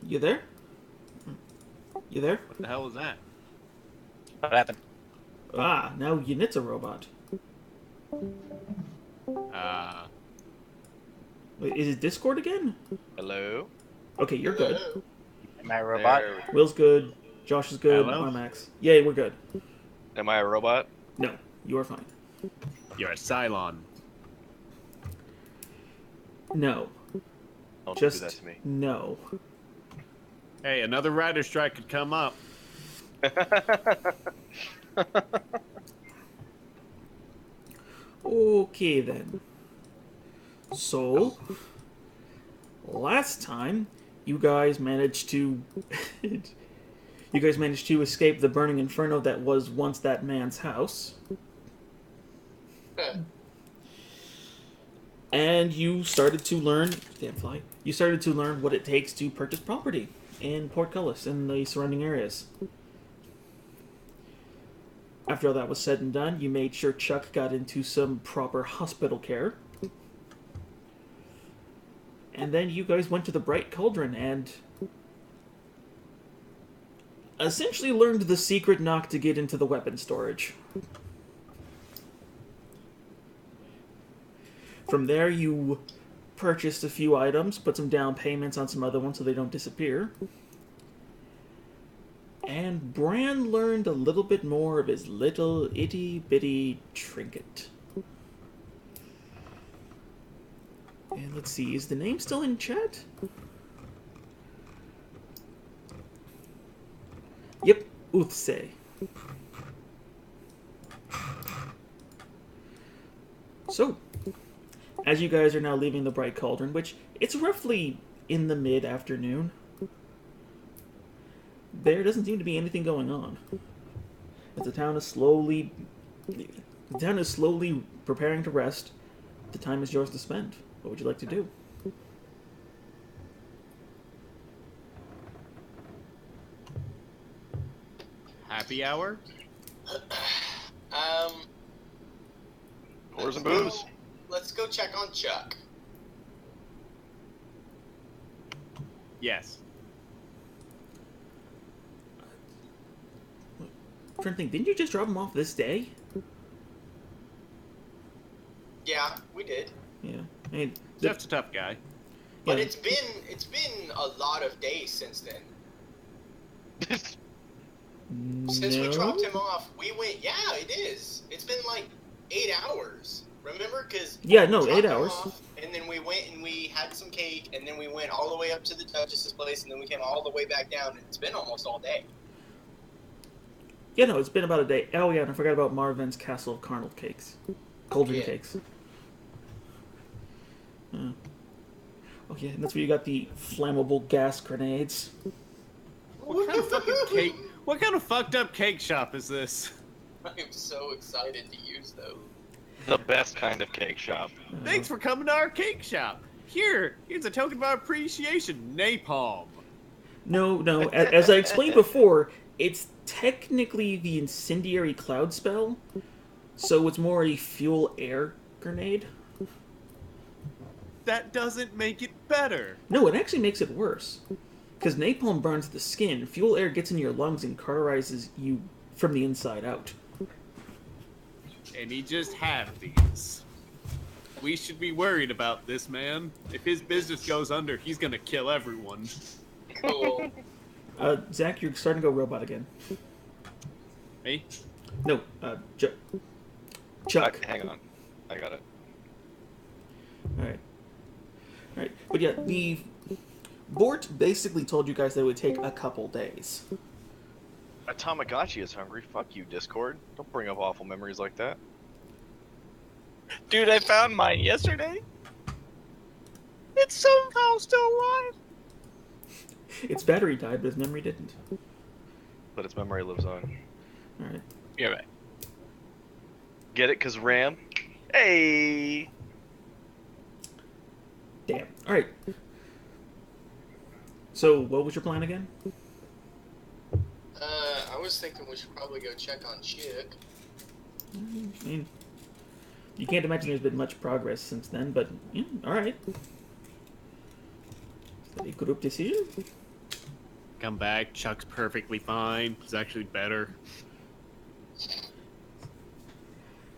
You there? You there? What the hell was that? What happened? Ah, now Unit's a robot. Wait, is it Discord again? Hello? Okay, you're good. Am I a robot? Will's good. Josh is good. Hello? Armax. Yay, we're good. Am I a robot? No, you are fine. You're a Cylon. No. Don't Just do that to me. no. Hey, another rider strike could come up. Okay then. So, last time you guys managed to escape the burning inferno that was once that man's house. And you started to learn, you started to learn what it takes to purchase property in Portcullis and the surrounding areas. After all that was said and done, you made sure Chuck got into some proper hospital care. And then you guys went to the Bright Cauldron and essentially learned the secret knock to get into the weapon storage. From there, you purchased a few items, put some down payments on some other ones so they don't disappear. And Bran learned a little bit more of his little itty-bitty trinket. And let's see, is the name still in chat? Yep, Uthse. So, as you guys are now leaving the Bright Cauldron, which it's roughly in the mid-afternoon, there doesn't seem to be anything going on. As the town is slowly preparing to rest, the time is yours to spend. What would you like to do? Happy hour? Where's the booze? Let's go check on Chuck. Yes. I'm trying to think, didn't you just drop him off this day? Yeah, we did. Yeah. I mean, Jeff's a tough guy. But yeah. it's been a lot of days since then. Since we dropped him off, we went. Yeah, it is. It's been like 8 hours. Remember? Because Yeah, no, 8 hours. And then we went and we had some cake, and then we went all the way up to the Duchess's place, and then we came all the way back down. And it's been almost all day. Yeah, no, it's been about a day. Oh yeah, and I forgot about Marvin's Castle of Carnal cakes. Cauldron Yeah. cakes. Okay, and that's where you got the flammable gas grenades. What kind of fucking cake? What kind of fucked up cake shop is this? I'm so excited to use those. The best kind of cake shop. Thanks for coming to our cake shop. Here's a token of our appreciation. Napalm. No, as I explained before, it's technically the incendiary cloud spell, so it's more a fuel-air grenade. That doesn't make it better. No, it actually makes it worse. Because napalm burns the skin, fuel air gets in your lungs and cauterizes you from the inside out. And he just had these. We should be worried about this man. If his business goes under, he's gonna kill everyone. Cool. Zach, you're starting to go robot again. Me? No, Chuck. Hang on. I got it. Alright. But yeah, the Bort basically told you guys that it would take a couple days. A Tamagotchi is hungry. Fuck you, Discord. Don't bring up awful memories like that. Dude, I found mine yesterday. It's somehow still alive. Its battery died, but its memory didn't. But its memory lives on. Alright. You're right. Get it? Cause RAM? Hey! Damn. Alright. So, what was your plan again? I was thinking we should probably go check on Chick. I mean, you can't imagine there's been much progress since then, but, yeah, alright. Is that a group decision? come back. Chuck's perfectly fine. He's actually better.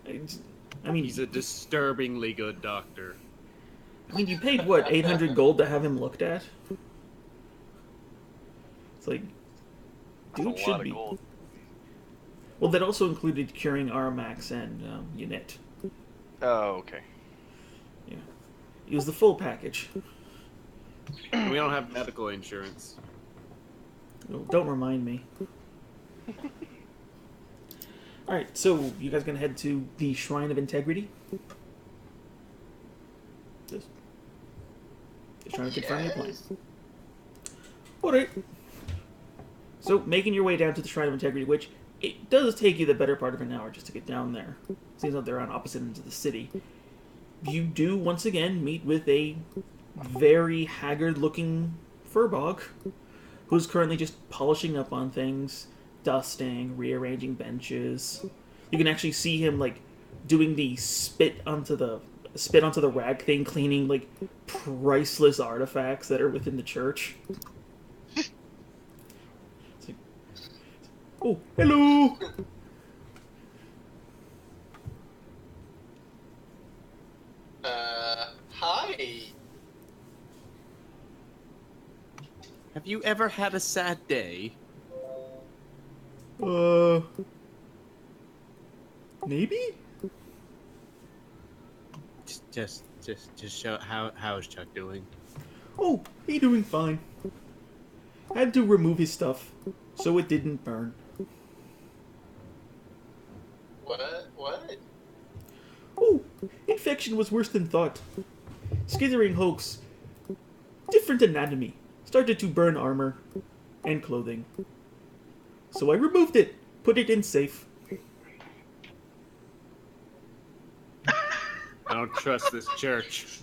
I mean, He's a disturbingly good doctor. I mean, you paid what, 800 gold to have him looked at? It's like, That's dude a should lot of be. gold. Well, that also included curing Armax and Unit. Oh, okay. Yeah, it was the full package. We don't have medical insurance. Oh, don't remind me. All right, so you guys gonna head to the Shrine of Integrity? Just trying to confirm your plan. All right. So making your way down to the Shrine of Integrity, which it does take you the better part of an hour just to get down there. Seems like they're on opposite ends of the city. You do once again meet with a very haggard-looking furbog who's currently just polishing up on things, dusting, rearranging benches. You can actually see him like doing the spit onto the rag thing, cleaning like priceless artifacts that are within the church. It's like, oh, hello. Hi. Have you ever had a sad day? Maybe? Just show how is Chuck doing? Oh, he doing fine. Had to remove his stuff, so it didn't burn. What? Oh, infection was worse than thought. Skithering hoax. Different anatomy. Started to burn armor and clothing. So I removed it. Put it in safe. I don't trust this church.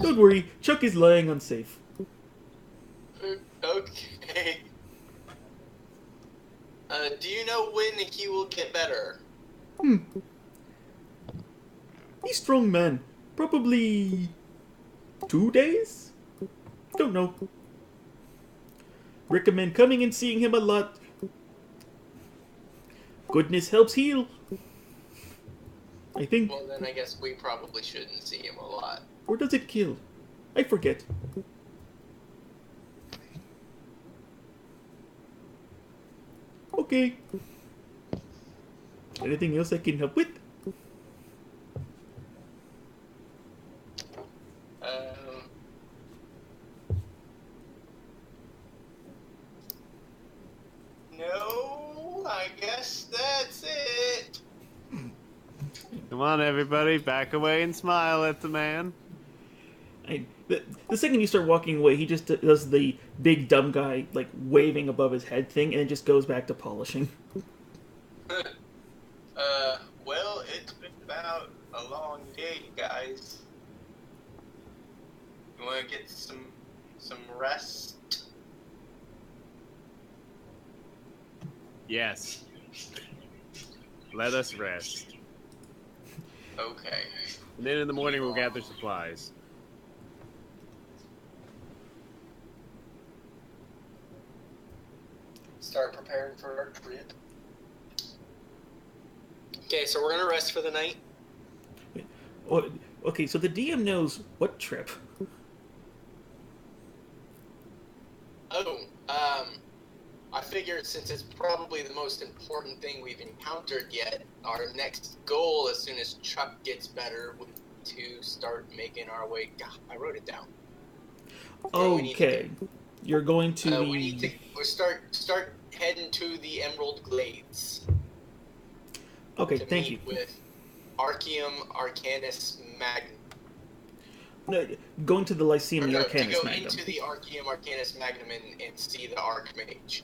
Don't worry, Chuck is lying on safe. Okay. Do you know when he will get better? He's strong man. Probably 2 days? Don't know. Recommend coming and seeing him a lot. Goodness helps heal. I think. Well, then I guess we probably shouldn't see him a lot. Or does it kill? I forget. Okay. Anything else I can help with? No, I guess that's it. Come on, everybody, back away and smile at the man. The second you start walking away, he just does the big dumb guy, like, waving above his head thing, and it just goes back to polishing. Well, it's been about a long day, guys. You want to get some rest? Yes. Let us rest. Okay. And then in the morning we'll gather supplies. Start preparing for our trip. Okay, so we're gonna rest for the night. Oh, okay, so the DM knows what trip. Oh, I figured since it's probably the most important thing we've encountered yet, our next goal as soon as Chuck gets better would to start making our way. God, I wrote it down. Okay, you're going to We need to start heading to the Emerald Glades. Okay, To thank meet you. with Arceum Arcanus Magnum. No, going to the Lyceum Or no, to Arcanus go Magnum. into the Arceum Arcanus Magnum and see the Archmage.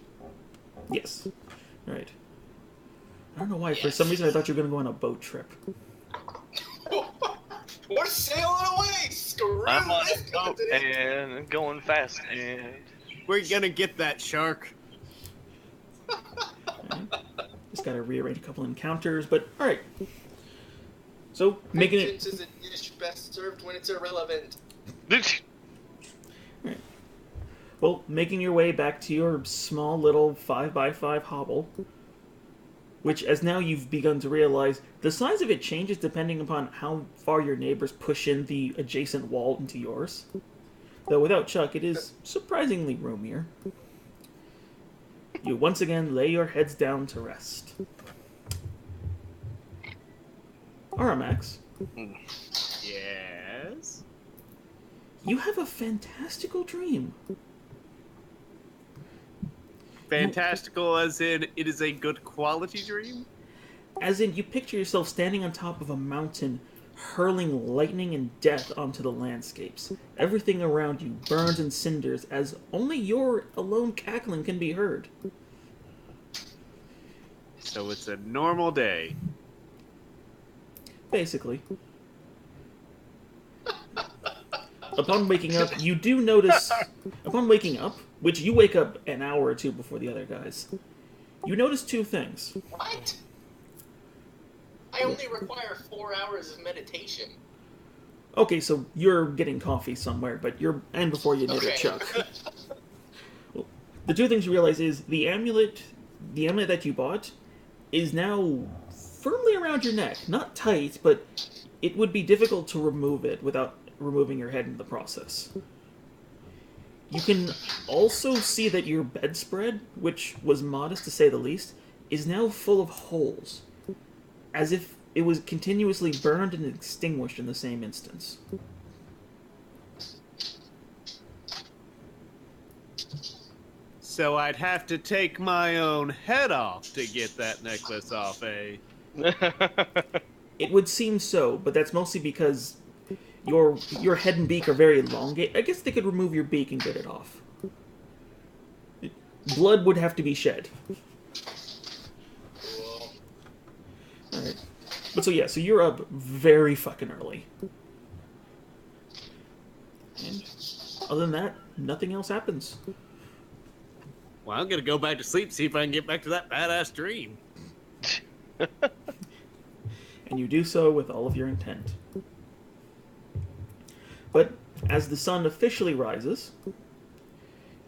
Yes. Right. I don't know why. For Yes. some reason, I thought you were going to go on a boat trip. We're sailing away! Screw I'm on this a boat continent. and going fast and... We're gonna get that shark. Right. Just got to rearrange a couple encounters, but all right. So making it. Vengeance is a dish best served when it's irrelevant. Well, making your way back to your small little 5x5 hovel, which, as now you've begun to realize, the size of it changes depending upon how far your neighbors push in the adjacent wall into yours. Though without Chuck, it is surprisingly roomier. You once again lay your heads down to rest. Aramax, Yes. you have a fantastical dream. Fantastical, as in it is a good quality dream. As in, you picture yourself standing on top of a mountain, hurling lightning and death onto the landscapes. Everything around you burns in cinders as only your alone cackling can be heard. So it's a normal day. Basically. Upon waking up, you do notice... Upon waking up, which you wake up an hour or two before the other guys, you notice two things. What? I only require 4 hours of meditation. Okay, so you're getting coffee somewhere, but you're... And before you did it, Chuck. Well, the two things you realize is the amulet that you bought is now firmly around your neck. Not tight, but it would be difficult to remove it without removing your head in the process. You can also see that your bedspread, which was modest to say the least, is now full of holes, as if it was continuously burned and extinguished in the same instance. So I'd have to take my own head off to get that necklace off, eh? It would seem so, but that's mostly because your head and beak are very elongated. I guess they could remove your beak and get it off. Blood would have to be shed. Cool. Alright. But so yeah, so you're up very fucking early. And other than that, nothing else happens. Well, I'm gonna go back to sleep, see if I can get back to that badass dream. And you do so with all of your intent. But as the sun officially rises,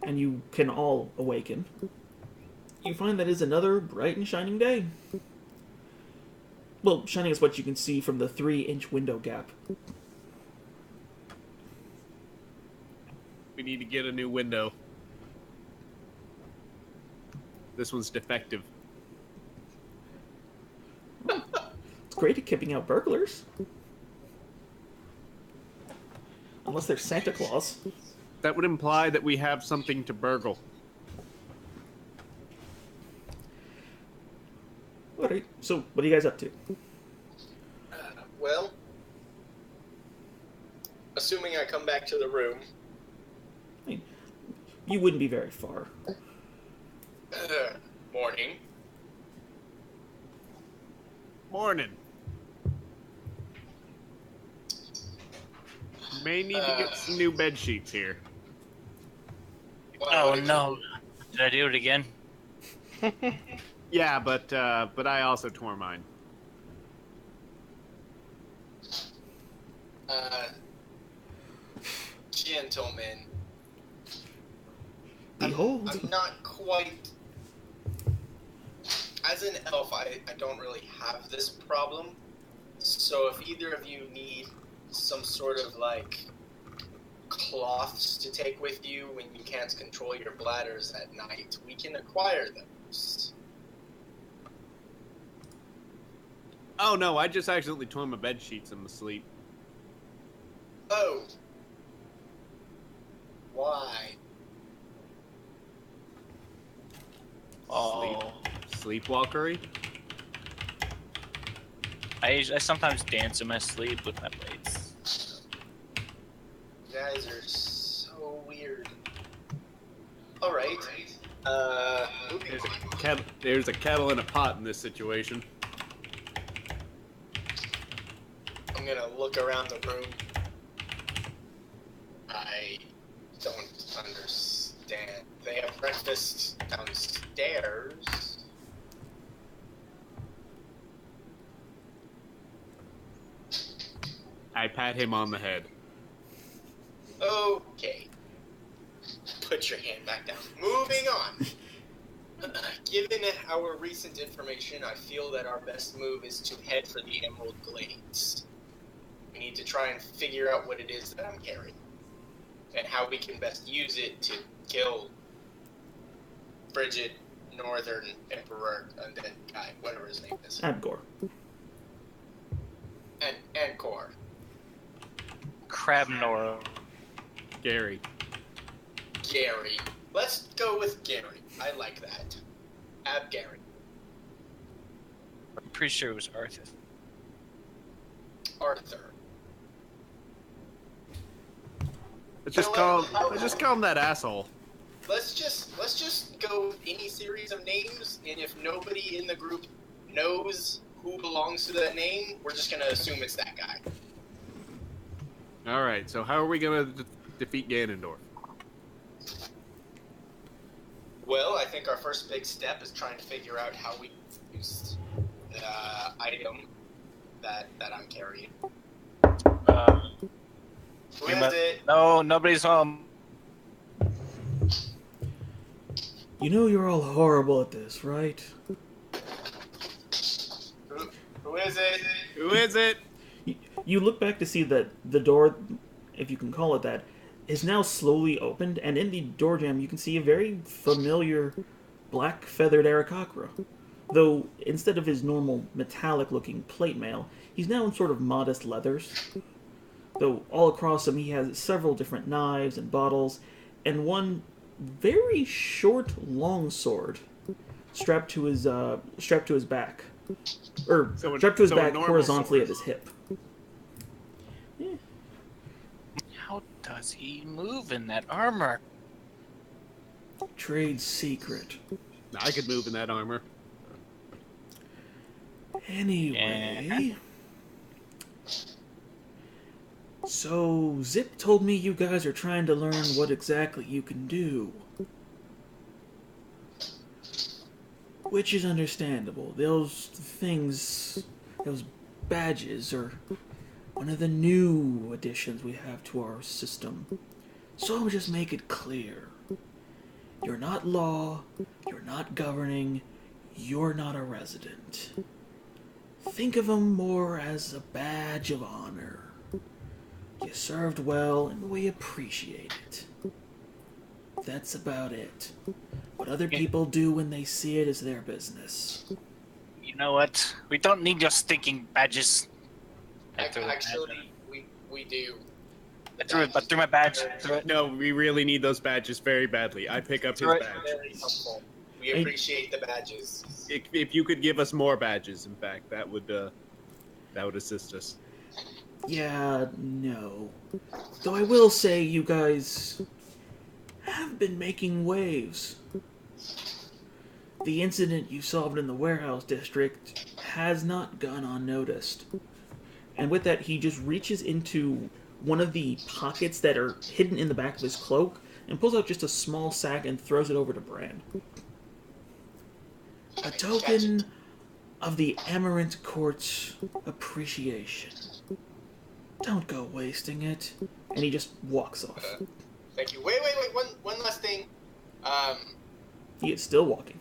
and you can all awaken, you find that is another bright and shining day. Well, shining is what you can see from the 3-inch window gap. We need to get a new window. This one's defective. It's great at keeping out burglars. Unless they're Santa Claus. That would imply that we have something to burgle. Alright, so what are you guys up to? Well, assuming I come back to the room, I mean, you wouldn't be very far. morning. Morning. May need to get some new bed sheets here. Wow, Oh no. Did I do it again? Yeah, but I also tore mine. Gentlemen, Behold. I'm not quite. As an elf, I don't really have this problem. So if either of you need some sort of like cloths to take with you when you can't control your bladders at night, we can acquire those. Oh no, I just accidentally tore my bed sheets in my sleep. Oh. Why? Oh. Sleepwalkery? I sometimes dance in my sleep with my blades. You guys are so weird. Alright. There's a kettle and a pot in this situation. I'm gonna look around the room. I don't understand. They have breakfast downstairs. I pat him on the head. Okay. put your hand back down. Moving on. Given our recent information, I feel that our best move is to head for the Emerald Glades. We need to try and figure out what it is that I'm carrying, and how we can best use it to kill Frigid Northern Emperor Undead guy, whatever his name is. Abgor. And Core. Crabnor. Gary. Gary. Let's go with Gary. I like that. Gary. I'm pretty sure it was Arthur. Arthur. Let's just call him that asshole. Let's just go with any series of names, and if nobody in the group knows who belongs to that name, we're just gonna assume it's that guy. All right. So how are we gonna defeat Ganondorf? Well, I think our first big step is trying to figure out how we use the item that I'm carrying. Who is it? No, nobody's home. You know you're all horrible at this, right? Who is it? Who is it? You look back to see that the door, if you can call it that, is now slowly opened, and in the door jamb you can see a very familiar black feathered Aarakocra. Though instead of his normal metallic-looking plate mail, he's now in sort of modest leathers. Though all across him he has several different knives and bottles, and one very short longsword strapped to his back, or strapped to his back horizontally at his hip. Yeah. How does he move in that armor? Trade secret. I could move in that armor. Anyway, so Zip told me you guys are trying to learn what exactly you can do. Which is understandable. Those things, those badges, are one of the new additions we have to our system. So I'll just make it clear. You're not law, you're not governing, you're not a resident. Think of them more as a badge of honor. You served well, and we appreciate it. That's about it. What other people do when they see it is their business. You know what? We don't need your stinking badges. Actually, we do. I threw my badge. Threw it. No, we really need those badges very badly. I pick up his Right. badge. Very helpful. We appreciate the badges. If you could give us more badges, in fact, that would assist us. Yeah, no. Though I will say you guys have been making waves. The incident you solved in the warehouse district has not gone unnoticed. And with that, he just reaches into one of the pockets that are hidden in the back of his cloak and pulls out just a small sack and throws it over to Bran. A token of the Amarant Court's appreciation. Don't go wasting it. And he just walks off. Thank you. Wait. One last thing. He is still walking.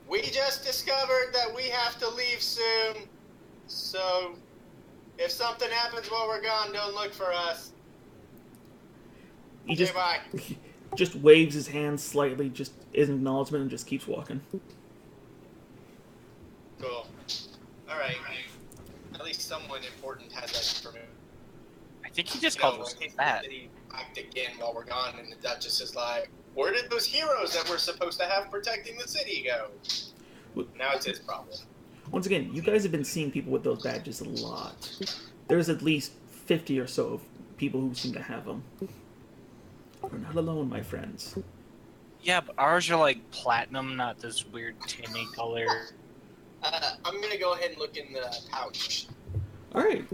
We just discovered that we have to leave soon. So, if something happens while we're gone, don't look for us. He just bye. just waves his hand slightly, just in acknowledgement, and just keeps walking. Cool. Alright. At least someone important has that information. I think he just called us in case that. the city act again while we're gone, and the Duchess is like, where did those heroes that we're supposed to have protecting the city go? Now it's his problem. Once again, you guys have been seeing people with those badges a lot. There's at least 50 or so of people who seem to have them. You're not alone, my friends. Yeah, but ours are like platinum, not this weird tinny color. I'm gonna go ahead and look in the pouch. Alright.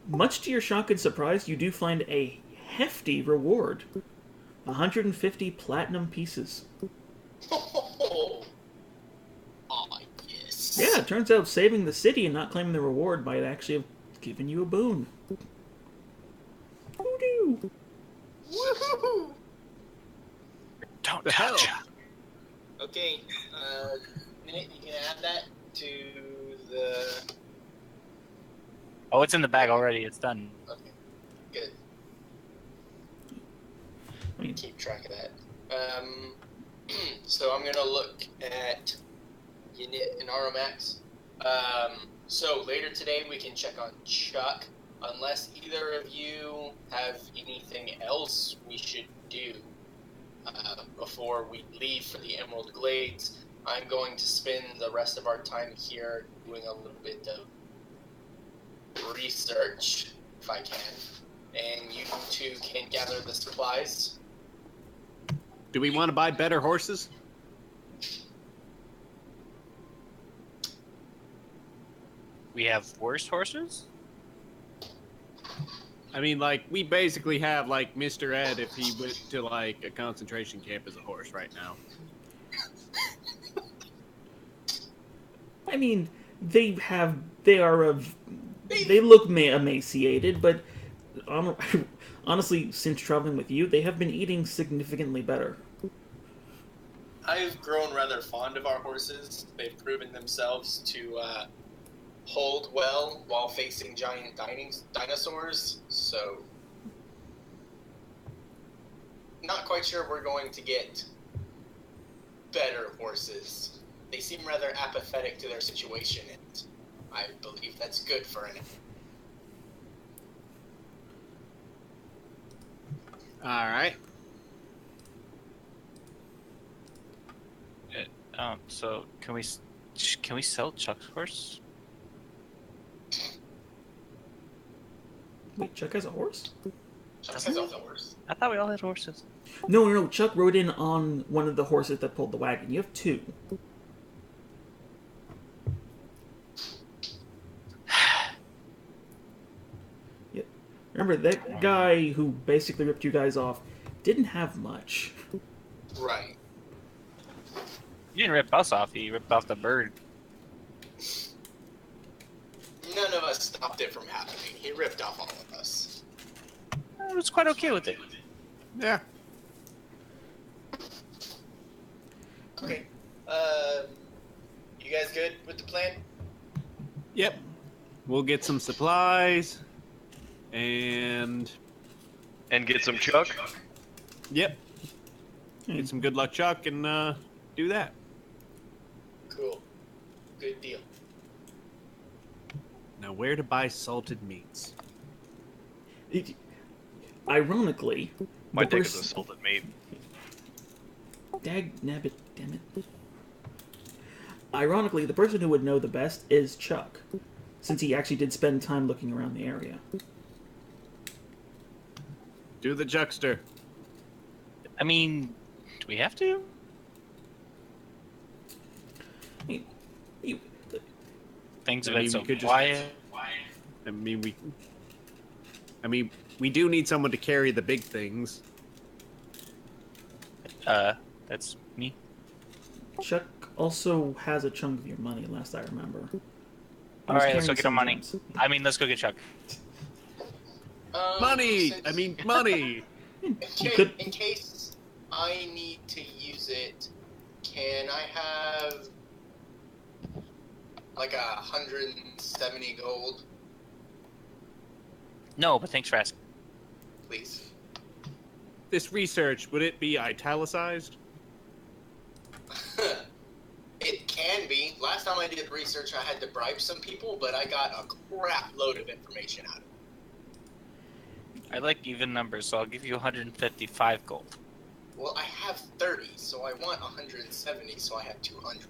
Much to your shock and surprise, you do find a hefty reward. 150 platinum pieces. Oh, yes. Yeah, it turns out saving the city and not claiming the reward might actually have given you a boon. Woo-doo! Woohoo! The hell? Okay, Nate, you can add that to the. Oh, it's in the bag already. It's done. Okay, good. I mean, Keep track of that. So I'm gonna look at Unit and Aromax. So later today we can check on Chuck, unless either of you have anything else we should do before we leave for the Emerald Glades. I'm going to spend the rest of our time here doing a little bit of research, if I can, and you two can gather the supplies. Do we want to buy better horses? We have worse horses? I mean, like, we basically have, like, Mr. Ed if he went to, like, a concentration camp as a horse right now. I mean, they look emaciated, but honestly, since traveling with you, they have been eating significantly better. I've grown rather fond of our horses. They've proven themselves to hold well while facing giant dinosaurs, so not quite sure we're going to get better horses. They seem rather apathetic to their situation, and I believe that's good for an. Alright. So can we sell Chuck's horse? Wait, Chuck has a horse? Chuck has a horse. I thought we all had horses. No. Chuck rode in on one of the horses that pulled the wagon. You have two. Yep. Remember, that guy who basically ripped you guys off didn't have much. Right. You didn't rip us off. You ripped off the bird. None of us stopped it from happening. He ripped off all of us. I was quite okay with it. Yeah. Okay. You guys good with the plan? Yep. We'll get some supplies. And... get some Chuck. Yep. Get some good luck Chuck and do that. Cool. Good deal. Now, where to buy salted meats? Ironically, My the dick is pers- a salted meat. Dag nabbit, damn it. Ironically, the person who would know the best is Chuck, since he actually did spend time looking around the area. Do the Chuckster. I mean, do we have to? I mean, Things I have been mean, so we could just- quiet. we do need someone to carry the big things. That's me. Chuck also has a chunk of your money, last I remember. He All was right, let's carrying go get our some money. gems. I mean, let's go get Chuck. Money! Since- I mean, money! You could. In case I need to use it, can I have like 170 gold, No, but thanks for asking. please? This research, would it be italicized? It can be. Last time I did research, I had to bribe some people, but I got a crap load of information out of it. I like even numbers, so I'll give you 155 gold. Well, I have 30, so I want 170, so I have 200.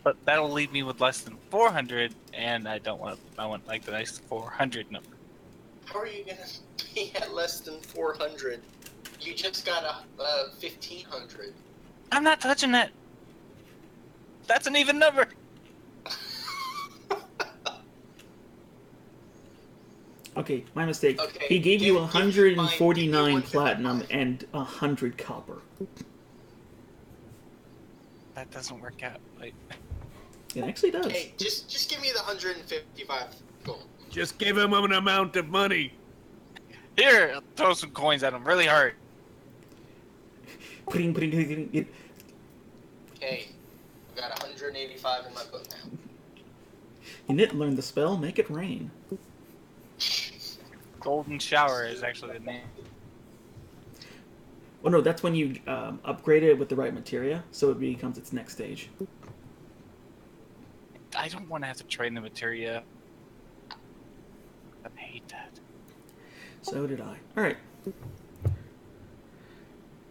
But that'll leave me with less than 400, and I don't want. I want like the nice 400 number. How are you gonna be at less than 400? You just got a 1,500. I'm not touching that. That's an even number. Okay, my mistake. Okay, He gave you give me 149 155. platinum and 100 copper. That doesn't work out. Like, It actually does. Hey, just give me the 155 gold. Just give him an amount of money. here, I'll throw some coins at him really hard. Okay, I've got 185 in my book now. You didn't learn the spell. Make it rain. Golden Shower is actually the name. Well, no, that's when you upgrade it with the right materia, so it becomes its next stage. I don't want to have to train the materia. I hate that. So did I. All right.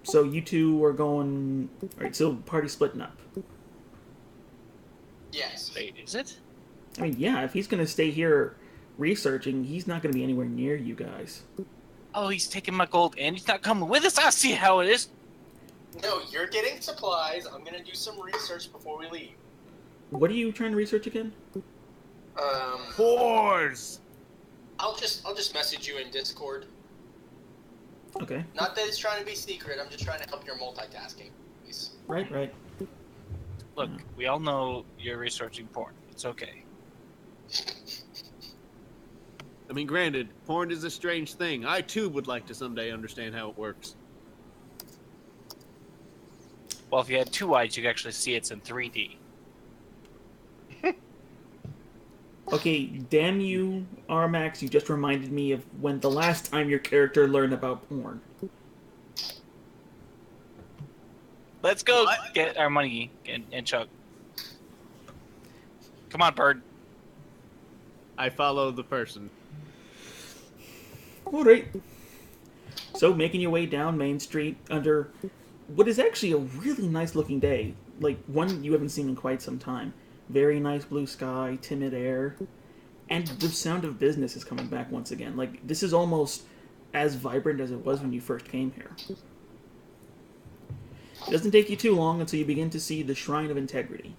So you two are going. All right. So party splitting up. Yes. Wait, is it? I mean, yeah. If he's going to stay here researching, he's not going to be anywhere near you guys. Oh, he's taking my gold and he's not coming with us. I see how it is. No, you're getting supplies. I'm gonna do some research before we leave. What are you trying to research again? Whores! I'll just message you in Discord. Okay. Not that it's trying to be secret. I'm just trying to help your multitasking. Please. Right. Look, we all know you're researching porn. It's okay. I mean, granted, porn is a strange thing. I too would like to someday understand how it works. Well, if you had 2 eyes, you could actually see it's in 3D. Okay, damn you, Armax, you just reminded me of when the last time your character learned about porn. Let's go get our money and chug. Come on, bird. I follow the person. Alright. So, making your way down Main Street under what is actually a really nice looking day. Like, one you haven't seen in quite some time. Very nice blue sky, timid air, and the sound of business is coming back once again. Like, this is almost as vibrant as it was when you first came here. It doesn't take you too long until you begin to see the Shrine of Integrity.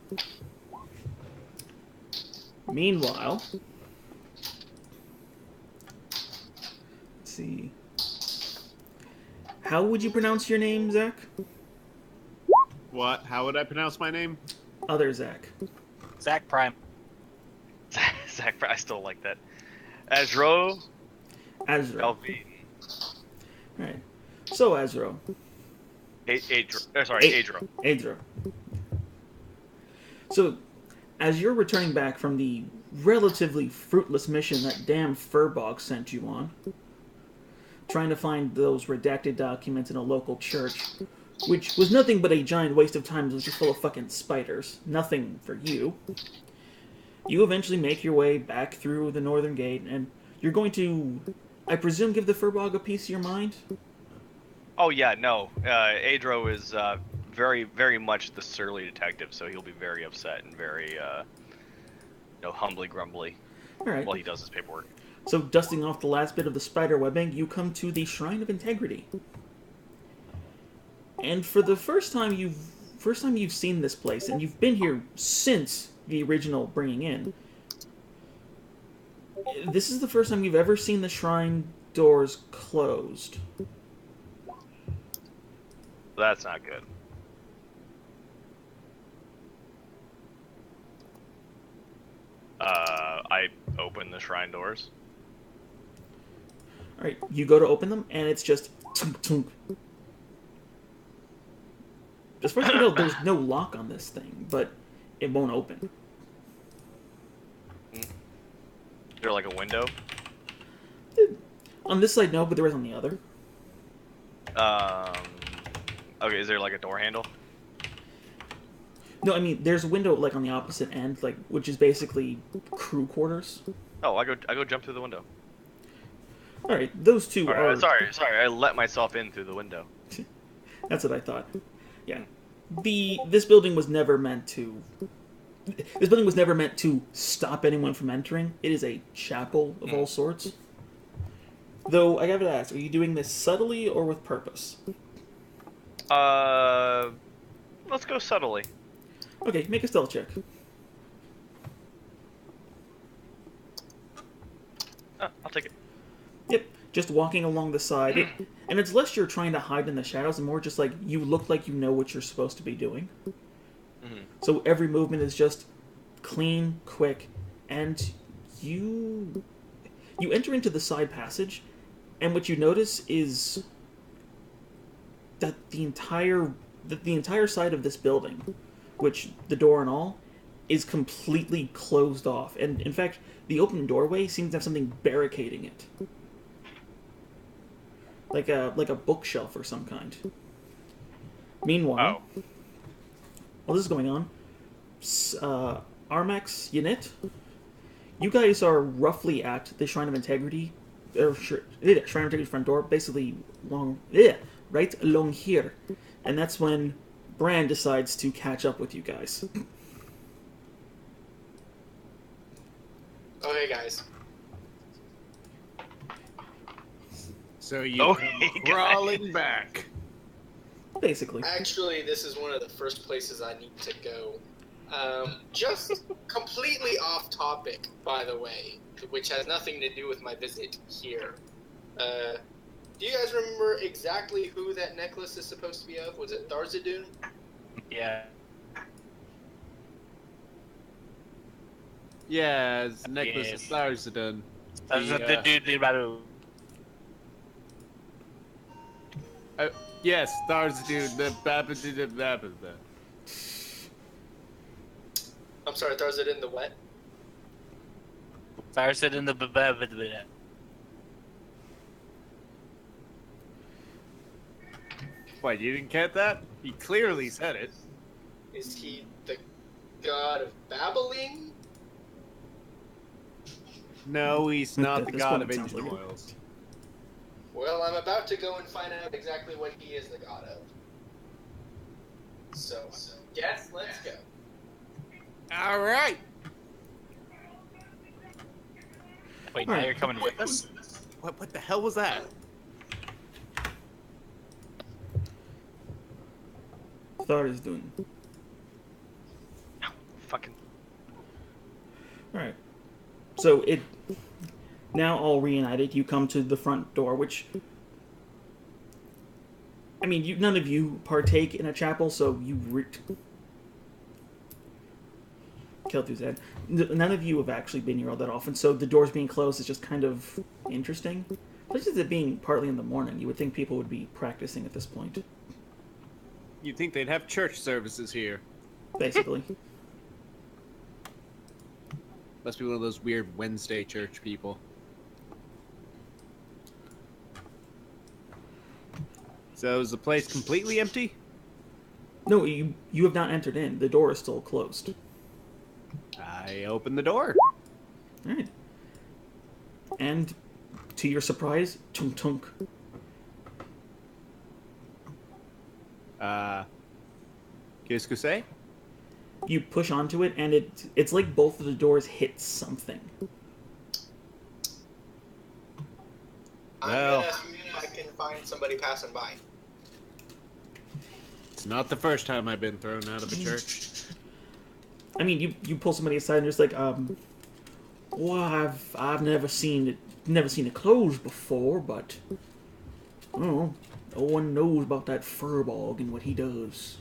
Meanwhile, let's see. How would you pronounce your name, Zach? What? How would I pronounce my name? Other Zach. Zach Prime. Zach, I still like that. Azro, Azro. LV. Alright. So, Azro. Adro. Adro. So, as you're returning back from the relatively fruitless mission that damn Furbog sent you on, trying to find those redacted documents in a local church, which was nothing but a giant waste of time. It was just full of fucking spiders. Nothing for you. You eventually make your way back through the northern gate, and you're going to, I presume, give the Furbog a piece of your mind? Oh yeah, no. Adro is very, very much the surly detective, so he'll be very upset and very, humbly grumbly Alright. while he does his paperwork. So, dusting off the last bit of the spider webbing, you come to the Shrine of Integrity. And for the first time you've seen this place, and you've been here since the original bringing in, this is the first time you've ever seen the shrine doors closed. That's not good. I open the shrine doors. Alright, you go to open them, and it's just tunk tunk. As far as you know, there's no lock on this thing, but it won't open. Is there like a window? On this side, no, but there is on the other. Okay, is there like a door handle? No, I mean, there's a window, like, on the opposite end, like, which is basically crew quarters. Oh, I go jump through the window. Alright, those two are... Sorry, I let myself in through the window. That's what I thought. Yeah. This building was never meant to... This building was never meant to stop anyone from entering. It is a chapel of all sorts. Though, I gotta ask, are you doing this subtly or with purpose? Let's go subtly. Okay, make a stealth check. I'll take it. Yep, just walking along the side. And it's less you're trying to hide in the shadows and more just like you look like you know what you're supposed to be doing. Mm-hmm. So every movement is just clean, quick, and you enter into the side passage, and what you notice is that the entire side of this building, which the door and all, is completely closed off. And in fact, the open doorway seems to have something barricading it. Like a bookshelf or some kind. Meanwhile, while this is going on, Armax Unit, you guys are roughly at the Shrine of Integrity, Shrine of Integrity front door, basically right along here. And that's when Bran decides to catch up with you guys. Oh, hey, guys. So you come crawling back. Basically. Actually, this is one of the first places I need to go. Just completely off topic, by the way, which has nothing to do with my visit here. Do you guys remember exactly who that necklace is supposed to be of? Was it Tharzadun? Yeah. Yeah, it's necklace Yes. of Tharzadun. That's what the dude did about Yes, Tharzadun. I'm sorry, Tharzadun the what? Fire said in the What, you didn't get that? He clearly said it. Is he the god of babbling? No, he's not the This god one of sounds engine like it. oils. Well, I'm about to go and find out exactly what he is the god of. So yes, let's go. All right. Wait, now you're coming with us? What the hell was that? Thar is doing. Fucking. Alright. So it now all reunited, you come to the front door, which I mean, none of you partake in a chapel, so you Kel'Thuzad. None of you have actually been here all that often, so the doors being closed is just kind of interesting. Especially with it being partly in the morning, you would think people would be practicing at this point. You'd think they'd have church services here. Basically. Must be one of those weird Wednesday church people. So is the place completely empty? No, you have not entered in. The door is still closed. I open the door. Alright. And to your surprise, tunk tunk. Qu'est-ce que c'est? You push onto it, and it's like both of the doors hit something. I'm Well. gonna see if I can find somebody passing by. It's not the first time I've been thrown out of a church. I mean, you pull somebody aside and just like, well, I've never seen it closed before, but oh, no one knows about that furbog and what he does.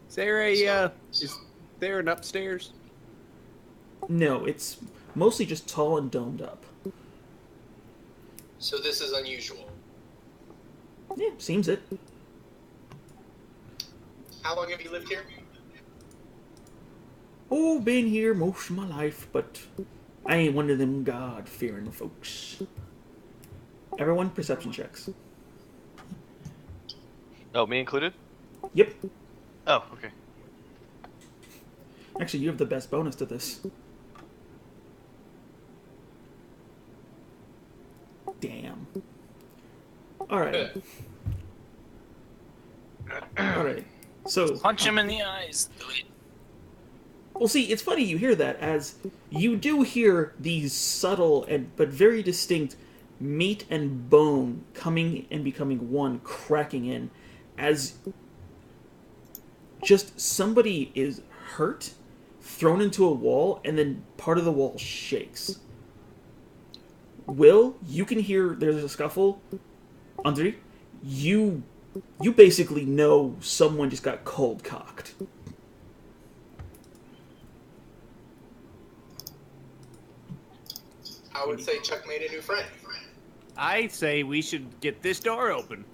Is there an upstairs? No, it's mostly just tall and domed up. So this is unusual. Yeah, seems it. How long have you lived here? Oh, been here most of my life, but I ain't one of them God-fearing folks. Everyone, perception checks. Oh, me included? Yep. Oh, okay. Actually, you have the best bonus to this. Damn. Alright. Alright. So, Punch him in the eyes. Do it. well, see, it's funny you hear that, as you do hear these subtle but very distinct meat and bone coming and becoming one, cracking in, as just somebody is hurt, thrown into a wall, and then part of the wall shakes. Will, you can hear there's a scuffle. Andre, you basically know someone just got cold cocked. I would say Chuck made a new friend. I say we should get this door open.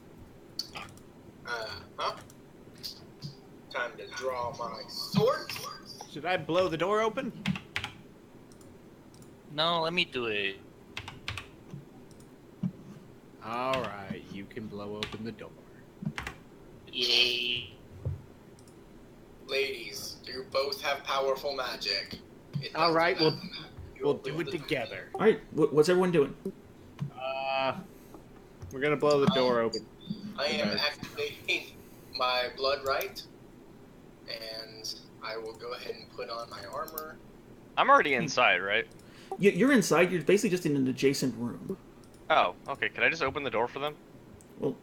Huh? Time to draw my sword. Should I blow the door open? No, let me do it. All right, you can blow open the door. Yay. Ladies, you both have powerful magic. It All right, doesn't we'll matter. we'll do it together. All right, what's everyone doing? We're gonna blow the door open. I am activating my blood right, and I will go ahead and put on my armor. I'm already inside, right? You're inside. You're basically just in an adjacent room. Oh, okay. Can I just open the door for them? Well,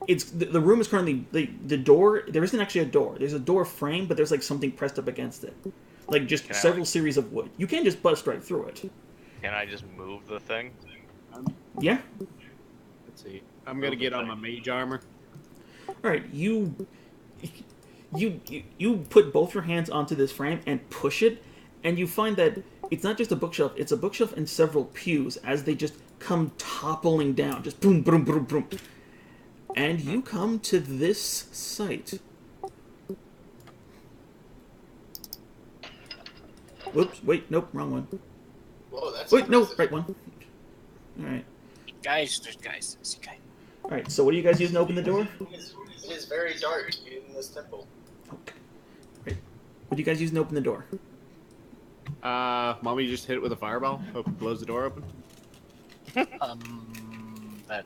it's the room is currently the door. There isn't actually a door. There's a door frame, but there's like something pressed up against it, like just several series of wood. You can just bust right through it. Can I just move the thing? Yeah. Let's see. I'm gonna get on my mage armor. All right. You put both your hands onto this frame and push it, and you find that it's not just a bookshelf. It's a bookshelf and several pews as they just come toppling down, just boom, boom, boom, boom. And you come to this site. Whoops, wait, nope, wrong one. Whoa, that's Wait, no, impressive. right one. Alright. Guys, there's guys. There's a guy. Alright, so what are you guys using to open the door? It is very dark in this temple. Okay. Right. What are you guys using to open the door? Want me to just hit it with a fireball? Hope it blows the door open? That.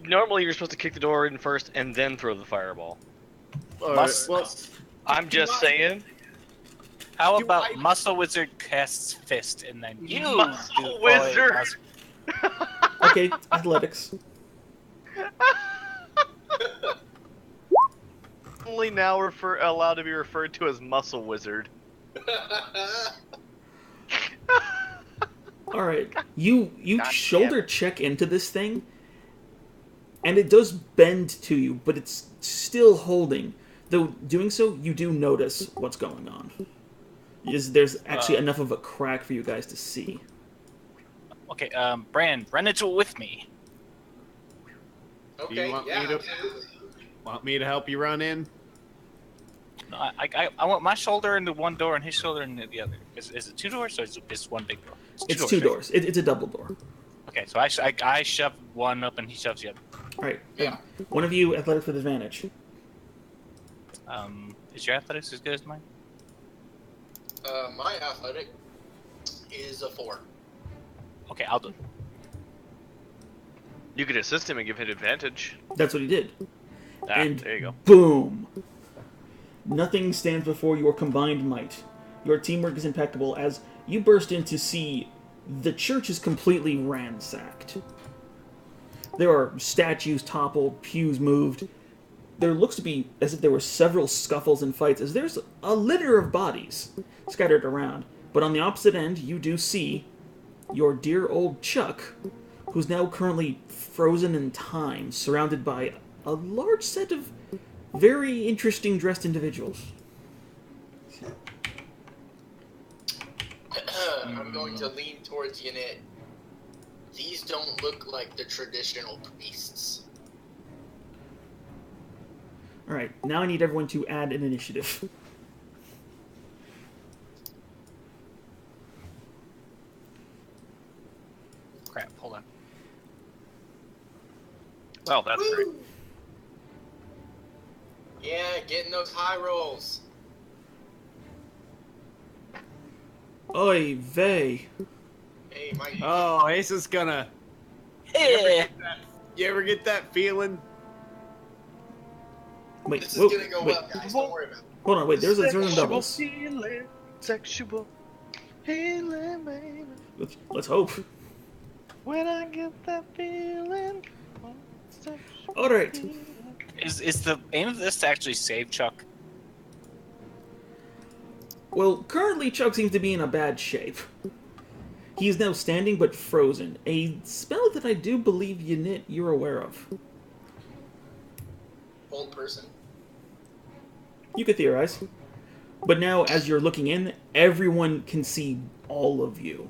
Normally you're supposed to kick the door in first and then throw the fireball. Must- well, I'm just saying. How Do about I- Muscle Wizard casts Fist and then you Muscle do Wizard. Okay, athletics. Only now allowed to be referred to as Muscle Wizard. Alright. You God shoulder damn it. check into this thing, and it does bend to you, but it's still holding. Though doing so, you do notice what's going on. There's actually enough of a crack for you guys to see. Okay, Bran, run into it with me. Okay, want yeah, me to- absolutely. want me to help you run in? No, I want my shoulder into one door and his shoulder into the other. Is it two doors or is it one big door? It's two right? doors. It's a double door. Okay, so I shove one up and he shoves the other. Alright. Yeah. One of you athletics with advantage. Is your athletics as good as mine? My athletic is a 4. Okay, I'll do it. You could assist him and give him advantage. That's what he did. And there you go. boom! Nothing stands before your combined might. Your teamwork is impeccable as you burst in to see the church is completely ransacked. There are statues toppled, pews moved. There looks to be as if there were several scuffles and fights, as there's a litter of bodies scattered around. But on the opposite end, you do see your dear old Chuck, who's now currently frozen in time, surrounded by a large set of very interesting dressed individuals. I'm going to lean towards Yanit. These don't look like the traditional priests. Alright, now I need everyone to add an initiative. Crap, hold on. Well, that's great. Woo! Yeah, getting those high rolls. Oy vey. Hey, Mike. Oh, Ace is gonna. Yeah. You ever get that feeling? Wait, This is whoa, gonna go wait, well, guys. Don't worry about it. hold on, wait, there's a zero doubles. Sexual healing, baby. Let's hope. When I get that feeling. Alright, Is the aim of this to actually save Chuck? well, currently Chuck seems to be in a bad shape. He is now standing but frozen. A spell that I do believe you're aware of. Old person. You could theorize. But now, as you're looking in, everyone can see all of you.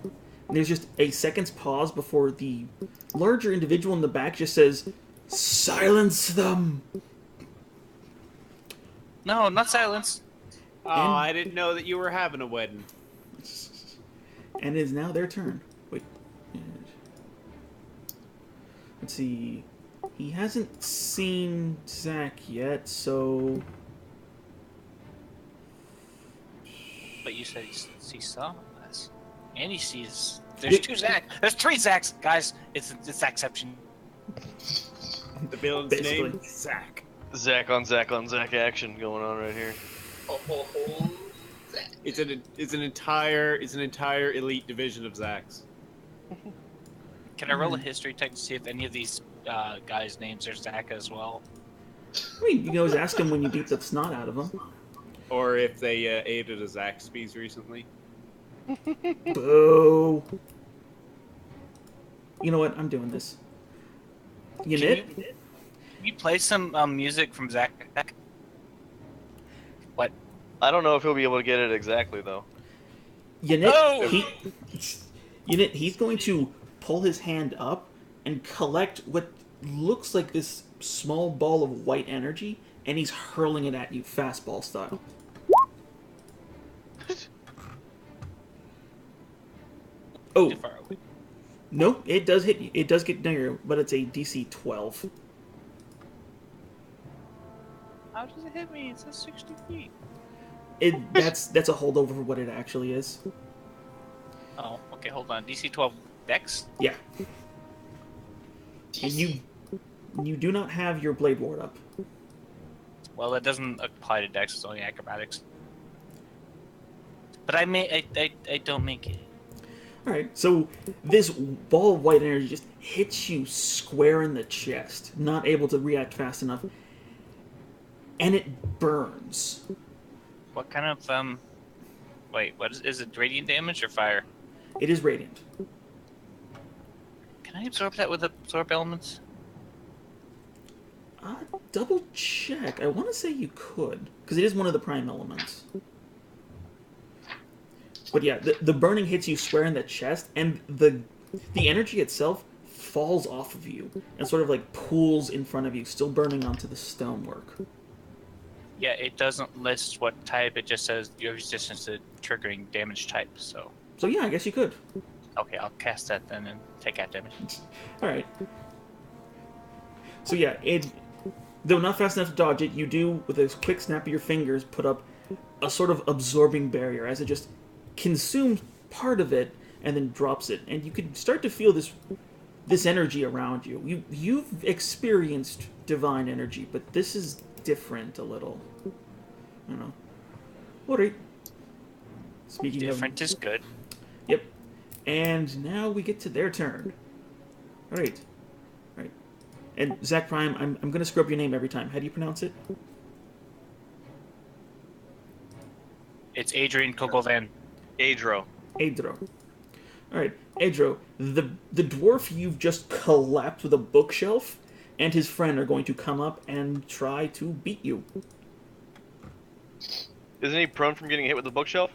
And there's just a second's pause before the larger individual in the back just says, "Silence them!" No, not silence. Oh, And- I didn't know that you were having a wedding. And it is now their turn. Wait. Let's see. He hasn't seen Zach yet, so... But you said he saw us. And he sees... There's two Zach. There's three Zachs, guys. It's Zachception. The villain's Basically. name? Zack. Zack on Zack action going on right here. Oh, that. It's an entire elite division of Zacks. Can I roll a history check to see if any of these guys' names are Zach as well? I mean, you can always ask him when you beat the snot out of him. Or if they ate at a Zaxby's recently. Boo! You know what? I'm doing this. You knit? Can you play some music from Zach? What? I don't know if he'll be able to get it exactly though. You knit? Oh! You knit, he's going to pull his hand up and collect what looks like this small ball of white energy, and he's hurling it at you, fastball style. Oh, Too far away. no, it does hit you. It does get near, but it's a DC 12. How does it hit me? It says 60 feet. That's a holdover for what it actually is. Oh, okay, hold on. DC 12 Dex? Yeah. And you do not have your blade ward up. Well, that doesn't apply to Dex, it's only acrobatics. But I don't make it. Alright, so this ball of white energy just hits you square in the chest, not able to react fast enough, and it burns. What kind of, wait, what is it radiant damage or fire? It is radiant. Can I absorb that with absorb elements? Double check. I want to say you could, because it is one of the prime elements. But yeah, the burning hits you square in the chest, and the energy itself falls off of you and sort of like pools in front of you, still burning onto the stonework. Yeah, it doesn't list what type, it just says you have resistance to triggering damage type, so... So yeah, I guess you could. Okay, I'll cast that then and take out damage. Alright. So yeah, though not fast enough to dodge it, you do, with a quick snap of your fingers, put up a sort of absorbing barrier as it just consumes part of it and then drops it. And you can start to feel this energy around you. You've experienced divine energy, but this is different a little. I don't know. Alright. Speaking Different is good. Yep. And now we get to their turn. Alright. Alright. And Zach Prime, I'm gonna screw up your name every time. How do you pronounce it? It's Adrian Kogovan. Adro. Adro. Alright, Adro, the dwarf you've just collapsed with a bookshelf and his friend are going to come up and try to beat you. Isn't he prone from getting hit with the bookshelf?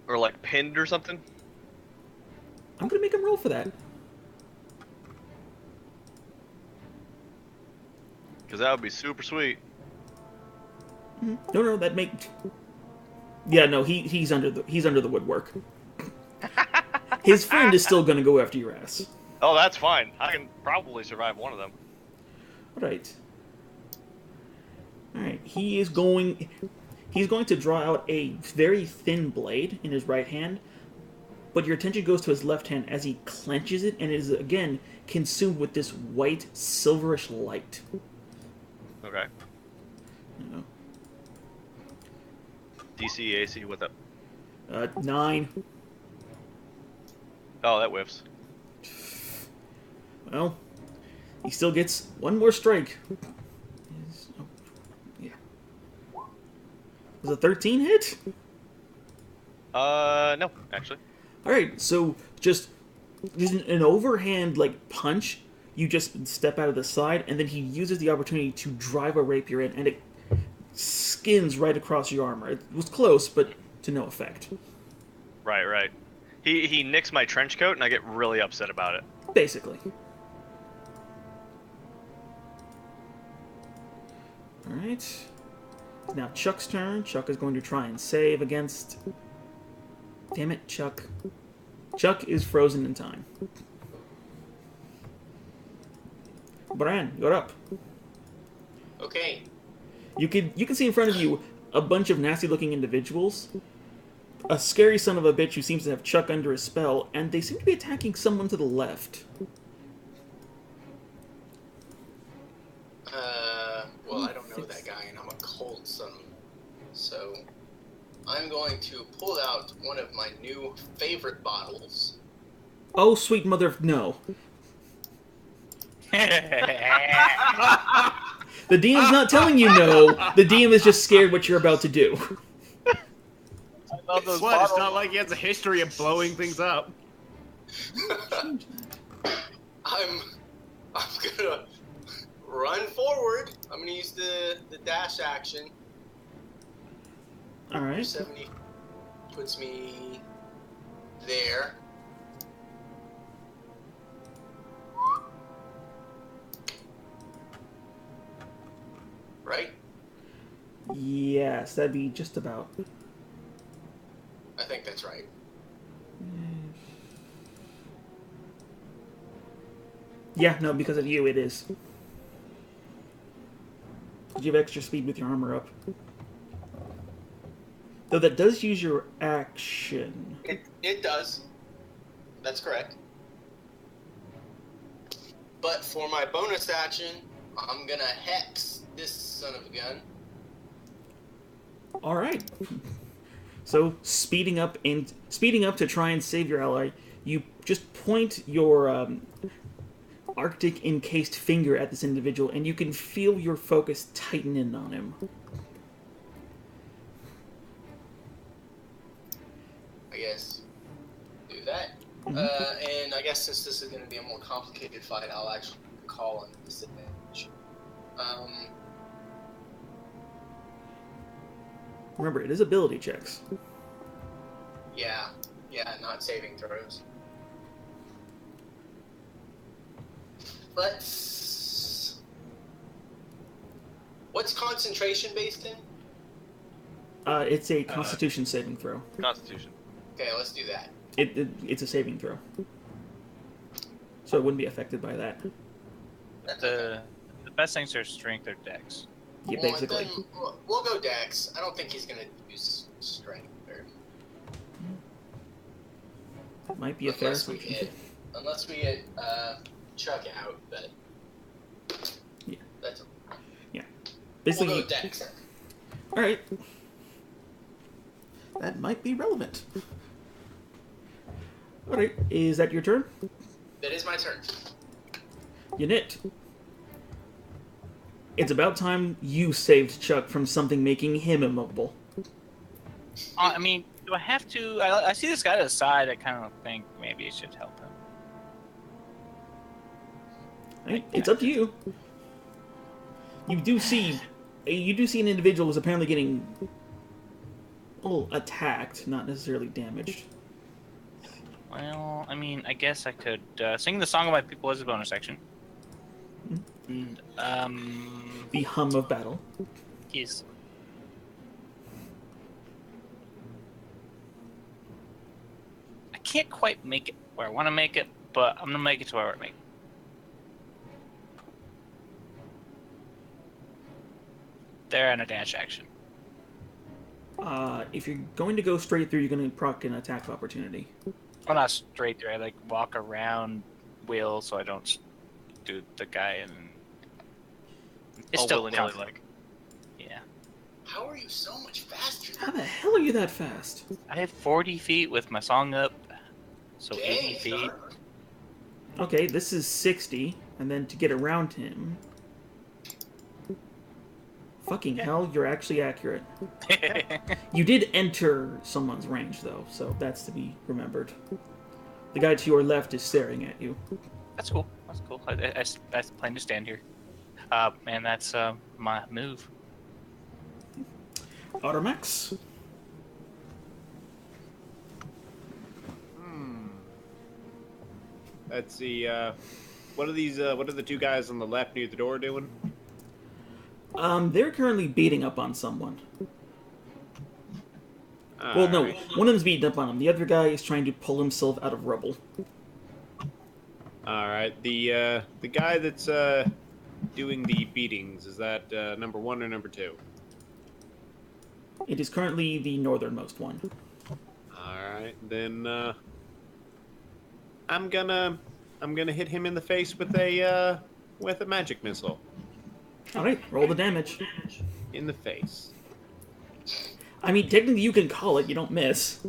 Or like pinned or something? I'm gonna make him roll for that. Because that would be super sweet. No, that make. Yeah, no, he's under the woodwork. His friend is still gonna go after your ass. Oh, that's fine. I can probably survive one of them. Alright. Alright, he's going to draw out a very thin blade in his right hand, but your attention goes to his left hand as he clenches it and is again consumed with this white, silverish light. Okay. You know. DC, AC, what the? 9. Oh, that whiffs. Well, he still gets one more strike. Yeah. Was a 13 hit? No, actually. Alright, so just an overhand, like, punch. You just step out of the side, and then he uses the opportunity to drive a rapier in, and it skins right across your armor. It was close, but to no effect. Right. He nicks my trench coat, and I get really upset about it. Basically. Alright. Now Chuck's turn. Chuck is going to try and save against... Damn it, Chuck. Chuck is frozen in time. Bran, you're up. Okay. You can see in front of you a bunch of nasty-looking individuals. A scary son of a bitch who seems to have Chuck under a spell, and they seem to be attacking someone to the left. Well, I don't know that guy, and I'm a cold son. So, I'm going to pull out one of my new favorite bottles. Oh, sweet mother of no. The DM's not telling you no. The DM is just scared what you're about to do. I love those What? It's bottles. not like he has a history of blowing things up. I'm gonna run forward. I'm gonna use the dash action. Alright. 70 puts me there. Right? Yes, that'd be just about. I think that's right. Yeah, no, because of you, it is. You have extra speed with your armor up. Though that does use your action. It does. That's correct. But for my bonus action, I'm gonna hex this son of a gun. Alright. So, speeding up to try and save your ally, you just point your Arctic encased finger at this individual, and you can feel your focus tighten in on him. I guess do that. Mhm. And I guess since this is going to be a more complicated fight, I'll actually call on disadvantage. Remember, it is ability checks. Yeah, not saving throws. Let's. What's concentration based in? It's a Constitution saving throw. Constitution. Okay, let's do that. It's a saving throw. So it wouldn't be affected by that. That's okay. The best things are strength or dex. Yeah, Well, basically. then we'll go Dex. I don't think he's gonna use strength there. That might be a fair Unless we assumption. get Chuck out, but Yeah. that's we'll Basically, go Dex. alright. That might be relevant. Alright, is that your turn? That is my turn. Unit. It's about time you saved Chuck from something making him immobile. I mean, do I have to? I see this guy to the side. I kind of think maybe it should help him. Right? It's up to you. You do see an individual who's apparently getting attacked, not necessarily damaged. Well, I mean, I guess I could sing the song of my people as a bonus action. And, The hum of battle. yes. I can't quite make it where I want to make it, but I'm gonna make it to where I want to make it. There and a dash action. If you're going to go straight through, you're going to proc an attack of opportunity. Well, not straight through. I like walk around Will so I don't do the guy and. It's All still willy-nilly counts. like. Yeah. How are you so much faster? How the hell are you that fast? I have 40 feet with my song up, so Dang, 80 feet. son. Okay, this is 60, and then to get around him... Fucking hell, you're actually accurate. You did enter someone's range, though, so that's to be remembered. The guy to your left is staring at you. That's cool. That's cool. I plan to stand here. And that's my move. Automax? Let's see. What are these? What are the two guys on the left near the door doing? They're currently beating up on someone. Well, no, Alright. one of them's beating up on him. The other guy is trying to pull himself out of rubble. All right. The guy that's doing the beatings, is that number 1 or number 2? It is currently the northernmost one. All right. Then I'm gonna hit him in the face with a magic missile. All right, roll the damage. In the face. I mean, technically you can call it. You don't miss.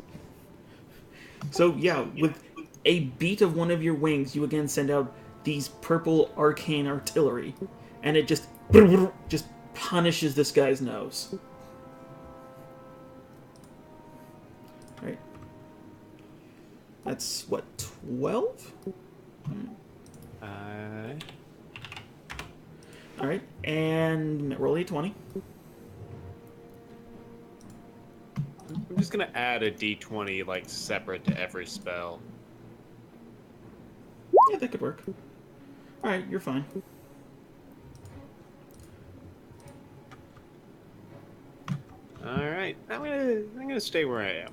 So yeah, with a beat of one of your wings, you again send out these purple arcane artillery, and it just punishes this guy's nose. Right. That's what, 12? All right, and roll a 20. I'm just gonna add a d20 like separate to every spell. Yeah, that could work. All right, you're fine. All right, I'm gonna stay where I am.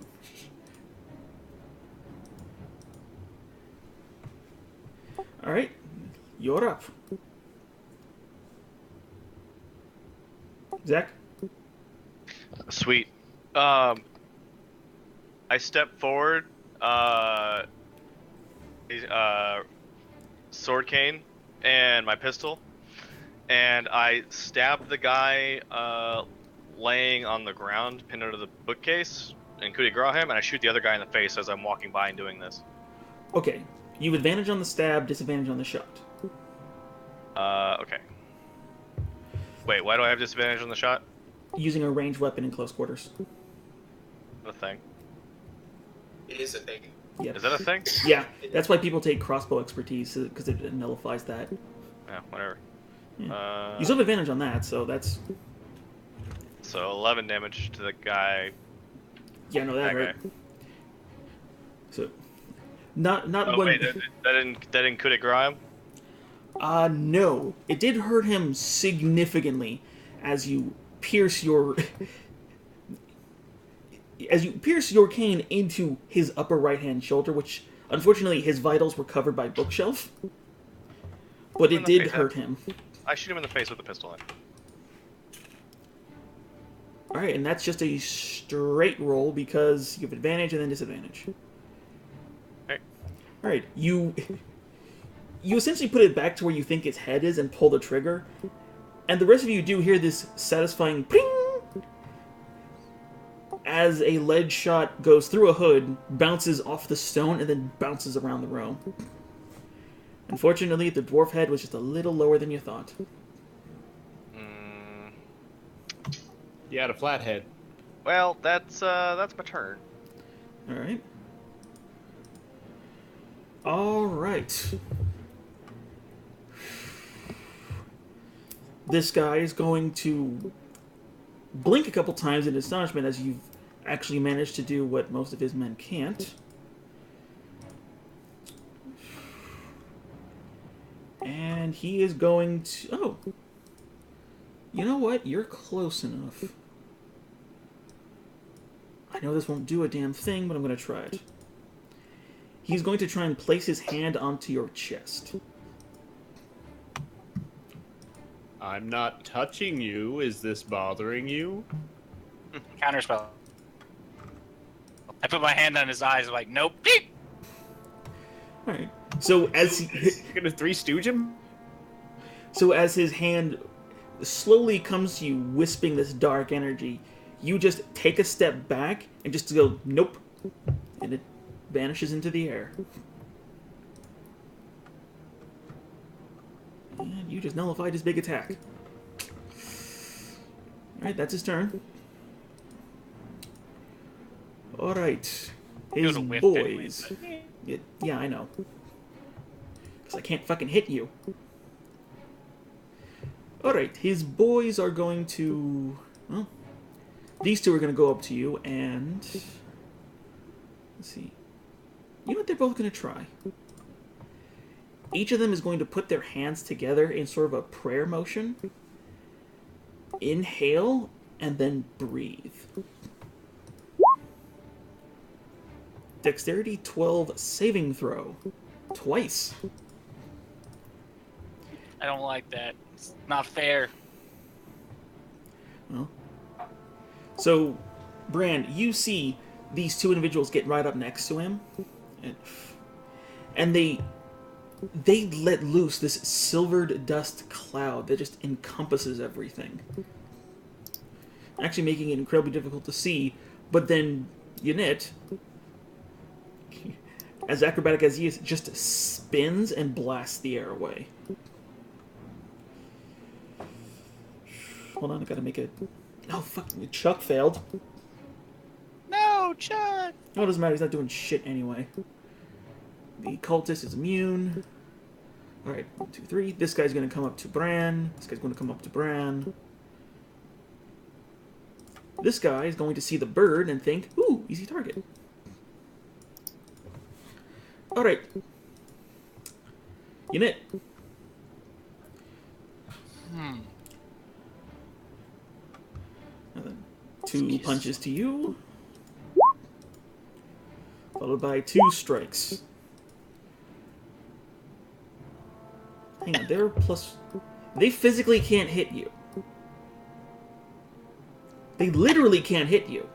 All right, you're up. Zach? Sweet. I step forward, sword cane and my pistol, and I stab the guy laying on the ground, pinned under the bookcase, and coup de grace him, and I shoot the other guy in the face as I'm walking by and doing this. Okay, you have advantage on the stab, disadvantage on the shot. Okay. Wait, why do I have disadvantage on the shot? Using a ranged weapon in close quarters. The thing. It is a thing. Yeah. Is that a thing? Yeah, that's why people take crossbow expertise, because it nullifies that. Yeah, whatever. Yeah. You still have advantage on that, so that's... So 11 damage to the guy. Yeah, no, that hurt. guy. So, not Oh when... wait, that didn't coup de grace him? No. It did hurt him significantly as you pierce your... as you pierce your cane into his upper right-hand shoulder, which, unfortunately, his vitals were covered by bookshelf. But it did hurt him. I shoot him in the face with the pistol. Alright, and that's just a straight roll because you have advantage and then disadvantage. Okay. Alright, you essentially put it back to where you think its head is and pull the trigger, and the rest of you do hear this satisfying ping as a lead shot goes through a hood, bounces off the stone, and then bounces around the room. Unfortunately, the dwarf head was just a little lower than you thought. You had a flathead. Well, that's my turn. Alright. Alright. This guy is going to blink a couple times in astonishment as you've actually managed to do what most of his men can't. And he is going to... Oh. You know what? You're close enough. I know this won't do a damn thing, but I'm going to try it. He's going to try and place his hand onto your chest. I'm not touching you. Is this bothering you? Counterspell. I put my hand on his eyes, like, nope. Beep! Alright. So as You're gonna Three Stooge him? So as his hand slowly comes to you, wisping this dark energy, you just take a step back and just go, nope. And it vanishes into the air. And you just nullified his big attack. Alright, that's his turn. Alright. His boys. Yeah, I know. Because I can't fucking hit you. Alright, his boys are going to... Well, these two are going to go up to you and... Let's see. You know what they're both going to try? each of them is going to put their hands together in sort of a prayer motion. Inhale, and then breathe. Dexterity 12 saving throw. Twice. I don't like that. It's not fair. Well, so, Bran, you see these two individuals get right up next to him, and they let loose this silvered dust cloud that just encompasses everything, actually making it incredibly difficult to see. But then Unit, as acrobatic as he is, just spins and blasts the air away. Hold on, I gotta make it. Oh, fuck. Chuck failed. No, Chuck! Oh, it doesn't matter. He's not doing shit anyway. The cultist is immune. Alright, 1, 2, 3. This guy's gonna come up to Bran. This guy's gonna come up to Bran. This guy is going to see the bird and think, ooh, easy target. Alright. Unit. And then 2 punches to you. Followed by 2 strikes. Hang on, they're plus... They physically can't hit you. They literally can't hit you.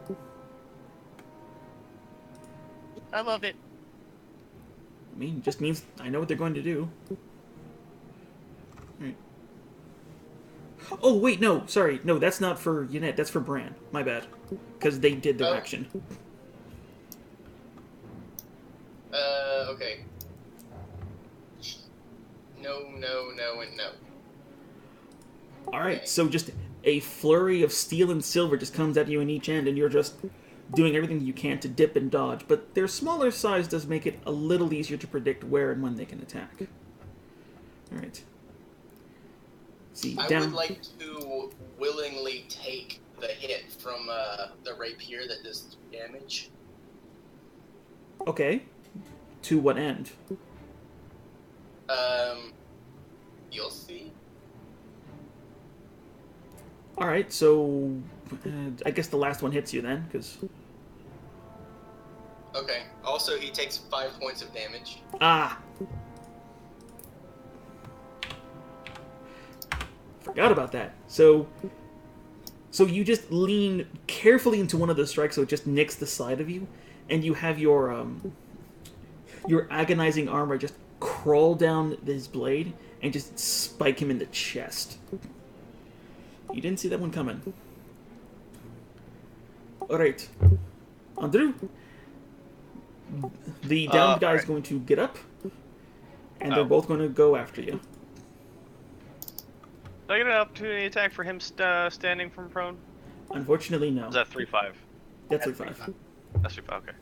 I love it. I mean, it just means I know what they're going to do. Right. Oh, wait, no, sorry. No, that's not for Unit, that's for Bran. My bad. Because they did their action. Okay. No, no, no, and no. Alright, so just a flurry of steel and silver just comes at you in each end, and you're just doing everything you can to dip and dodge. But their smaller size does make it a little easier to predict where and when they can attack. Alright. See, I down... would like to willingly take the hit from the rapier that does damage. Okay. To what end? You'll see. Alright, so... I guess the last one hits you then, because... Okay. Also, he takes 5 points of damage. Ah! Forgot about that. So you just lean carefully into one of the strikes so it just nicks the side of you, and you have your agonizing armor just crawl down his blade and just spike him in the chest. You didn't see that one coming. Alright. Andrew. The downed guy is going to get up, and they're both going to go after you. Did I get an opportunity attack for him standing from prone? Unfortunately, no. Is that 3-5? That's 3-5. That's 3-5, okay.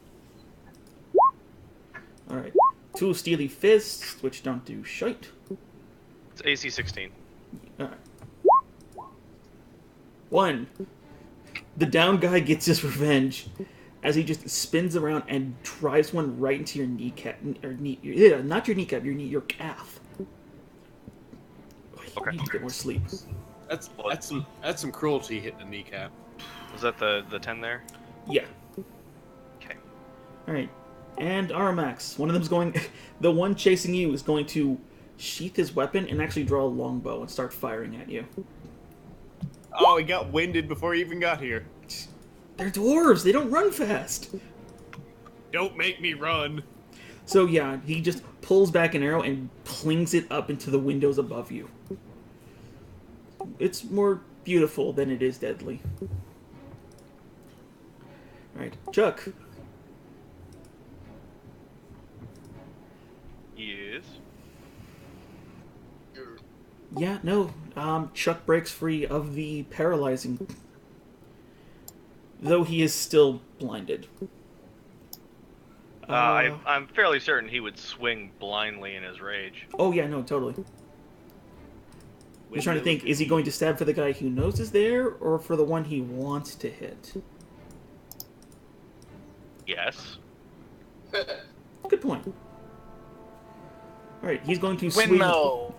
Alright. 2 steely fists, which don't do shite. It's AC 16. Alright. 1. The down guy gets his revenge as he just spins around and drives one right into your kneecap. Or not your kneecap, your calf. Okay. You need to get more sleep. That's some cruelty hitting a kneecap. Was that the 10 there? Yeah. Okay. Alright. And Aramax. One of them's going... The one chasing you is going to sheath his weapon and actually draw a longbow and start firing at you. Oh, he got winded before he even got here. They're dwarves! They don't run fast! Don't make me run. So yeah, he just pulls back an arrow and plings it up into the windows above you. It's more beautiful than it is deadly. Alright, Chuck. Yes. Yeah, no, Chuck breaks free of the paralyzing. Though he is still blinded. I'm fairly certain he would swing blindly in his rage. Oh yeah, no, totally. I'm just trying to think, is he going to stab for the guy who knows is there, or for the one he wants to hit? Yes. Good point. Alright, he's going to swing... Windmill.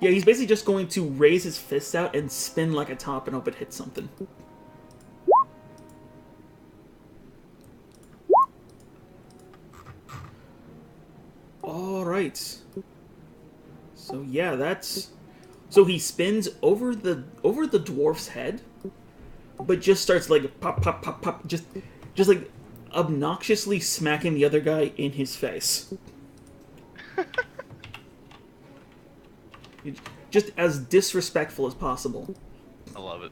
Yeah, he's basically just going to raise his fists out and spin like a top and hope it hits something. Alright. So yeah, that's... So he spins over the dwarf's head, but just starts like pop, pop, pop, pop, just like obnoxiously smacking the other guy in his face. Just as disrespectful as possible. I love it.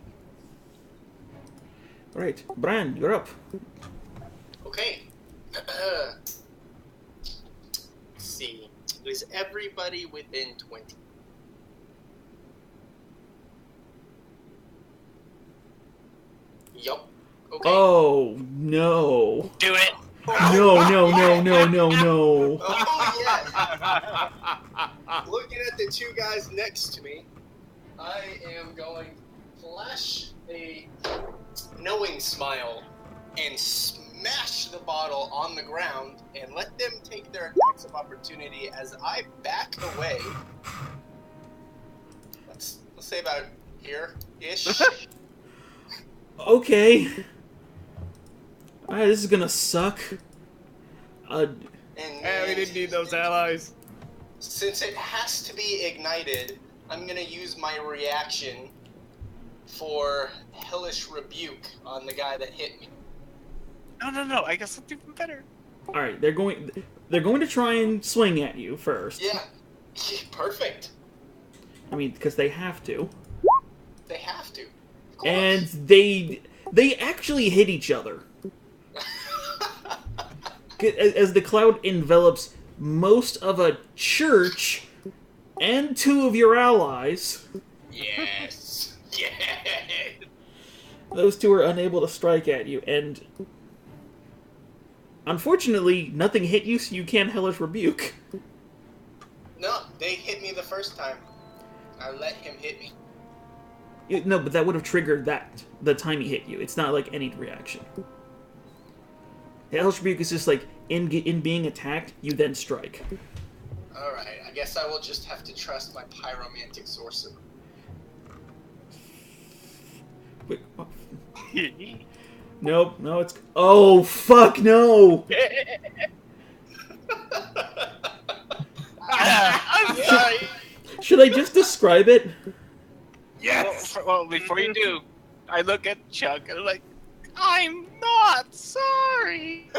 Alright, Bran, you're up. Okay. Let's see. Is everybody within 20? Yup. Okay. Oh, no. Do it. No, no, no, no, no, no. Oh, yes. Looking at the two guys next to me, I am going to flash a knowing smile and smash the bottle on the ground and let them take their attacks of opportunity as I back away. Let's say about here-ish. Okay. Alright, this is gonna suck. And Hey, we didn't need those allies. since it has to be ignited, I'm gonna use my reaction for Hellish Rebuke on the guy that hit me. No. I got something even better. Alright, they're going to try and swing at you first. Yeah, perfect. I mean, because they have to. They have to. Of course. And they actually hit each other. As the cloud envelops most of a church and two of your allies, Yes. Yes. those two are unable to strike at you, and unfortunately, nothing hit you, so you can't Hellish Rebuke. No, they hit me the first time. I let him hit me. No, but that would have triggered the time he hit you. It's not like any reaction. The Hellish Rebuke is just like, in being attacked, you then strike. Alright, I guess I will just have to trust my pyromantic sorcerer. Wait, what? Nope, no, it's... Oh, fuck, no! I'm sorry. Should I just describe it? Yes. Well, before you do, I look at Chuck and I'm like, I'm not sorry.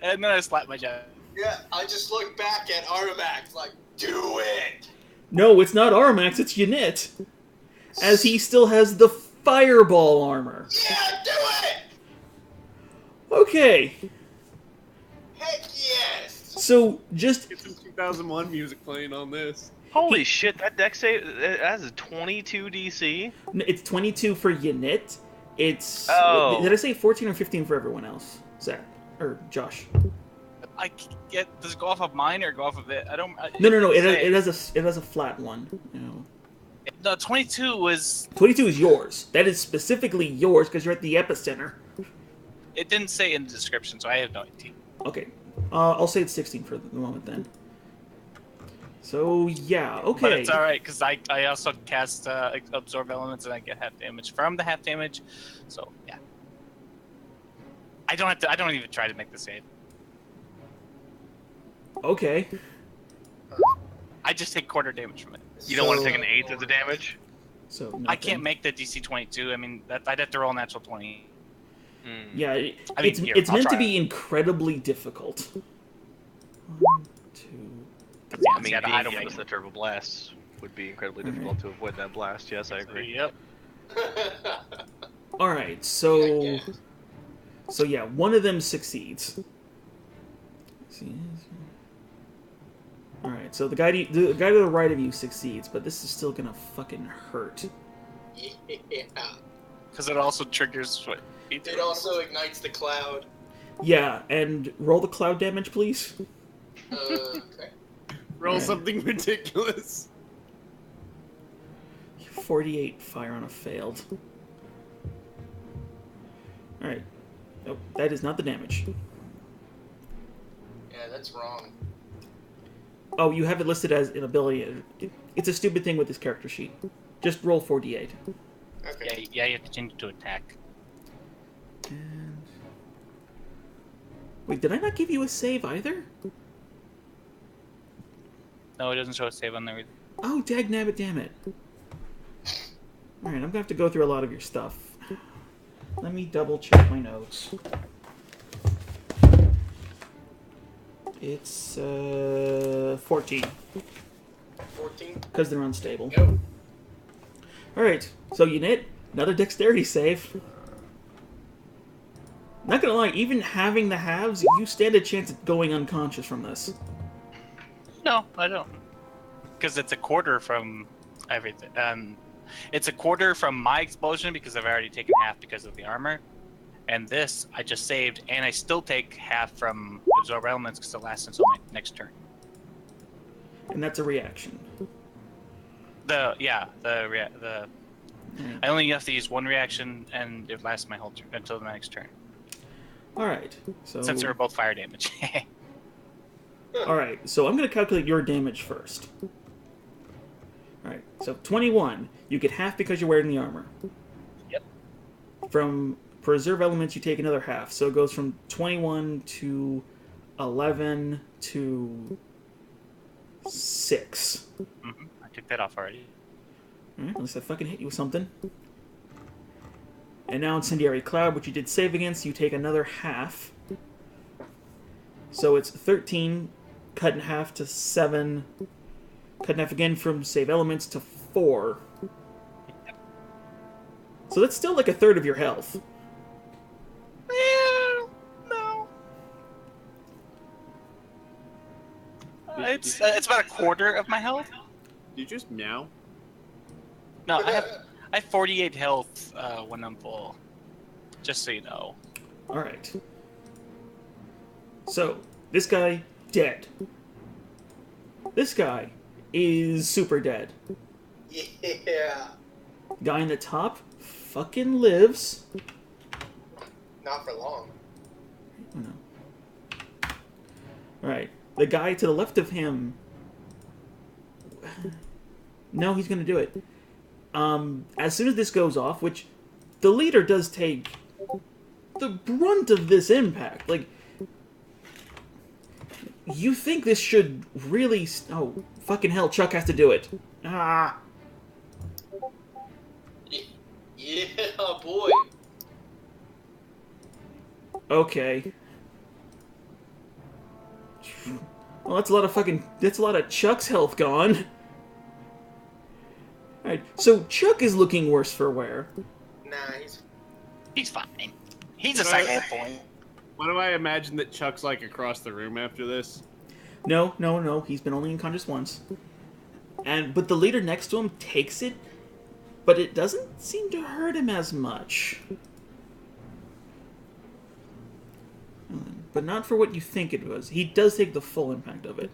And then I slap my jaw. Yeah, I just look back at Armax like, do it! No, it's not Armax, it's Ynit. As he still has the fireball armor. Yeah, do it! Okay, Heck yes! so just... Get some 2001 music playing on this. Holy shit, that deck save has a 22 DC? It's 22 for Ynit. It's... Oh. Did I say 14 or 15 for everyone else? Zach. Or Josh. I get, does it go off of mine or go off of it? I don't. No. It didn't say. has a flat one. You know. No, 22 was. 22 is yours. That is specifically yours because you're at the epicenter. It didn't say in the description, so I have no idea. Okay. I'll say it's 16 for the moment then. So yeah, okay. But it's alright, because I also cast Absorb Elements and I get half damage from the half damage. So, yeah. I don't even try to make the save. Okay. I just take quarter damage from it. You don't want to take an eighth of the damage? So I nothing. can't make the DC 22. I mean, I'd have to roll a natural 20. Yeah, I mean, here, it's I'll meant to try be it. incredibly difficult. 1, 2. Yeah, I mean, see, being I don't make able to turbo blast would be incredibly difficult to avoid that blast. Yes, I agree. Yep. All right, so Yeah. so yeah, one of them succeeds. All right, so the guy to the right of you succeeds, but this is still gonna fucking hurt. Yeah. Because it also triggers what? It also ignites the cloud. Yeah, and roll the cloud damage, please. Okay. Roll Alright. something ridiculous. 48 fire on a failed. All right. Nope, that is not the damage. that's wrong. Oh, you have it listed as an ability. It's a stupid thing with this character sheet. Just roll 4d8. Okay. Yeah, you have to change it to attack. And... Wait, did I not give you a save either? No, it doesn't show a save on there either. Oh, dagnabbit, damn it. Alright, I'm gonna have to go through a lot of your stuff. Let me double check my notes. It's 14. 14. Because they're unstable. Go. Alright, so Unit, another dexterity save. Not gonna lie, even having the halves, you stand a chance of going unconscious from this. No, I don't. Because it's a quarter from everything. It's a quarter from my explosion because I've already taken half because of the armor. And this, I just saved, and I still take half from absorb elements because it lasts until my next turn. And that's a reaction. I Alright. only have to use one reaction, and it lasts my whole turn until the next turn. Alright, so... Since they're both fire damage. Alright, so I'm going to calculate your damage first. Alright, so 21. You get half because you're wearing the armor. Yep. From preserve elements, you take another half. So it goes from 21 to 11 to 6. I took that off already. Alright, unless I fucking hit you with something. And now Incendiary Cloud, which you did save against, you take another half. So it's 13, cut in half to 7, cut in half again from save elements to 4. So that's still like a third of your health. No. It's about a quarter of my health. You just meow. No, I have 48 health when I'm full. Just so you know. Alright. So, this guy, dead. This guy is super dead. Yeah. Guy in the top fucking lives. Not for long. Oh, no. Alright. The guy to the left of him... No, he's gonna do it. As soon as this goes off, which the leader does take the brunt of this impact. Like, you think this should really... Oh, fucking hell, Chuck has to do it. Ah. Yeah, boy. Okay. Well, that's a lot of Chuck's health gone. Alright, so Chuck is looking worse for wear. Nah, He's fine. He's a second point. Why do I imagine that Chuck's like across the room after this? No, he's been only unconscious once. But the leader next to him takes it, but it doesn't seem to hurt him as much. But not for what you think it was. He does take the full impact of it.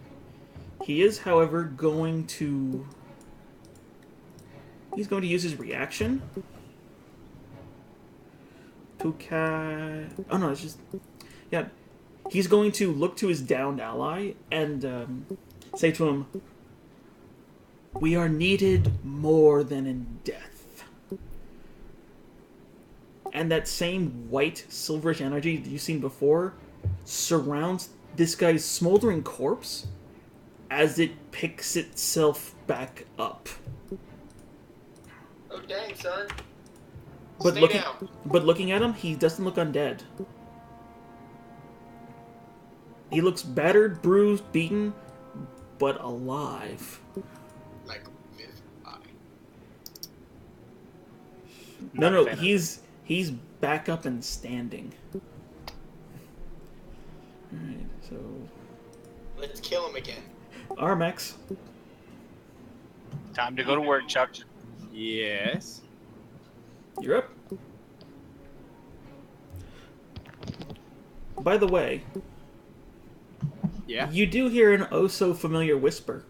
He is, however, going to... He's going to use his reaction to Oh no, it's just... Yeah. He's going to look to his downed ally and say to him, "We are needed more than in death." And that same white, silverish energy that you've seen before surrounds this guy's smoldering corpse as it picks itself back up. oh dang, son. But Stay looking, down. but looking at him, he doesn't look undead. He looks battered, bruised, beaten, but alive. Like myth eye. No, he's back up and standing. Alright, so... Let's kill him again. Armax. Time to go to work, Chuck. Yes. You're up. By the way, Yeah. you do hear an oh-so-familiar whisper.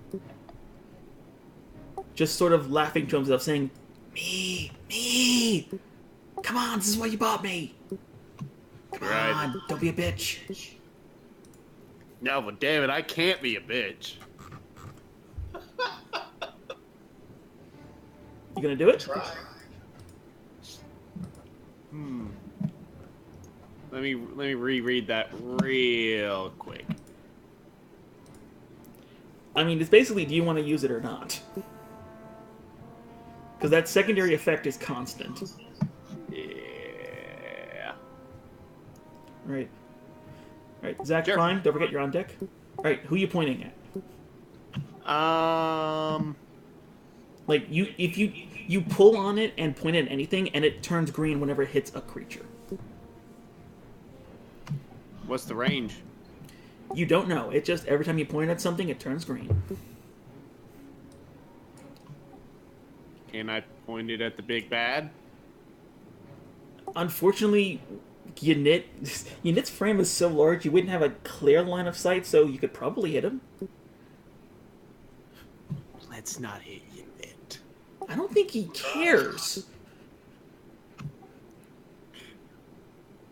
Just sort of laughing to himself, saying, Me! Come on, this is why you bought me! Come Right. on, don't be a bitch. No, but damn it, I can't be a bitch. You gonna do it? Try. Let me reread that real quick. I mean, it's basically, do you want to use it or not? Because that secondary effect is constant. Yeah. Right. Alright, Zach Sure. Prime, don't forget you're on deck. Alright, who are you pointing at? Like, if you pull on it and point at anything, and it turns green whenever it hits a creature. What's the range? You don't know. It just, every time you point at something, it turns green. Can I point it at the big bad? Unfortunately, Unit's frame is so large, you wouldn't have a clear line of sight, so you could probably hit him. Let's not hit Unit. I don't think he cares.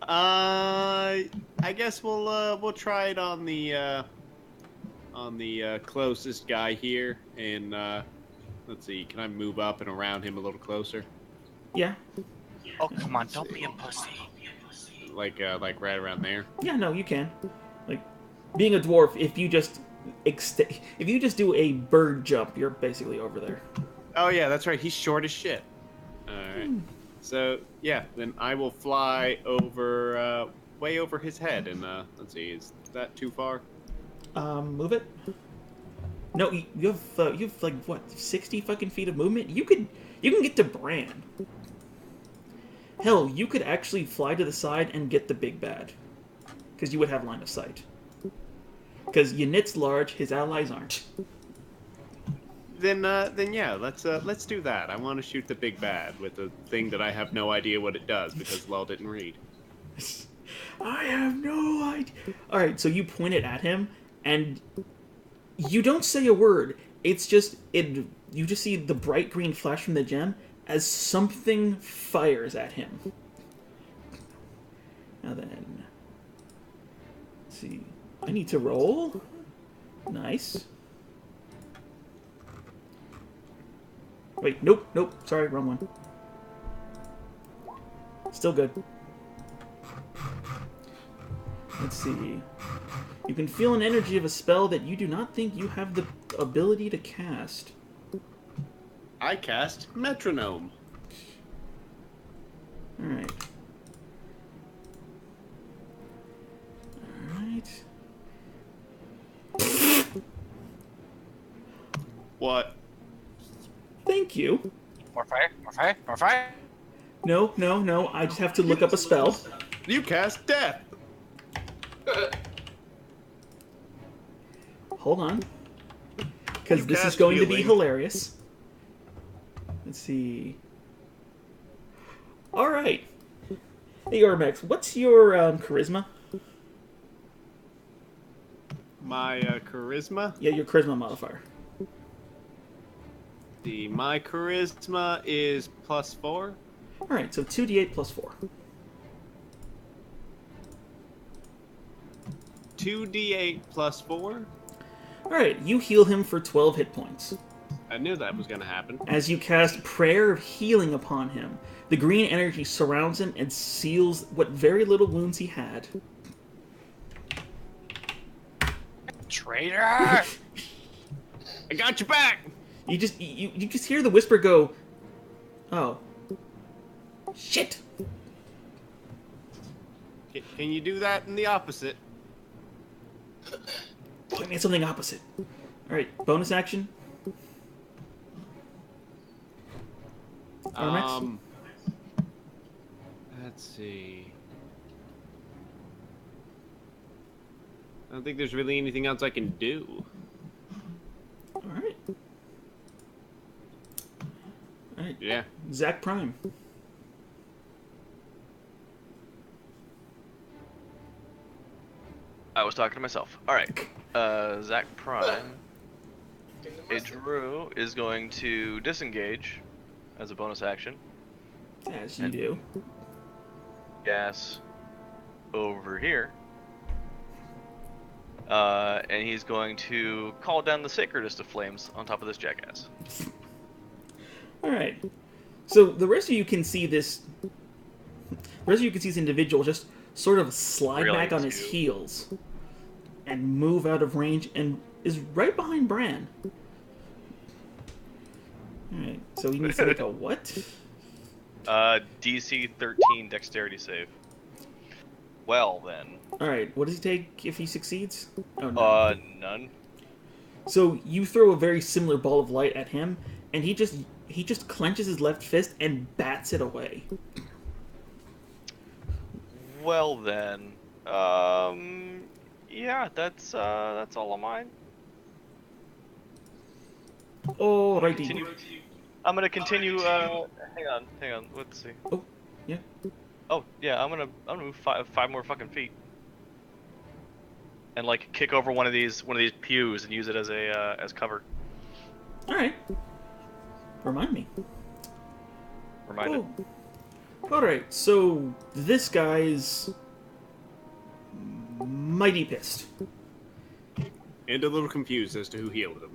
I guess we'll try it on the closest guy here, and let's see. Can I move up and around him a little closer? Yeah. Oh, come on, don't be a pussy. Like right around there. Yeah, no, you can. Like, being a dwarf, if you just do a bird jump, you're basically over there. Oh yeah, that's right. He's short as shit. All right. So yeah, then I will fly over, way over his head, and let's see, is that too far? Move it. No, you have like what, 60 fucking feet of movement. You can get to Bran. Hell, you could actually fly to the side and get the big bad, because you would have line of sight. Because Unit's large, his allies aren't. Then yeah, let's do that. I want to shoot the big bad with a thing that I have no idea what it does because Lol didn't read. I have no idea. All right, so you point it at him, and you don't say a word. It's just it. You just see the bright green flash from the gem as something fires at him. Now then, let's see. I need to roll. Nice. Wait, nope. Sorry, wrong one. Still good. Let's see. You can feel an energy of a spell that you do not think you have the ability to cast. I cast Metronome. Alright. Alright. What? Thank you. More fire, more fire, more fire. No. I just have to look up a spell. You cast Death. Hold on. Because You this is cast going to be healing. hilarious. Let's see. Alright. Hey, Ormex, what's your charisma? My charisma. Yeah, your charisma modifier. My charisma is +4. Alright, so 2d8 plus 4. 2d8 +4. Alright, you heal him for 12 hit points. I knew that was gonna happen. As you cast Prayer of Healing upon him, the green energy surrounds him and seals what very little wounds he had. Traitor! I got your back. You just hear the whisper go, "Oh, shit!" Can you do that in the opposite? Point me at something opposite. All right, bonus action. Ormex? Let's see. I don't think there's really anything else I can do. All right. All right. Yeah. Zach Prime. I was talking to myself. All right. Zach Prime. Drew is going to disengage as a bonus action. As you do. Gas over here. And he's going to call down the sacredest of flames on top of this jackass. All right. So the rest of you can see this. The rest of you can see this individual just sort of slide Really back on his too. heels and move out of range and is right behind Bran. All right. So he needs to make a what? DC 13 dexterity save. Well then. All right. What does he take if he succeeds? Oh no. None. So you throw a very similar ball of light at him, and he just clenches his left fist and bats it away. Well then. Yeah, that's all of mine. Alrighty. I'm gonna continue. Hang on. Let's see. Oh, yeah. Oh yeah, I'm gonna move five more fucking feet, and like kick over one of these pews and use it as a as cover. All right. Remind me. Reminded. Oh. All right. So this guy's mighty pissed. And a little confused as to who healed him.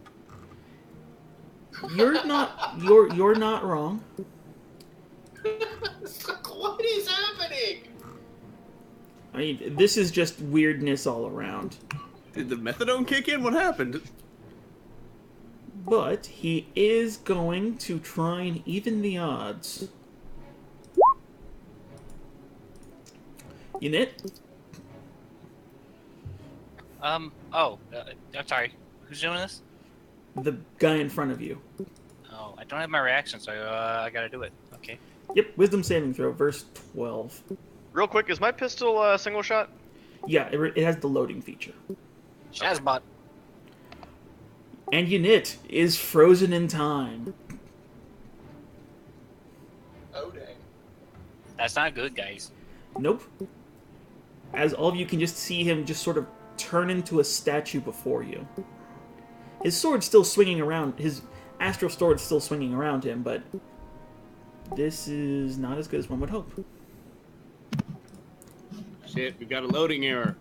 You're not wrong. What is happening? I mean, this is just weirdness all around. Did the methadone kick in? What happened? But he is going to try and even the odds. Unit? I'm sorry. Who's doing this? The guy in front of you. Oh, I don't have my reaction, so I gotta do it. Okay. Yep, wisdom saving throw, verse 12. Real quick, is my pistol single shot? Yeah, it has the loading feature. Shazbot. And Unit is frozen in time. Oh dang. That's not good, guys. Nope. As all of you can just see him just sort of turn into a statue before you. His sword's still swinging around, his astral sword's still swinging around him, but this is not as good as one would hope. Shit, we got a loading error.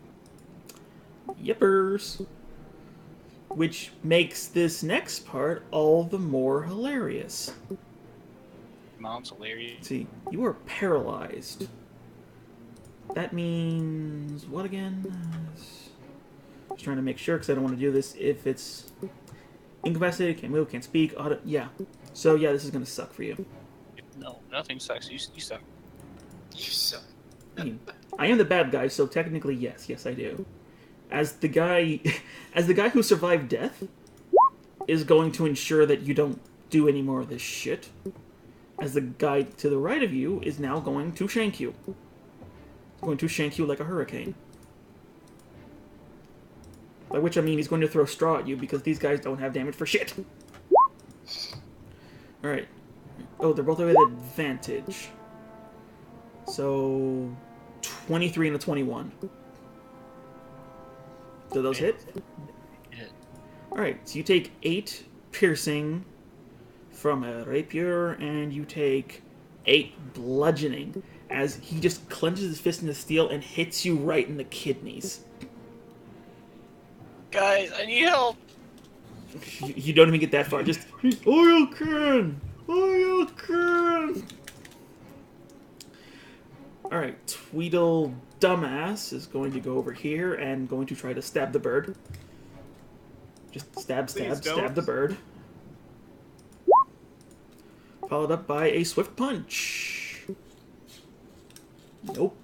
Yippers. Which makes this next part all the more hilarious. Mom's hilarious. See, you are paralyzed. That means what again? Just trying to make sure because I don't want to do this if it's incapacitated, can't move, can't speak. Yeah. So yeah, this is gonna suck for you. No, nothing sucks. You suck. You suck. I mean, I am the bad guy, so technically yes, I do. As the guy who survived death is going to ensure that you don't do any more of this shit. As the guy to the right of you is now going to shank you. He's going to shank you like a hurricane. By which I mean he's going to throw straw at you because these guys don't have damage for shit. Alright. Oh, they're both with advantage. So 23 and a 21. Do those hit? Hit. Alright, so you take 8 piercing from a rapier, and you take 8 bludgeoning as he just clenches his fist into steel and hits you right in the kidneys. Guys, I need help. You don't even get that far. Just oil can. All right, Tweedle dumbass is going to go over here and going to try to stab the bird. Just stab the bird. Followed up by a swift punch. Nope.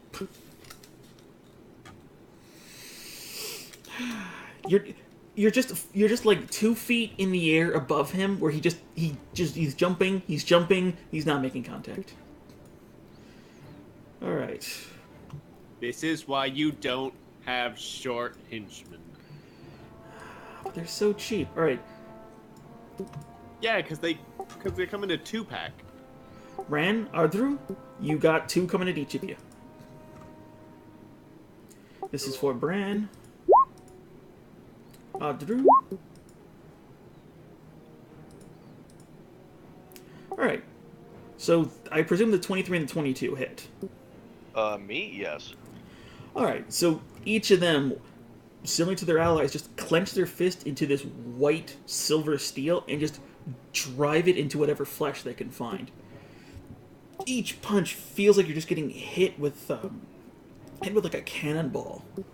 You're just like 2 feet in the air above him, where he's jumping, he's not making contact. All right. This is why you don't have short henchmen. But they're so cheap. All right. Yeah, because they come in a 2-pack. Ran, Ardru, you got 2 coming at each of you. This is for Bran. Ardru. Alright. So, I presume the 23 and the 22 hit. Me? Yes. Alright, so each of them similar to their allies, just clench their fist into this white silver steel and just drive it into whatever flesh they can find. Each punch feels like you're just getting hit with like a cannonball. How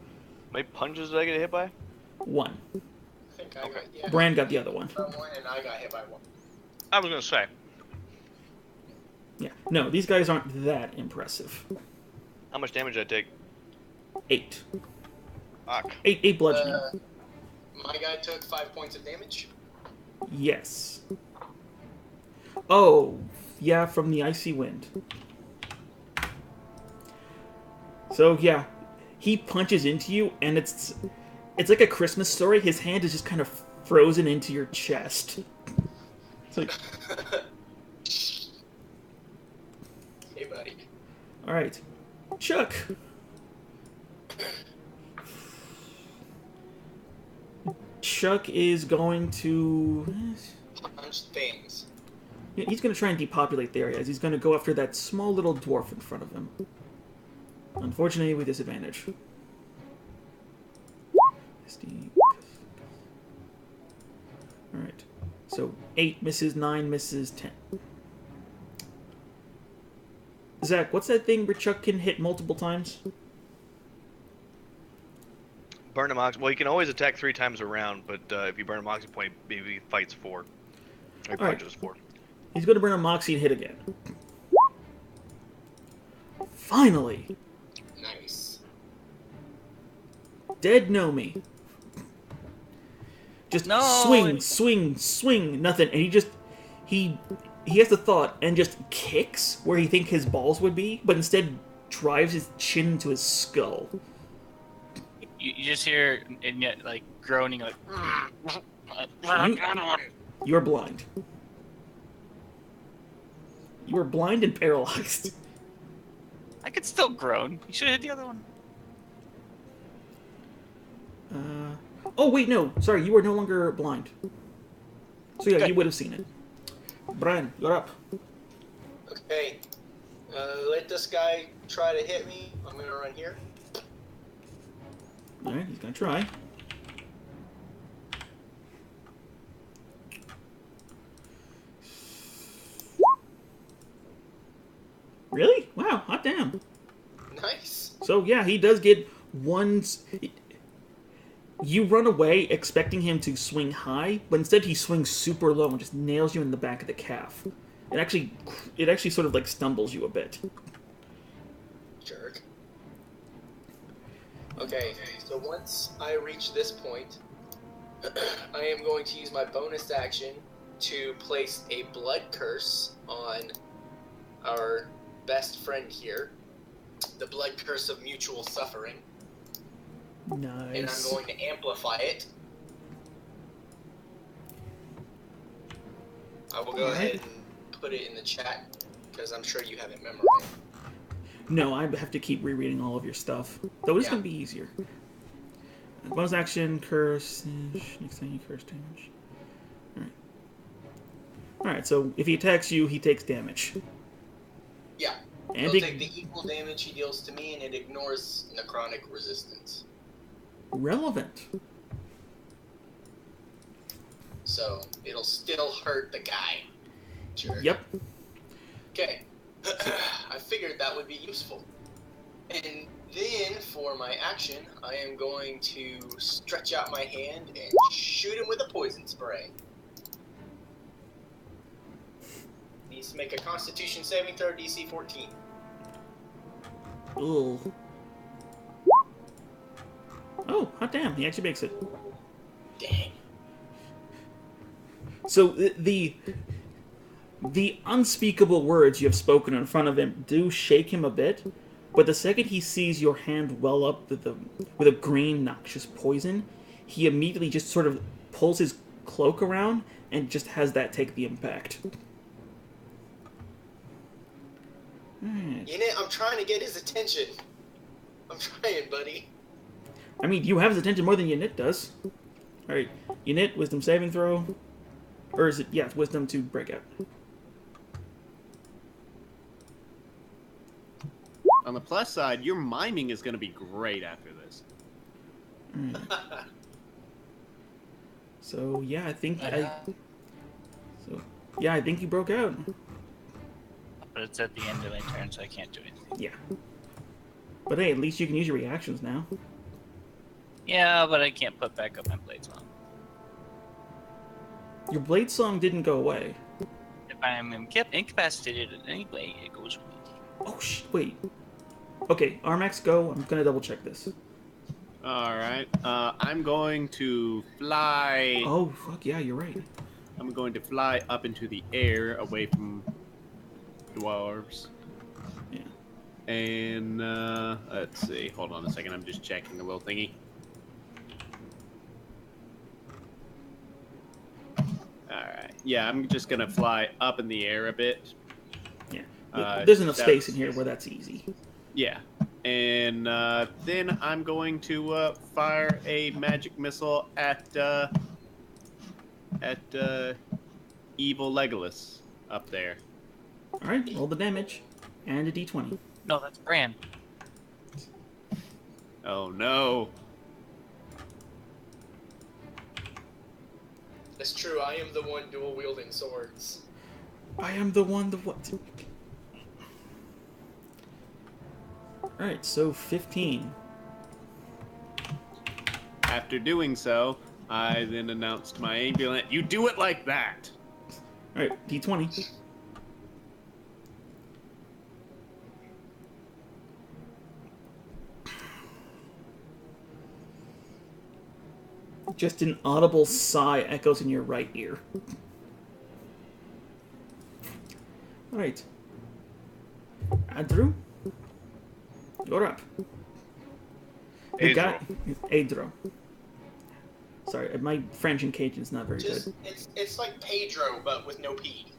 many punches did I get hit by? One. I think I got, yeah. Brand got the other one. One, and I got hit by one. I was gonna say. Yeah. No, these guys aren't that impressive. How much damage did I take? 8. Fuck. 8 bludgeoning. My guy took 5 points of damage. Yes. Oh, yeah, from the icy wind. So yeah, he punches into you, and it's like a Christmas story. His hand is just kind of frozen into your chest. It's like, Hey, buddy. all right, Chuck. Chuck is going to. Punch things. Yeah, he's going to try and depopulate the area. He's going to go after that small little dwarf in front of him. Unfortunately, with disadvantage. Alright. So, 8 misses, 9 misses, 10. Zach, what's that thing where Chuck can hit multiple times? Burn a mox. Well, you can always attack 3 times a round, but if you burn a moxie point, maybe he fights 4. Or he Alright. punches 4. He's going to burn a Moxie and hit again. Finally! Nice. Dead know me. Just No. swing, nothing. And he has the thought and just kicks where he thinks his balls would be, but instead drives his chin into his skull. You just hear and yet like groaning like. You're blind. You are blind and paralyzed. I could still groan. You should have hit the other one. Oh wait, no. Sorry, you are no longer blind. So yeah, Good. you would have seen it. Brian, you're up. Okay. Let this guy try to hit me. I'm gonna run here. Alright, he's gonna try. Really? Wow, hot damn. Nice. So yeah, he does get one. You run away expecting him to swing high, but instead he swings super low and just nails you in the back of the calf. It actually sort of like stumbles you a bit. Jerk. Okay, so once I reach this point, I am going to use my bonus action to place a blood curse on our best friend here. The blood curse of mutual suffering. And I'm Nice. going to amplify it. I will go ahead and put it in the chat, because I'm sure you have it memorized. No, I have to keep rereading all of your stuff. Though it's Yeah. gonna be easier. Bonus action, curse. Next time you curse damage. Alright. Alright, so if he attacks you, he takes damage. Yeah. And He'll take the equal damage he deals to me, and it ignores necrotic resistance. relevant. So, it'll still hurt the guy. Jerk. Yep. Okay. I figured that would be useful. And then, for my action, I am going to stretch out my hand and shoot him with a poison spray. Needs to make a Constitution saving throw, DC 14. Ugh. Oh, hot damn, he actually makes it. Dang. So the unspeakable words you have spoken in front of him do shake him a bit, but the second he sees your hand well up with a green noxious poison, he immediately just sort of pulls his cloak around and just has that take the impact. Alright. You know, I'm trying to get his attention. I'm trying, buddy. I mean, you have his attention more than Yanit does. Alright, Yanit, wisdom saving throw. Or is it, yeah, it's wisdom to break out. On the plus side, your miming is going to be great after this. Alright. So yeah, I think I think you broke out. But it's at the end of my turn, so I can't do anything. Yeah. But hey, at least you can use your reactions now. Yeah, but I can't put back up my blades on. Your blade song didn't go away. If I'm incapacitated in any way, it goes away. Oh wait. Okay, Armax, go. I'm gonna double check this. All right. I'm going to fly. Oh fuck yeah, you're right. I'm going to fly up into the air away from dwarves. Yeah. And let's see. Hold on a second. I'm just checking the little thingy. Alright. Yeah, I'm just going to fly up in the air a bit. Yeah. There's enough space in here where that's easy. Yeah. And then I'm going to fire a magic missile at evil Legolas up there. Alright, roll the damage. And a d20. No, that's Bran. Oh no. It's true, I am the one dual wielding swords. I am the one, the what? Alright, so 15. After doing so, I then announced my ambulance. You do it like that! Alright, d20. Just an audible sigh echoes in your right ear. Alright. Adru? You're up. The guy... Adro. Sorry, my French and Cajun's not very good. It's like Pedro, but with no P.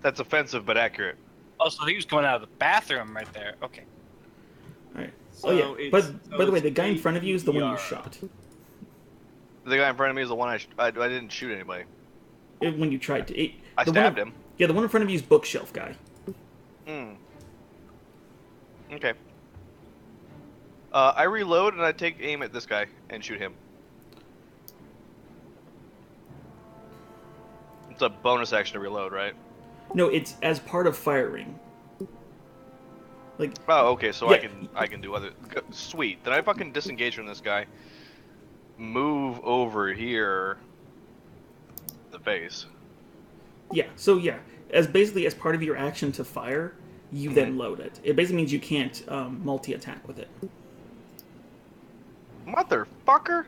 That's offensive but accurate. Oh, so he was coming out of the bathroom right there. Okay. Alright. So Oh yeah, but by the way, the guy in it's front of you is the one you ADR. shot. The guy in front of me is the one I didn't shoot anybody. When you tried to... I the stabbed one, him. Yeah, the one in front of you is bookshelf guy. Hmm. Okay. I reload and I take aim at this guy and shoot him. It's a bonus action to reload, right? No, it's as part of firing. Like... Oh, okay, so Yeah. I can do other... Sweet. Then I fucking disengage from this guy. Move over here. The face. Yeah, so yeah, as part of your action to fire, you then load it. It basically means you can't multi-attack with it. Motherfucker!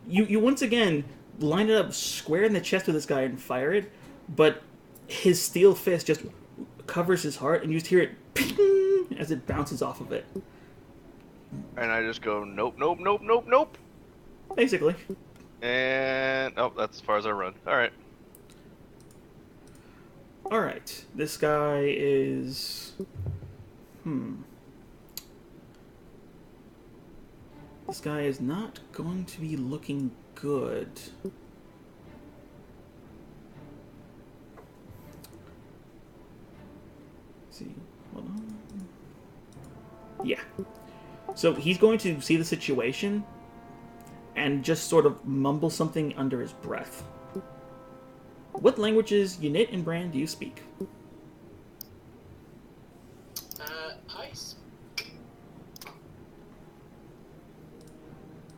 You once again line it up square in the chest with this guy and fire it, but his steel fist just covers his heart, and you just hear it ping as it bounces off of it. And I just go, nope, nope, nope, nope, nope. Basically. And... oh, that's as far as I run. Alright. Alright, this guy is... This guy is not going to be looking good. Let's see, hold on. Yeah. So he's going to see the situation and just sort of mumble something under his breath. What languages, Unit and Brand, do you speak? I speak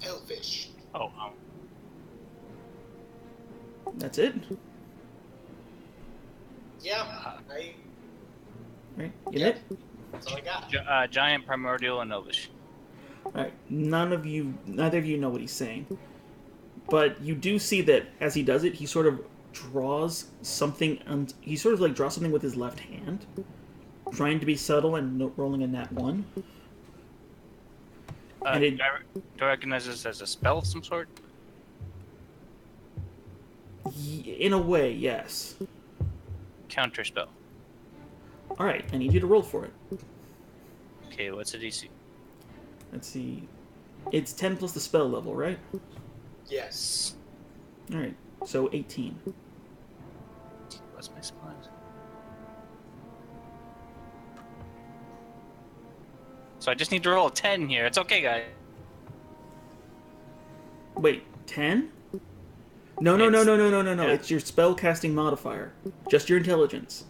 Elvish. Oh, That's it? Yeah, Right? Unit? that's all I got. Giant, Primordial, and Elvish. Alright, neither of you know what he's saying. But you do see that as he does it, he sort of draws something, and he sort of like draws something with his left hand, trying to be subtle and rolling a nat 1. And it, Do I recognize this as a spell of some sort? in a way, yes. Counter spell. Alright, I need you to roll for it. Okay, what's the DC? Let's see. It's 10 plus the spell level, right? Yes. Alright, so 18. What's my supplies? So I just need to roll a 10 here. It's okay, guys. Wait, 10? No, no, no, It's- no, no, no, no, no. yeah. It's your spell casting modifier. Just your intelligence.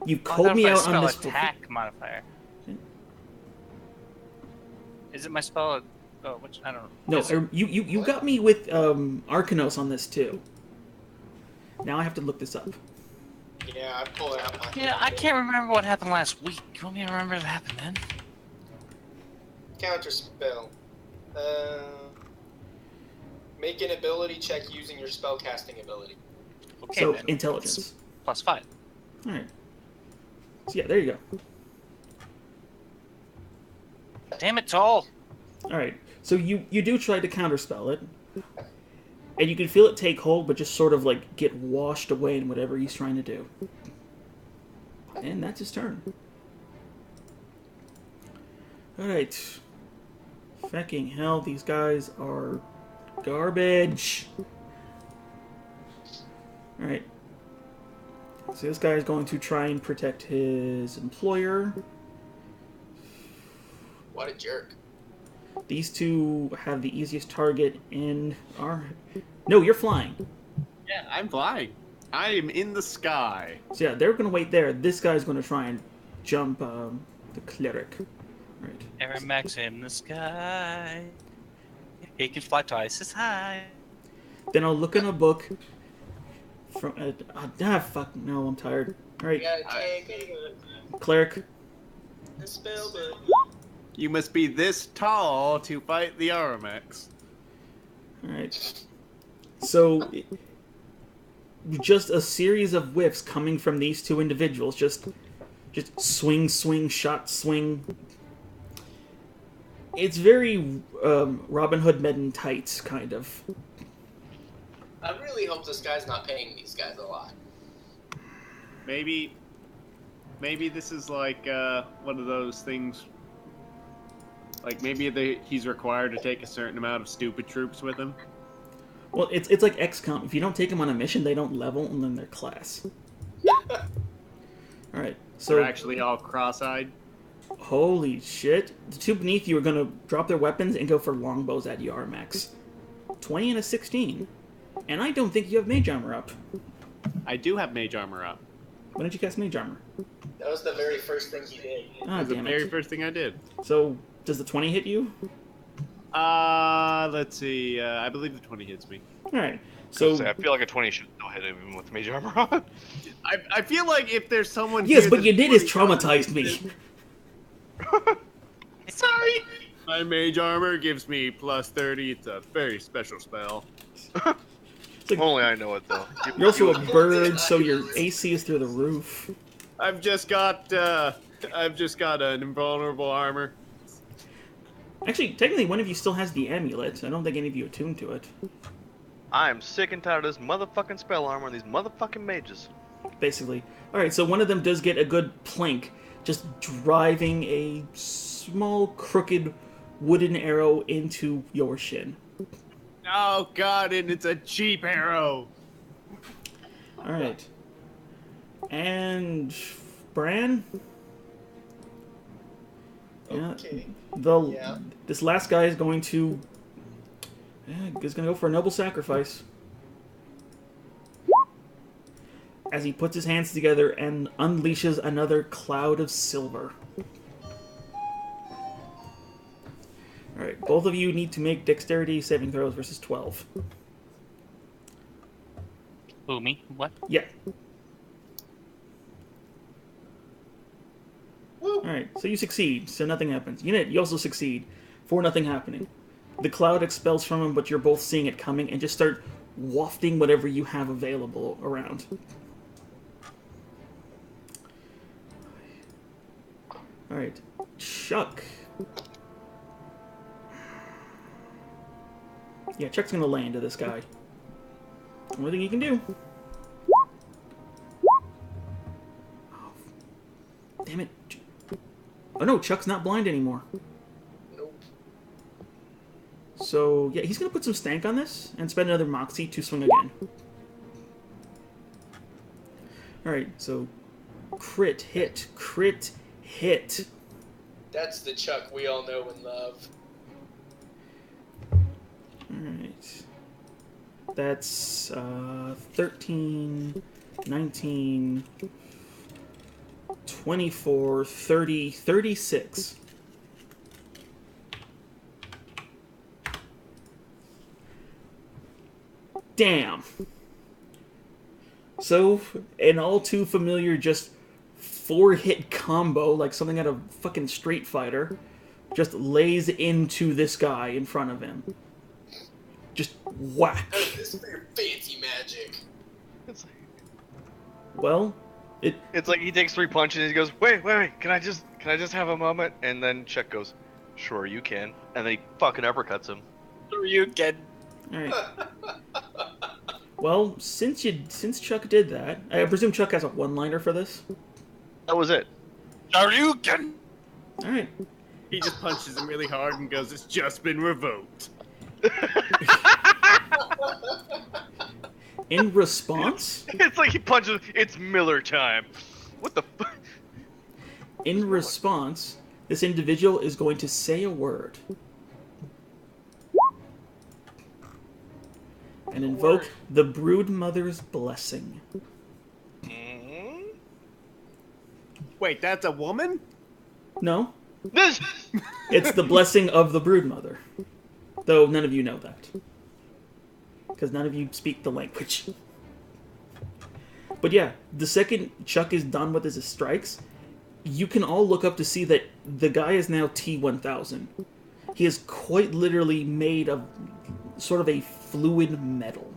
You've Oh, I called thought me it was out my on spell this before. attack modifier. Is it my spell? Oh, which I don't know. No, Is it- you got me with Arcanos on this too. Now I have to look this up. Yeah, I pull it out. Yeah, I can't remember what happened last week. You want me to remember what happened then? Counter spell. Make an ability check using your spellcasting ability. Okay, So, then. intelligence. +5. Alright. So yeah, there you go. Damn it, Toll! Alright. So you do try to counterspell it. And you can feel it take hold, but just sort of like get washed away in whatever he's trying to do. And that's his turn. Alright. Fucking hell, these guys are garbage. Alright. So this guy is going to try and protect his employer. What a jerk. These two have the easiest target in our... No, you're flying. Yeah, I'm flying. I am in the sky. So yeah, they're going to wait there. This guy's going to try and jump the cleric. Right. Aramac's in the sky. He can fly twice as high. Then I'll look in a book. From fuck no, I'm tired. All right, You gotta take cleric. the spell book. You must be this tall to fight the Aramax. All right. So, just a series of whiffs coming from these two individuals. Just swing, swing, shot, swing. It's very Robin Hood Men in Tights, kind of. I really hope this guy's not paying these guys a lot. Maybe this is like one of those things. Like maybe he's required to take a certain amount of stupid troops with him. Well, it's like XCOM. If you don't take them on a mission, they don't level, and then they're class. All right. So They're actually all cross-eyed. holy shit! The two beneath you are gonna drop their weapons and go for longbows at you, Armax. 20 and a 16. And I don't think you have mage armor up. I do have mage armor up. When did you cast mage armor? That was the very first thing he did. Ah, That's the damn very it. first thing I did. So, does the 20 hit you? Let's see. I believe the 20 hits me. Alright. So, I feel like a 20 should still hit him even with mage armor on. I feel like if there's someone yes, here what that you did is 20 traumatized me. Sorry. My mage armor gives me plus 30. It's a very special spell. It's like, Only I know it though. you're also a bird, so your AC is through the roof. I've just got an invulnerable armor. Actually, technically, one of you still has the amulet. I don't think any of you attuned to it. I am sick and tired of this motherfucking spell armor and these motherfucking mages. Basically. Alright, so one of them does get a good plank, just driving a small, crooked wooden arrow into your shin. Oh god, and it's a cheap arrow. Alright. And... Bran? Okay. Yeah. This last guy is going to... Yeah, he's going to go for a noble sacrifice. As he puts his hands together and unleashes another cloud of silver. Alright, both of you need to make dexterity saving throws versus 12. Who, me? What? Yeah. Alright, so you succeed, so nothing happens. You also succeed, for nothing happening. The cloud expels from him, but you're both seeing it coming, and just start wafting whatever you have available around. Alright, Chuck. Yeah, Chuck's gonna lay into this guy. Only thing he can do. Oh, damn it. Oh no, Chuck's not blind anymore. Nope. So, yeah, he's gonna put some stank on this and spend another moxie to swing again. Alright, so crit hit. That's the Chuck we all know and love. Alright. That's 13, 19, 24, 30, 36. Damn. So, an all too familiar just 4-hit combo, like something out of fucking Street Fighter, just lays into this guy in front of him. Just whack. This for your fancy magic. It's Well, like he takes 3 punches and he goes, wait, can I just have a moment? And then Chuck goes, sure you can. And then he fucking uppercuts him. You get. alright. Well, since Chuck did that, I presume Chuck has a one-liner for this. That was it. You can. Alright. He just punches him really hard and goes, "It's just been revoked." In response, It's like he punches. It's Miller time. What the fuck? in response, this individual is going to say a word. And invoke the Broodmother's blessing. Wait, that's a woman? No, This. it's the blessing of the Broodmother. Though none of you know that. Because none of you speak the language. But yeah, the second Chuck is done with his strikes, you can all look up to see that the guy is now T-1000. He is quite literally made of sort of a fluid metal.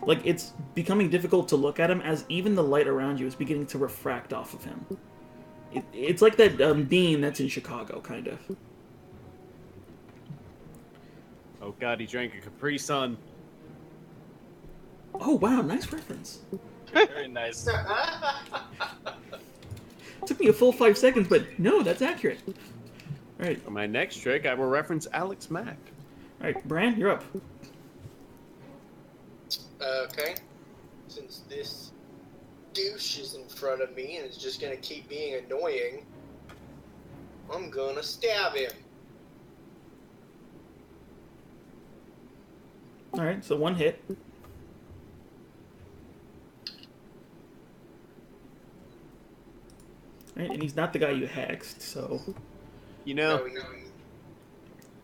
Like, it's becoming difficult to look at him as even the light around you is beginning to refract off of him. It's like that beam that's in Chicago, kind of. Oh god, he drank a Capri Sun. Oh, wow, nice reference. Very nice. Took me a full 5 seconds, but no, that's accurate. Alright, For my next trick, I will reference Alex Mack. alright, Bran, you're up. Okay. Since this douche is in front of me and is just gonna keep being annoying, I'm gonna stab him. Alright, so one hit. Alright, and he's not the guy you hexed, so... You know,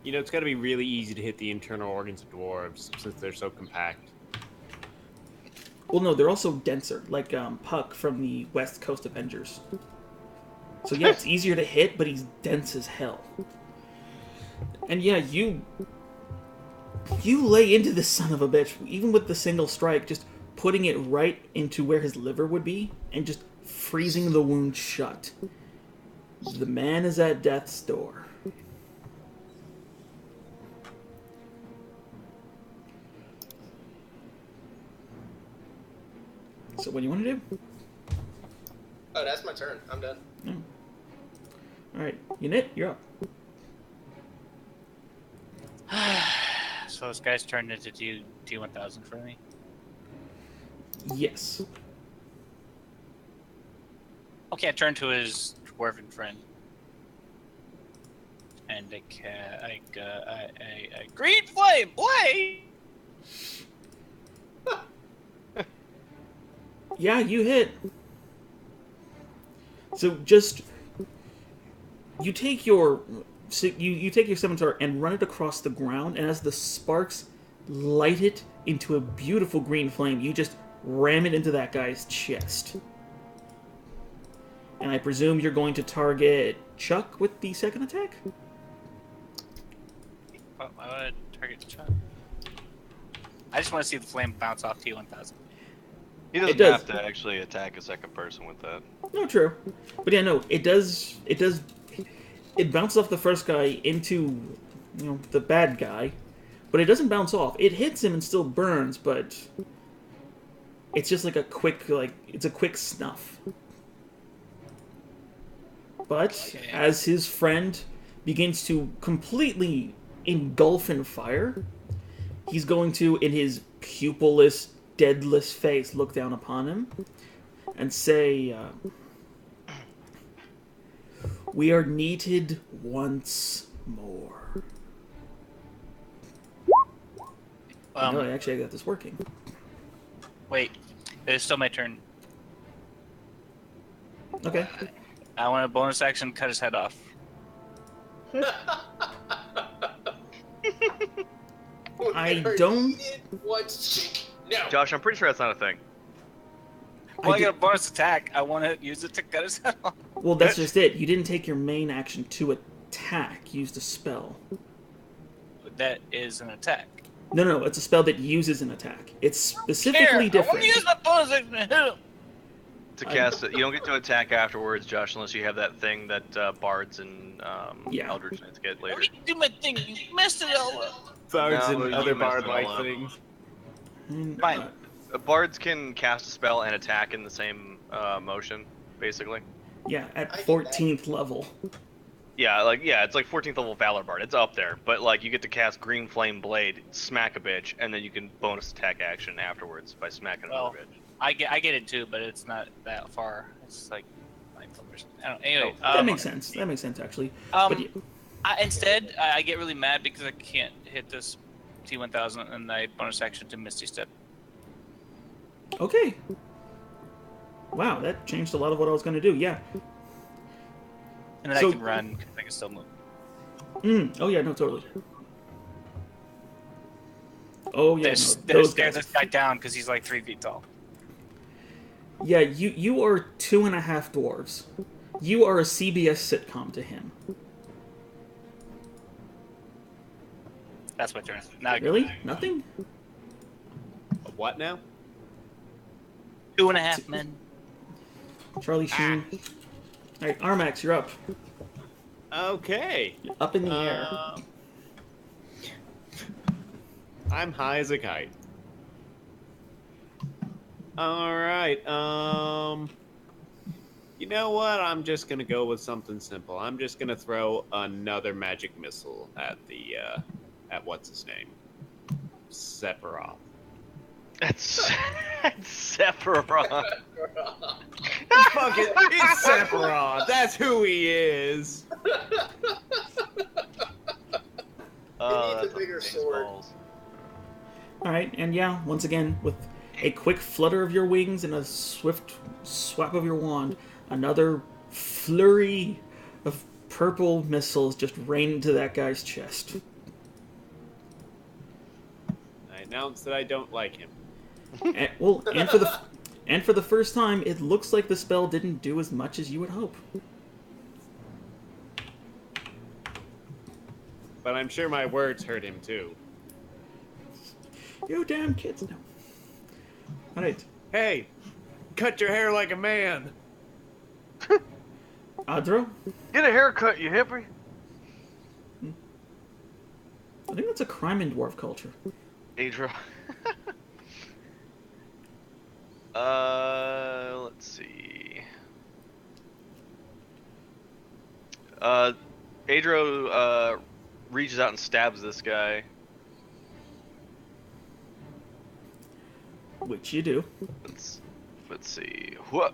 No, it's gotta be really easy to hit the internal organs of dwarves, since they're so compact. Well, no, they're also denser, like Puck from the West Coast Avengers. So yeah, it's easier to hit, but he's dense as hell. And yeah, you lay into this son of a bitch, even with the single strike, just putting it right into where his liver would be, and just freezing the wound shut. The man is at death's door. So what do you want to do? Oh, that's my turn. I'm done. Alright, Unit, you're up. So this guy's turned into D1000 for me. Yes. Okay, I turn to his dwarven friend. And a green flame blade! Yeah, you hit. So just you take your scimitar and run it across the ground, and as the sparks light it into a beautiful green flame, you just ram it into that guy's chest. And I presume you're going to target Chuck with the second attack? Oh, I would target Chuck. I just want to see the flame bounce off T1000. He doesn't does. have to actually attack a second person with that. No, true. But yeah, no, it does. It bounces off the first guy into, the bad guy, but it doesn't bounce off. It hits him and still burns, but it's just like a quick snuff. But as his friend begins to completely engulf in fire, he's going to, in his pupilless, deadless face, look down upon him and say, We are needed once more. No, actually, I got this working. Wait, it's still my turn. Okay. I want a bonus action, cut his head off. I don't. No. Josh, I'm pretty sure that's not a thing. Well, I do- got a bonus attack. I want to use it to cut his head off. Well, that's just it. You didn't take your main action to attack. Used a spell. That is an attack. No, it's a spell that uses an attack. It's specifically I different. want to use my bonus action to hit him. To cast it, you don't get to attack afterwards, Josh, unless you have that thing that bards and Yeah. Eldritch Knights get Let later. me do my thing. You messed it all up. Bards No, and you other messed it all bard-like up. things. Fine. Bards can cast a spell and attack in the same motion, basically. Yeah, at I did 14th level. Yeah, it's like 14th level Valor Bard. It's up there, but like you get to cast Green Flame Blade, smack a bitch, and then you can bonus attack action afterwards by smacking Well, another bitch. I get it too, but it's not that far. It's like 9 foot. I don't. Anyway, That makes sense. That makes sense, actually. Um, But yeah, instead, I get really mad because I can't hit this T1000, and I bonus action to Misty Step. okay. Wow, that changed a lot of what I was going to do. Yeah. And then So- I can run because I can still move. Oh yeah, no, totally. Oh yeah, no, Stare those guys. this guy down because he's like 3 feet tall. Yeah, you are 2.5 dwarves. You are a CBS sitcom to him. That's my turn. Now Really? Nothing? What now? 2.5 men. Charlie Sheen. All right, Armax, you're up. Okay. You're up in the air. I'm high as a kite. Alright, you know what? I'm just gonna go with something simple. I'm just gonna throw another magic missile at the, at what's his name? Sephiroth. It's Sephiroth. Fuck it, it's Sephiroth! That's who he is! needs a that's bigger big sword. balls. All right, and yeah, once again, with a quick flutter of your wings and a swift swap of your wand, another flurry of purple missiles just rain into that guy's chest. I announce that I don't like him. And for the first time, it looks like the spell didn't do as much as you would hope. But I'm sure my words hurt him too. You damn kids! No. All right, Hey, cut your hair like a man! Adro. Get a haircut, you hippie. I think that's a crime in dwarf culture. Adro. Let's see. Adro, reaches out and stabs this guy. Which you do. Let's see. What?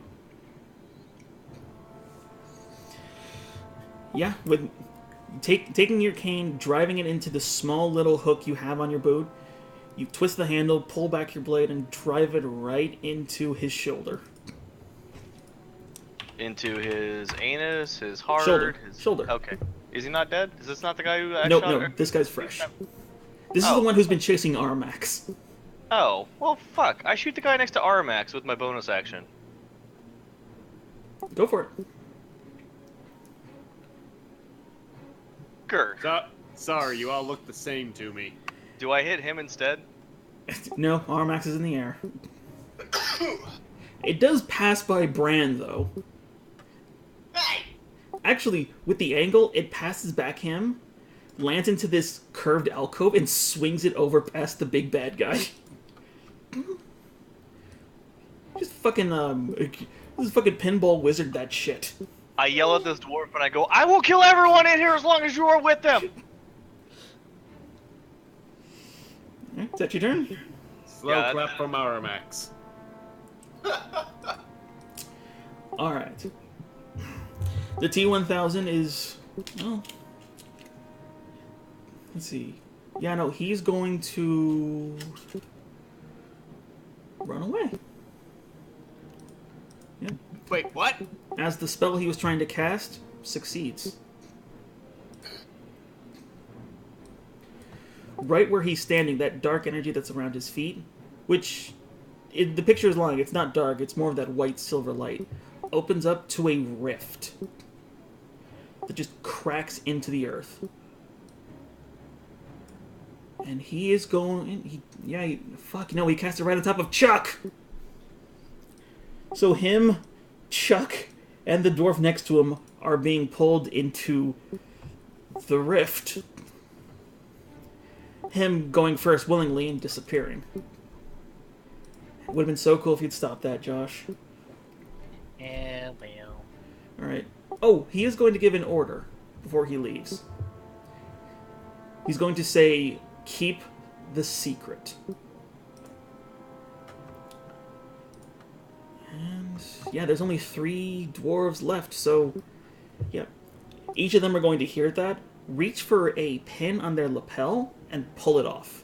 Yeah, with taking your cane, driving it into the small little hook you have on your boot, you twist the handle, pull back your blade, and drive it right into his shoulder. Into his anus, his heart, Shoulder. his... Shoulder. Okay. Is he not dead? Is this not the guy who actually... No, this guy's fresh. This is Oh. the one who's been chasing Armax. Oh, well, fuck. I shoot the guy next to Armax with my bonus action. Go for Grr. Sorry, you all look the same to me. Do I hit him instead? it. No, Armax is in the air. It does pass by Bran, though. Hey! Actually, with the angle, it passes back him, lands into this curved alcove, and swings it over past the big bad guy. Just fucking, this is fucking pinball wizard that shit. I yell at this dwarf and I go, I will kill everyone in here as long as you are with them! Alright, is that your turn? Slow Yeah, clap from Aramax. Alright. The T-1000 is... well... let's see. Yeah, no, he's going to... run away. Yep. Wait, what? As the spell he was trying to cast succeeds. Right where he's standing, that dark energy that's around his feet, which the picture is lying, it's not dark, it's more of that white silver light, opens up to a rift that just cracks into the earth. And he is going... fuck, no, he cast it right on top of Chuck! So him, Chuck, and the dwarf next to him are being pulled into the rift. Him going first willingly and disappearing. It would have been so cool if you'd stopped that, Josh. Yeah, well. Alright. Oh, he is going to give an order before he leaves. He's going to say, keep the secret. And, yeah, there's only 3 dwarves left, so, yeah. Each of them are going to hear that, reach for a pin on their lapel, and pull it off.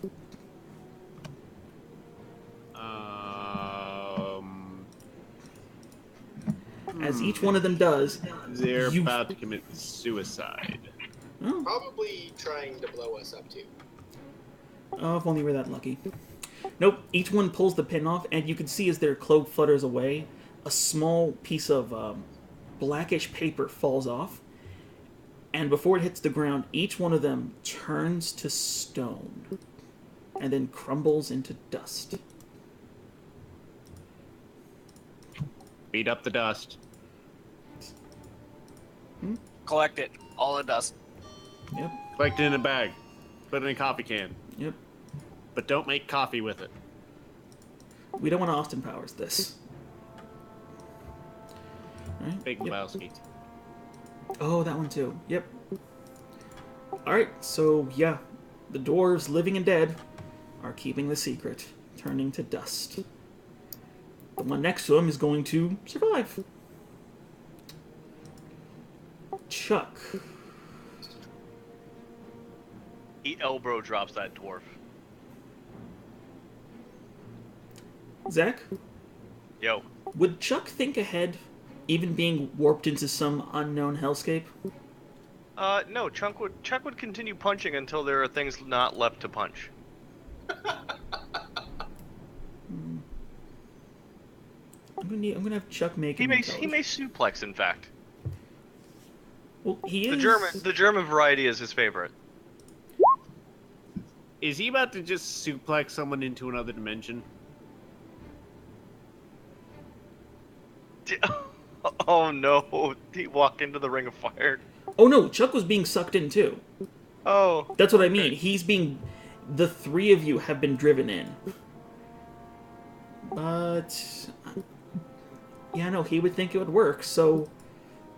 As each one of them does, they're about to commit suicide. Oh, Probably trying to blow us up too. oh, if only we're that lucky. Nope, each one pulls the pin off, and you can see as their cloak flutters away, a small piece of blackish paper falls off, and before it hits the ground, each one of them turns to stone, and then crumbles into dust. Beat up the dust. Collect it. All the dust. Yep, Collect it in a bag. Put it in a coffee can. yep. But don't make coffee with it. We don't want to Austin Powers this. Alright, Big yep. Lebowski. Oh, that one too. Yep. Alright, so yeah, the dwarves, living and dead, are keeping the secret, turning to dust. The one next to him is going to survive. Chuck. He elbow drops that dwarf. Zach, Yo. would Chuck think ahead, even being warped into some unknown hellscape? No, Chuck would continue punching until there are things not left to punch. I'm gonna have Chuck make He an may intelligence. suplex, in fact. Well, he is... The German variety is his favorite. Is he about to just suplex someone into another dimension? Oh no, he walk into the ring of fire. Oh no, Chuck was being sucked in too. Oh. That's what I mean. He's being... The 3 of you have been driven in. But... yeah, no, he would think it would work, so...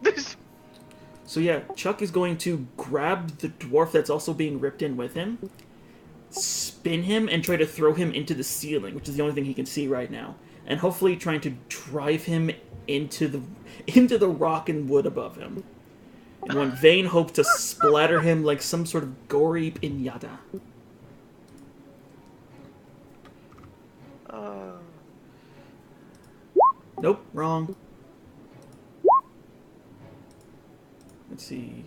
This. So yeah, Chuck is going to grab the dwarf that's also being ripped in with him, spin him, and try to throw him into the ceiling, which is the only thing he can see right now. And hopefully trying to drive him into the rock and wood above him. In one vain hope to splatter him like some sort of gory piñata. Nope, wrong. Let's see.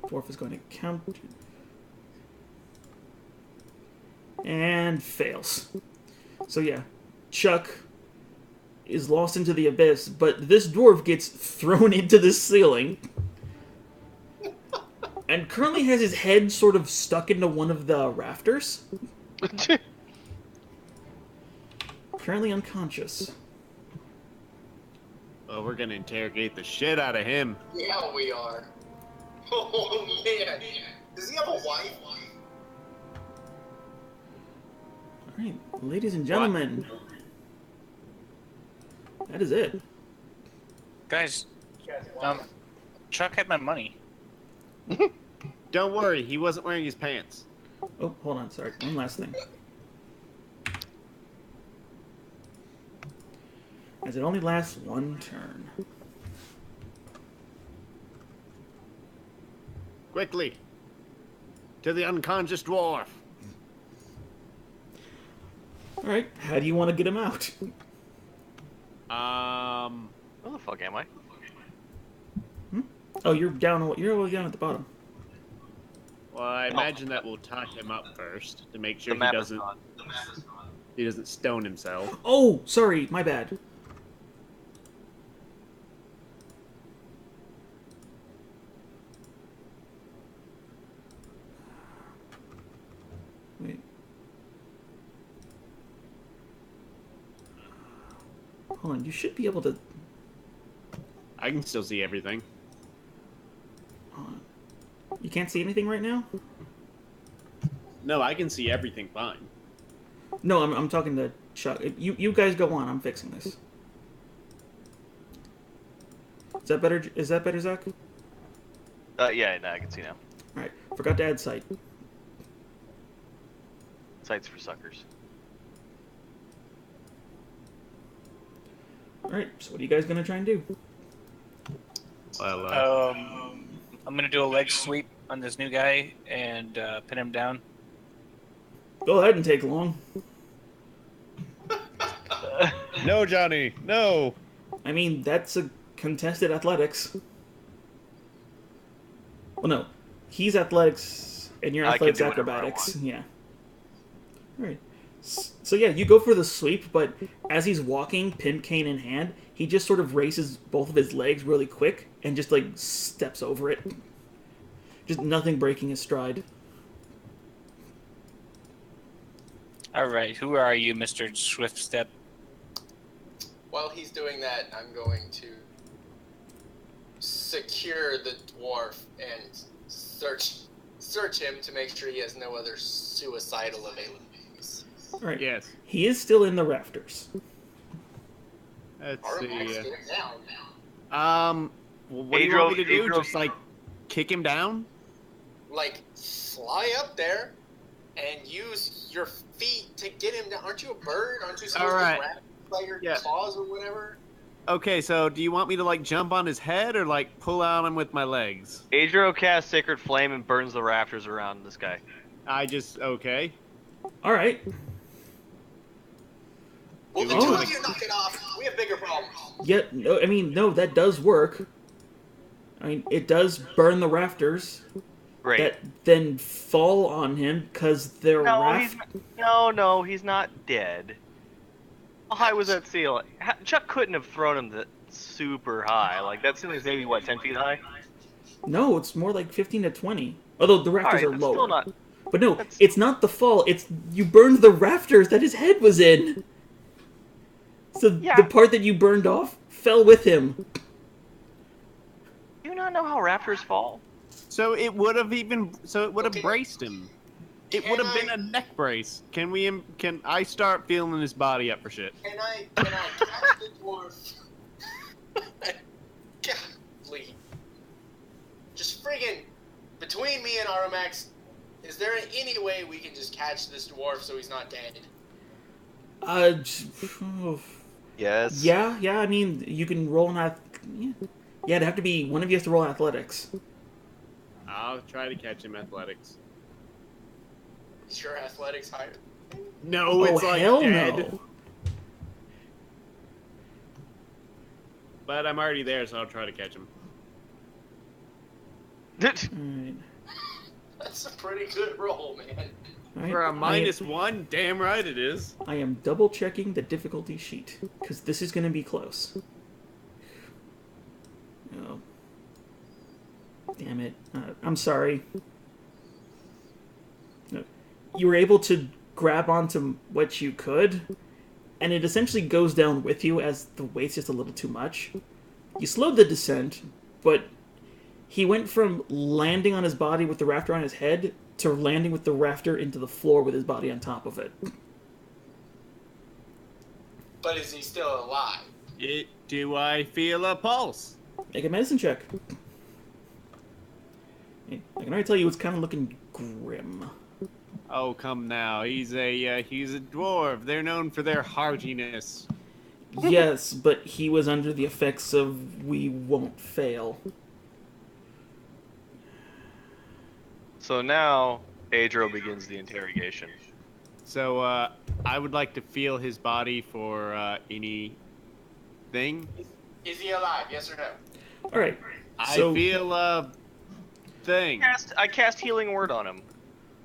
Dwarf is going to count. And fails. So yeah, Chuck is lost into the abyss, but this dwarf gets thrown into the ceiling. And currently has his head sort of stuck into one of the rafters. Currently unconscious. Oh, we're gonna interrogate the shit out of him. Yeah, we are. Oh man, does he have a wife? Alright, ladies and gentlemen. That is it. Guys, Chuck had my money. Don't worry, he wasn't wearing his pants. Oh, hold on, sorry. One last thing. As it only lasts one turn. Quickly! To the unconscious dwarf! Alright, how do you want to get him out? Where the fuck am I? Oh, you're down. You're all down at the bottom. Well, I imagine that we'll tie him up first to make sure The map is gone. he doesn't stone himself. Oh, sorry, my bad. Wait. Hold on, you should be able to. I can still see everything. Hold on. You can't see anything right now? No, I can see everything fine. No, I'm talking to Chuck. You guys go on. I'm fixing this. Is that better? Is that better, Zach? Yeah, no, I can see now. All right. Forgot to add sight. Sights for suckers. All right. So what are you guys gonna try and do? Well, I'm gonna do a leg sweep on this new guy and pin him down. Go ahead and take long. no, Johnny, no. I mean, that's a contested athletics. Well, no, he's athletics, and you're I can athletics do whatever I acrobatics. Yeah. All right. So yeah, you go for the sweep, but as he's walking, pin cane in hand, he just sort of races both of his legs really quick and just like steps over it. Just nothing breaking his stride. All right, who are you, Mr. Swift Step? While he's doing that, I'm going to secure the dwarf and search him to make sure he has no other suicidal abilities. All right. Yes. He is still in the rafters. Let's Armax, see. get him down. What do you want me to do? Adro- Just like kick him down? Like, fly up there and use your feet to get him down. Aren't you a bird? Aren't you supposed Alright. to grab him by your Yeah. claws or whatever? Okay, so do you want me to like jump on his head or like pull on him with my legs? Adro casts Sacred Flame and burns the rafters around this guy. Okay. All right. Well, the Oh. two of you knock it off. We have bigger problems. Yeah. No. I mean, no. That does work. I mean, it does burn the rafters Great. that then fall on him because they're No, he's not dead. How high was that ceiling? Chuck couldn't have thrown him that super high. Like, that ceiling's maybe, what, 10 feet high? No, it's more like 15 to 20. Although the rafters Alright, are that's lower. still not... But no, that's- it's not the fall. It's you burned the rafters that his head was in. So Yeah. the part that you burned off fell with him. Do you not know how rafters fall? So it would have Okay. braced him. It Can would have been I- a neck brace. Can I start feeling his body up for shit? Can I catch the dwarf? Golly. Just friggin' between me and Armax, is there any way we can just catch this dwarf so he's not dead? Yes. Yeah. I mean, you can roll an yeah, it'd have to be one of you has to roll athletics. I'll try to catch him athletics. Is your athletics higher? No, it's like hell dead. no! But I'm already there, so I'll try to catch him. All right. That's a pretty good roll, man. All right. For a I am- -1, damn right it is. I am double checking the difficulty sheet because this is going to be close. Oh. Damn it. I'm sorry. No. You were able to grab onto what you could, and it essentially goes down with you as the weight's just a little too much. You slowed the descent, but he went from landing on his body with the rafter on his head to landing with the rafter into the floor with his body on top of it. But is he still alive? Do I feel a pulse? Make a medicine check. I can already tell you it's kind of looking grim. Oh, come now. He's a dwarf. They're known for their heartiness. Yes, but he was under the effects of we won't fail. So now, Adro begins the interrogation. So, I would like to feel his body for anything. Is he alive? Yes or no? All right. I So, feel a thing. I cast healing word on him.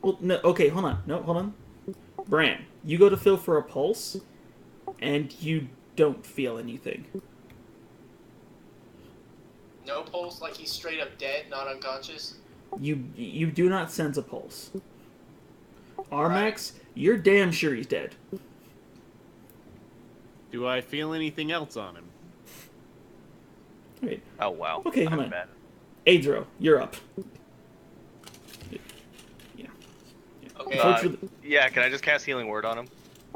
well, no. Okay, hold on. No, hold on. Bran, you go to feel for a pulse, and you don't feel anything. No pulse, like he's straight up dead, not unconscious. You do not sense a pulse. Armax, you're damn sure he's dead. Do I feel anything else on him? Right. Oh wow. Okay, hold I'm on. bad. Adro, you're up. Yeah. Okay. Unfortunately- Yeah, can I just cast healing word on him?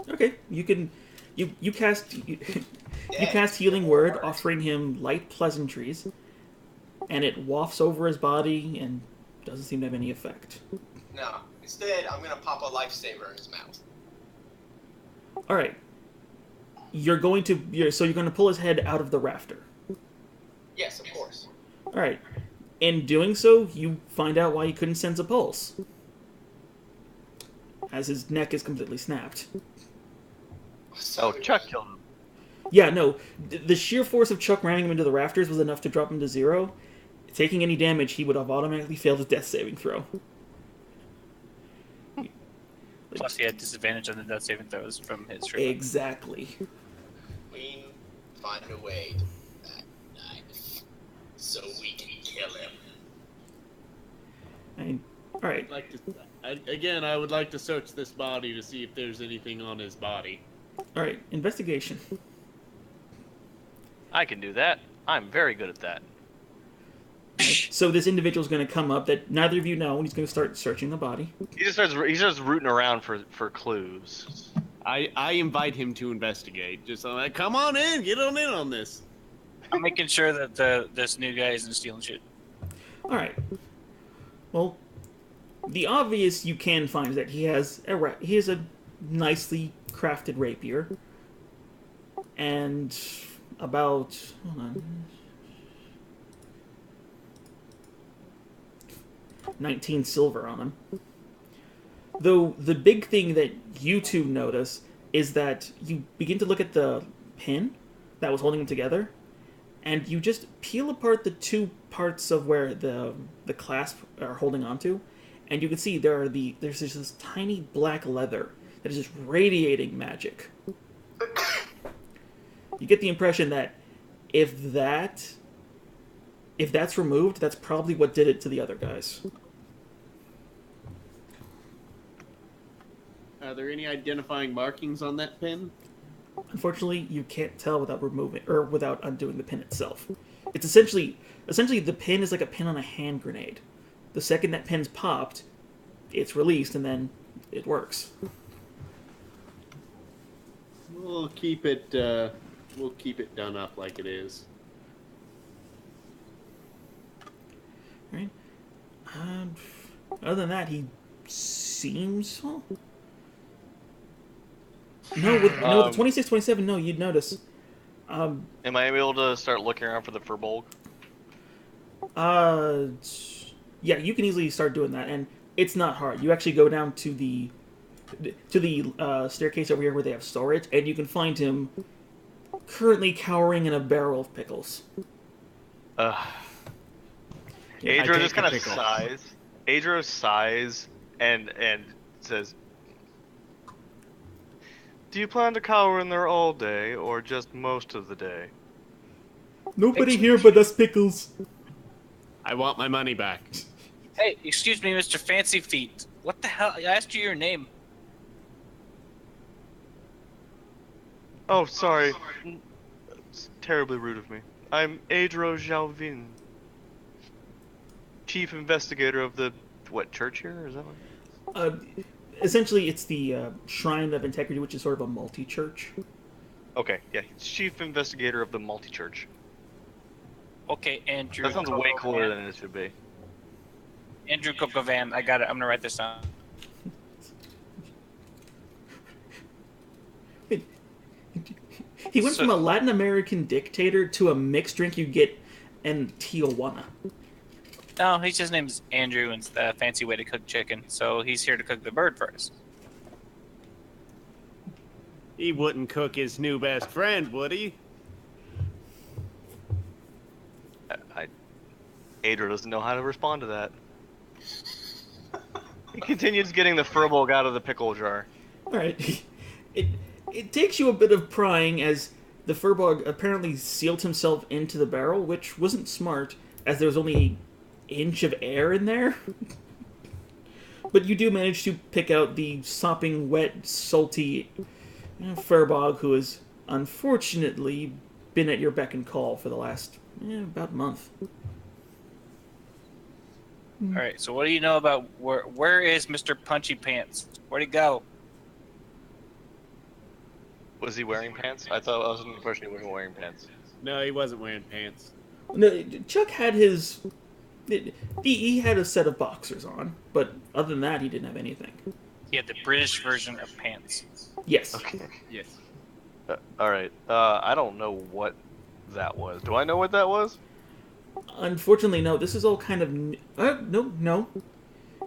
Okay, you can. You cast you cast healing word, offering him light pleasantries, and it wafts over his body and doesn't seem to have any effect. No. Instead, I'm gonna pop a lifesaver in his mouth. All right. You're going to pull his head out of the rafter. Yes, of course. All right. In doing so, you find out why he couldn't sense a pulse, as his neck is completely snapped. Oh, Chuck killed him. Yeah, no. The sheer force of Chuck ramming him into the rafters was enough to drop him to 0. Taking any damage, he would have automatically failed his death saving throw. Plus, he had disadvantage on the death saving throws from his tree. Exactly. We find a way to that knife so we can kill him. All right. I would like to search this body to see if there's anything on his body. All right. Investigation. I can do that. I'm very good at that. So this individual's going to come up that neither of you know, and he's going to start searching the body. He just starts rooting around for clues. I invite him to investigate. Just like, come on in, get on in on this. I'm making sure that this new guy isn't stealing shit. All right. Well, the obvious you can find is that he has a nicely crafted rapier, and about hold on, 19 silver on him. Though the big thing that you two notice is that you begin to look at the pin that was holding them together, and you just peel apart the two parts of where the clasp are holding onto, and you can see there's just this tiny black leather that is just radiating magic. You get the impression that if that's removed, that's probably what did it to the other guys. Are there any identifying markings on that pin? Unfortunately, you can't tell without removing or without undoing the pin itself. It's essentially the pin is like a pin on a hand grenade. The second that pin's popped, it's released and then it works. We'll keep it done up like it is. Right? Other than that, he seems. Well, no, with 26, 27, no, you'd notice. Am I able to start looking around for the Furbolg? Yeah, you can easily start doing that, and it's not hard. You actually go down to the staircase over here where they have storage, and you can find him currently cowering in a barrel of pickles. Yeah, Adro just kind of sighs. Adro sighs and says, "Do you plan to cower in there all day, or just most of the day?" Nobody here but us pickles. I want my money back. Hey, excuse me, Mr. Fancy Feet. What the hell? I asked you your name. Oh, sorry. It's terribly rude of me. I'm Adro Jalvin, chief investigator of the church here? Is that what? Essentially, it's the Shrine of Integrity, which is sort of a multi-church. Okay, yeah, he's chief investigator of the multi-church. Okay, Andrew. That sounds way cooler than it should be. Andrew Kokovan. I got it. I'm gonna write this down. He went from a Latin American dictator to a mixed drink you get in Tijuana. No, his name's Andrew, and it's the fancy way to cook chicken. So he's here to cook the bird first. He wouldn't cook his new best friend, would he? Adra doesn't know how to respond to that. He continues getting the furball out of the pickle jar. All right. It takes you a bit of prying as the furbog apparently sealed himself into the barrel, which wasn't smart, as there was only an inch of air in there. But you do manage to pick out the sopping, wet, salty furbog who has unfortunately been at your beck and call for the last about a month. All right. So what do you know about where is Mr. Punchy Pants? Where'd he go? Was he wearing pants? I thought I was under the impression he wasn't wearing pants. No, he wasn't wearing pants. No, Chuck had his. He had a set of boxers on, but other than that, he didn't have anything. He had the British version of pants. Yes. Okay. Yes. Alright. I don't know what that was. Do I know what that was? Unfortunately, no. This is all kind of. No.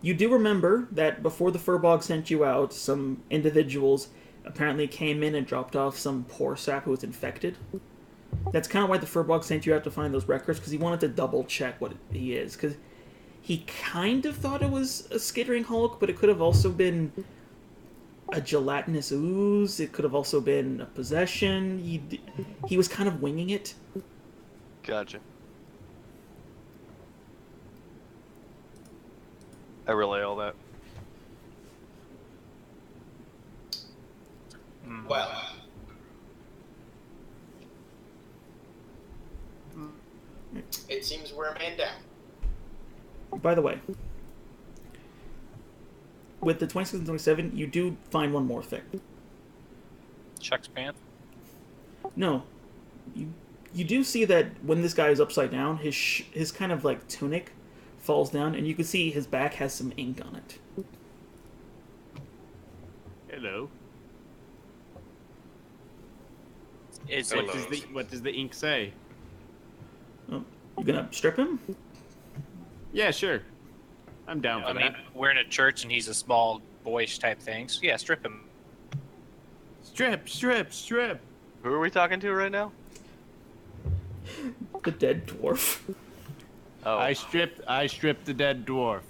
You do remember that before the furbog sent you out, some individuals apparently came in and dropped off some poor sap who was infected. That's kind of why the furbog sent you out to find those records, because he wanted to double check what he is. Because he kind of thought it was a skittering hulk, but it could have also been a gelatinous ooze. It could have also been a possession. He was kind of winging it. Gotcha. I relay all that. Well, it seems we're a man down. By the way, with the 26 and 27, you do find one more thing. Chuck's pants. No, you do see that when this guy is upside down, his kind of like tunic falls down, and you can see his back has some ink on it. Hello. Is What it, does the ink say? Oh, you gonna strip him? Yeah, sure. I'm down for I mean, that. we're in a church and he's a small boyish type thing. So yeah, strip him. Strip. Who are we talking to right now? The dead dwarf. Oh. I stripped the dead dwarf.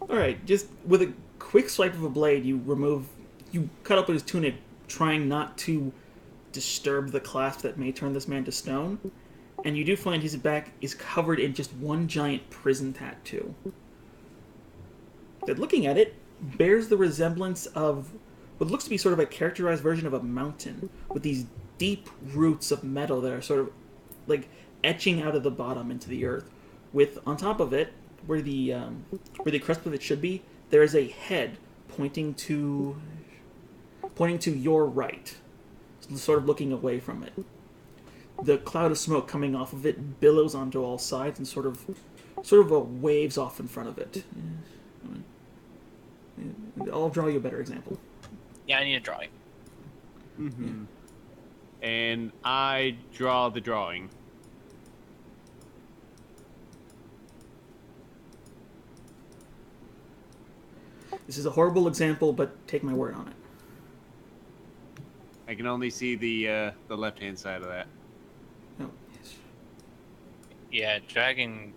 All right, just with a quick swipe of a blade, you cut up his tunic, trying not to disturb the clasp that may turn this man to stone. And you do find his back is covered in just one giant prison tattoo. That, looking at it, bears the resemblance of what looks to be sort of a characterized version of a mountain, with these deep roots of metal that are sort of like etching out of the bottom into the earth. With, on top of it, where the crest of it should be, there is a head pointing to your right, sort of looking away from it. The cloud of smoke coming off of it billows onto all sides and sort of waves off in front of it. I'll draw you a better example. Yeah, I need a drawing. Mm-hmm. And I draw the drawing. This is a horrible example, but take my word on it. I can only see the left-hand side of that. Oh, yes. Yeah, dragon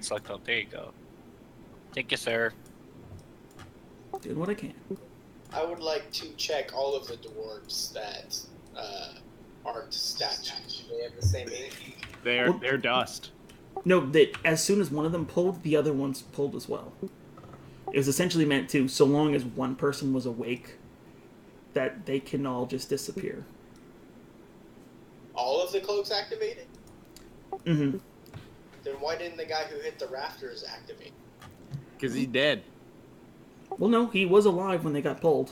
select all. There you go. Thank you, sir. Doing what I can. I would like to check all of the dwarves that aren't statues. Do they have the same ink? They're dust. No, that as soon as one of them pulled, the other ones pulled as well. It was essentially meant to, so long as one person was awake, that they can all just disappear. All of the cloaks activated? Mm-hmm. Then why didn't the guy who hit the rafters activate? Because he's dead. Well, no, he was alive when they got pulled.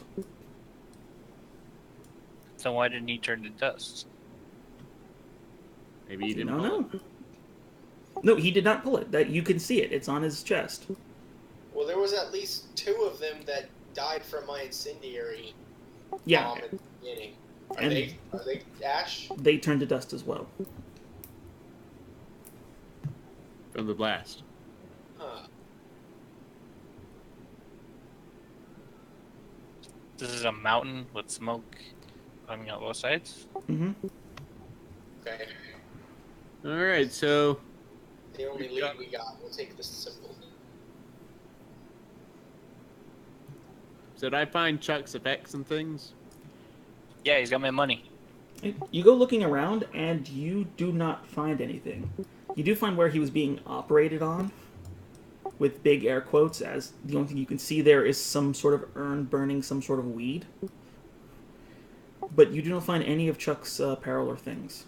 So why didn't he turn to dust? Maybe he didn't No, pull no. it. No, he did not pull it. That you can see it. It's on his chest. Well, there was at least 2 of them that died from my incendiary Yeah, bomb at the beginning. Are And- they ash? they turned to dust as well. From the blast. Huh. This is a mountain with smoke coming out both sides. Mm-hmm. Okay. All right, so The only We've lead got- we got. We'll take the symbol. did I find Chuck's effects and things? Yeah, he's got my money. You go looking around, and you do not find anything. You do find where he was being operated on, with big air quotes, as the only thing you can see there is some sort of urn burning some sort of weed. But you do not find any of Chuck's apparel or things.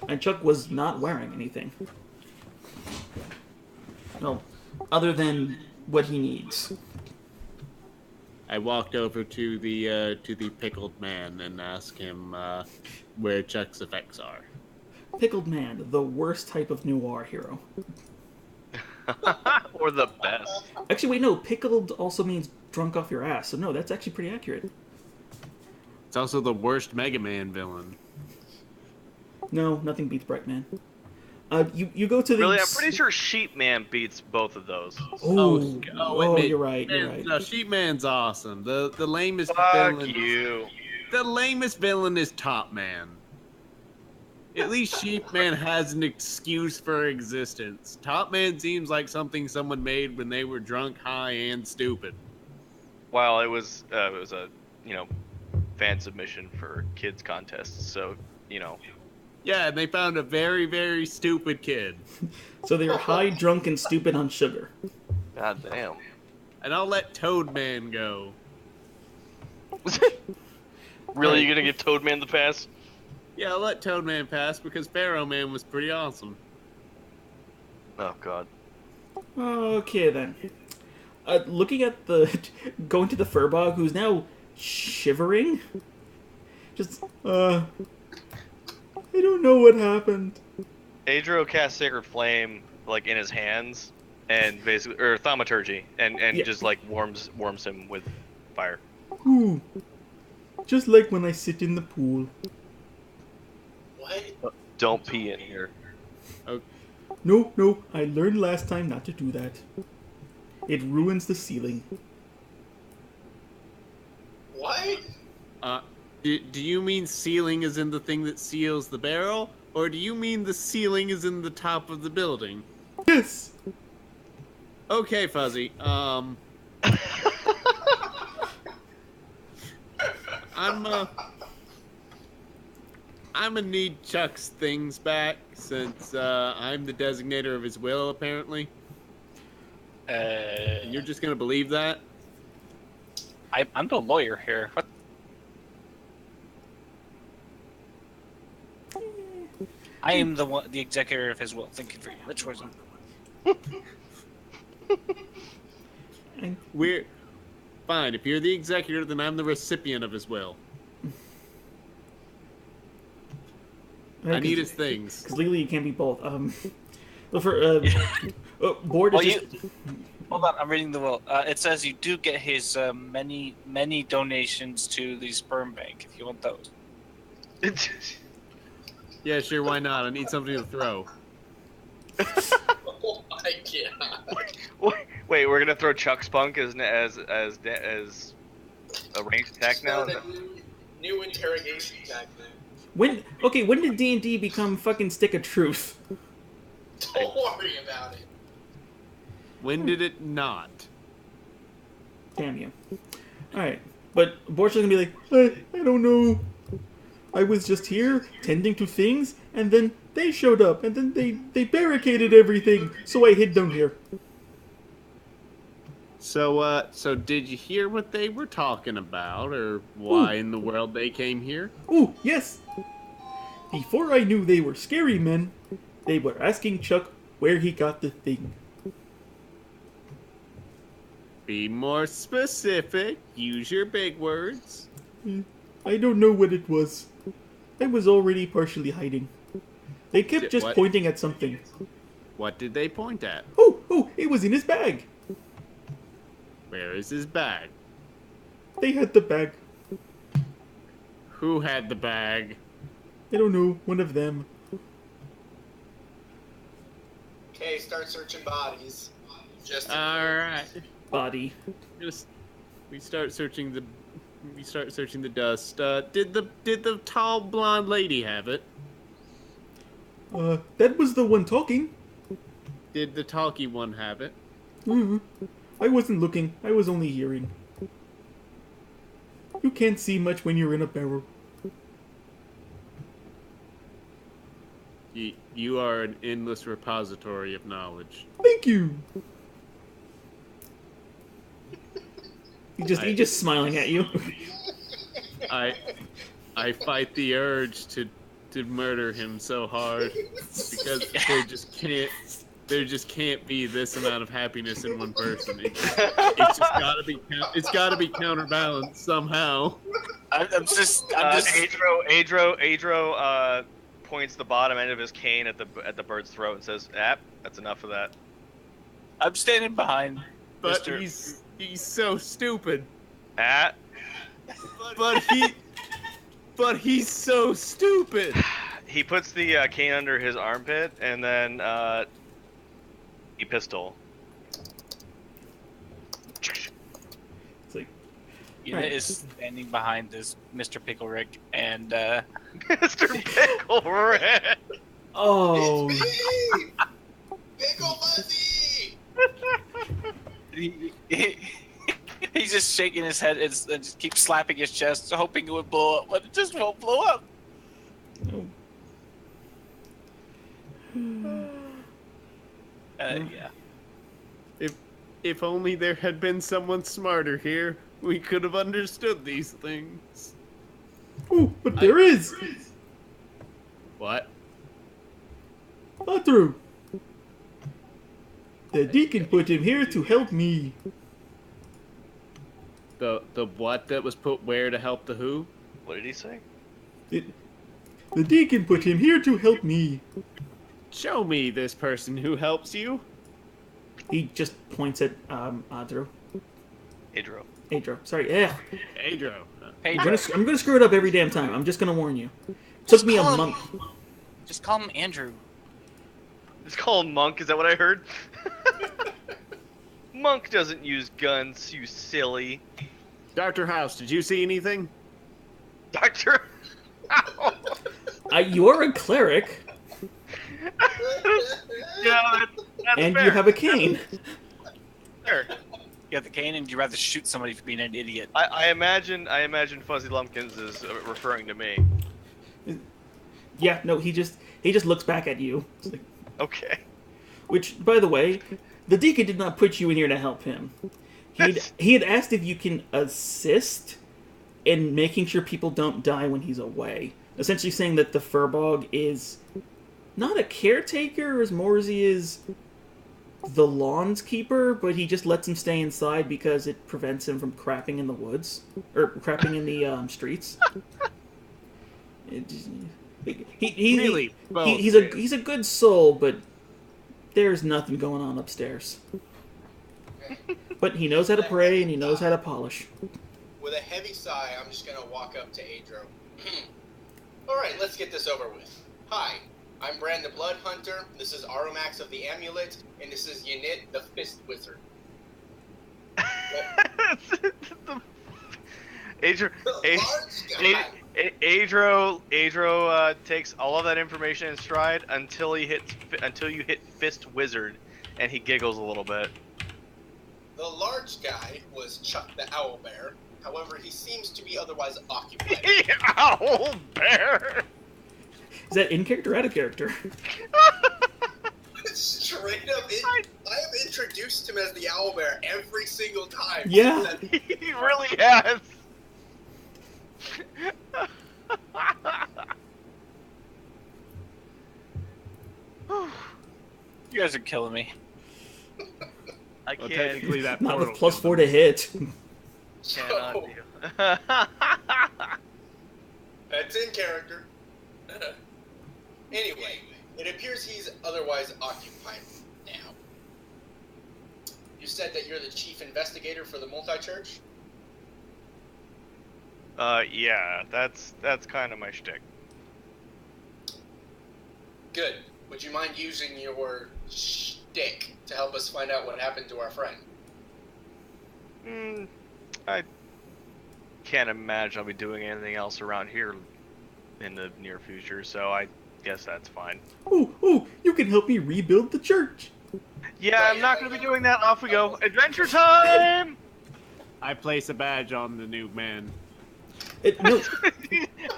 And Chuck was not wearing anything. No, other than what he needs. I walked over to the pickled man and asked him where Chuck's effects are. Pickled Man, the worst type of noir hero. Or the best. Actually, wait, no, pickled also means drunk off your ass, so no, that's actually pretty accurate. It's also the worst Mega Man villain. No, nothing beats Brightman. You go to the... Really, I'm pretty sure Sheep Man beats both of those. You're right, you're right. No, Sheep Man's awesome. The lamest Fuck villain. you. The lamest villain is Top Man. At least Sheep Man has an excuse for existence. Top Man seems like something someone made when they were drunk, high, and stupid. Well, it was a fan submission for kids contests, so Yeah, and they found a very, very stupid kid. So they were high, drunk, and stupid on sugar. God damn. And I'll let Toad Man go. Really, you gonna give Toadman the pass? Yeah, I'll let Toad Man pass because Pharaoh Man was pretty awesome. Oh god. Okay, then. Looking at the... going to the Furbog, who's now shivering. Just, I don't know what happened. Adro casts Sacred Flame like in his hands, and basically, or Thaumaturgy, and Yeah. just like warms him with fire. Ooh. Just like when I sit in the pool. What? Don't pee in here. No, I learned last time not to do that. It ruins the ceiling. What? Do you mean ceiling is in the thing that seals the barrel? Or do you mean the ceiling is in the top of the building? Yes! Okay, Fuzzy. I'm gonna need Chuck's things back since I'm the designator of his will, apparently. And you're just gonna believe that? I'm the lawyer here. What? I am the executor of his will. Thinking for you. Which was We're fine. If you're the executor, then I'm the recipient of his will. I need his things. Because legally you can't be both. But for, board is just... Hold on, I'm reading the will. It says you do get his many donations to the sperm bank if you want those. Yeah, sure. Why not? I need something to throw. Oh my god. Wait, we're gonna throw Chuck Spunk as a ranged attack now? Start a new interrogation tactic. When did D&D become fucking Stick of Truth? Don't worry about it. When did it not? Damn you. Alright. But Borch's gonna be like, I don't know. I was just here, tending to things, and then they showed up, and then they barricaded everything, so I hid down here. So did you hear what they were talking about, or why in the world they came here? Ooh, yes! Before I knew they were scary men, they were asking Chuck where he got the thing. Be more specific. Use your big words. I don't know what it was. I was already partially hiding. They kept just What? pointing at something. What did they point at? Oh, it was in his bag. Where is his bag? They had the bag. Who had the bag? I don't know, one of them. Okay, start searching bodies. Just All right. Body. Just we start searching the dust. Did the tall blonde lady have it? That was the one talking. Did the talky one have it? I wasn't looking. I was only hearing. You can't see much when you're in a barrel. You are an endless repository of knowledge. Thank you. He just smiling at you. I fight the urge to murder him so hard because there just can't be this amount of happiness in one person. It's gotta be counterbalanced somehow. I'm just Adro points the bottom end of his cane at the bird's throat and says, that's enough of that." I'm standing behind. But Mr. he's so stupid. At But he's so stupid. he puts the cane under his armpit and then he pistol. It's like, Unit is standing behind this Mr. Pickle Rick, and Mr. Pickle Rick. oh, It's me! Pickle Fuzzy! he's just shaking his head and just keeps slapping his chest, hoping it would blow up, but it just won't blow up. no. Yeah. If only there had been someone smarter here, we could have understood these things. Oh, but there is. What? Not the deacon put him here to help me. The what that was put where to help the who? What did he say? The deacon put him here to help me. Show me this person who helps you. He just points at Adro. Adro. Adro. Sorry. Yeah. Adro. I'm gonna screw it up every damn time. I'm just gonna warn you. Took me a month. Just call him Andrew. It's called Monk, is that what I heard? Monk doesn't use guns, you silly. Dr. House, did you see anything? Doctor. You are a cleric, Yeah, that's and fair. you have a cane. Sure. You got the cane, and you'd rather shoot somebody for being an idiot. I imagine Fuzzy Lumpkins is referring to me. Yeah. No. He just looks back at you. It's like, Okay. which, by the way, the deacon did not put you in here to help him. He had asked if you can assist in making sure people don't die when he's away. Essentially saying that the Furbog is not a caretaker as more as he is the lawns keeper, but he just lets him stay inside because it prevents him from crapping in the woods or crapping in the streets. Really? Well, He's a good soul, but there's nothing going on upstairs. But he knows how to pray and he knows how to polish. With a heavy sigh, I'm just gonna walk up to Adro. Alright, let's get this over with. Hi, I'm Brand the Blood Hunter, this is Aromax of the Amulet, and this is Ynit the Fist Wizard. Adro, The large guy. Adro takes all of that information in stride until you hit Fist Wizard, and he giggles a little bit. The large guy was Chuck the Owlbear. However, he seems to be otherwise occupied. Owl bear. Is that in character or out of character? Straight up, I have introduced him as the Owlbear every single time. Yeah. He really has. You guys are killing me. I well, can't. technically that Not with portal +4 to hit. Cannot So, do. that's in character. Anyway, it appears he's otherwise occupied now. You said that you're the chief investigator for the multi-church? Yeah, that's kind of my shtick. Good. Would you mind using your shtick to help us find out what happened to our friend? I can't imagine I'll be doing anything else around here in the near future, so I guess that's fine. Oh, you can help me rebuild the church. Yeah, I'm not going to be doing that. Off we go. Adventure time! I place a badge on the new man. No,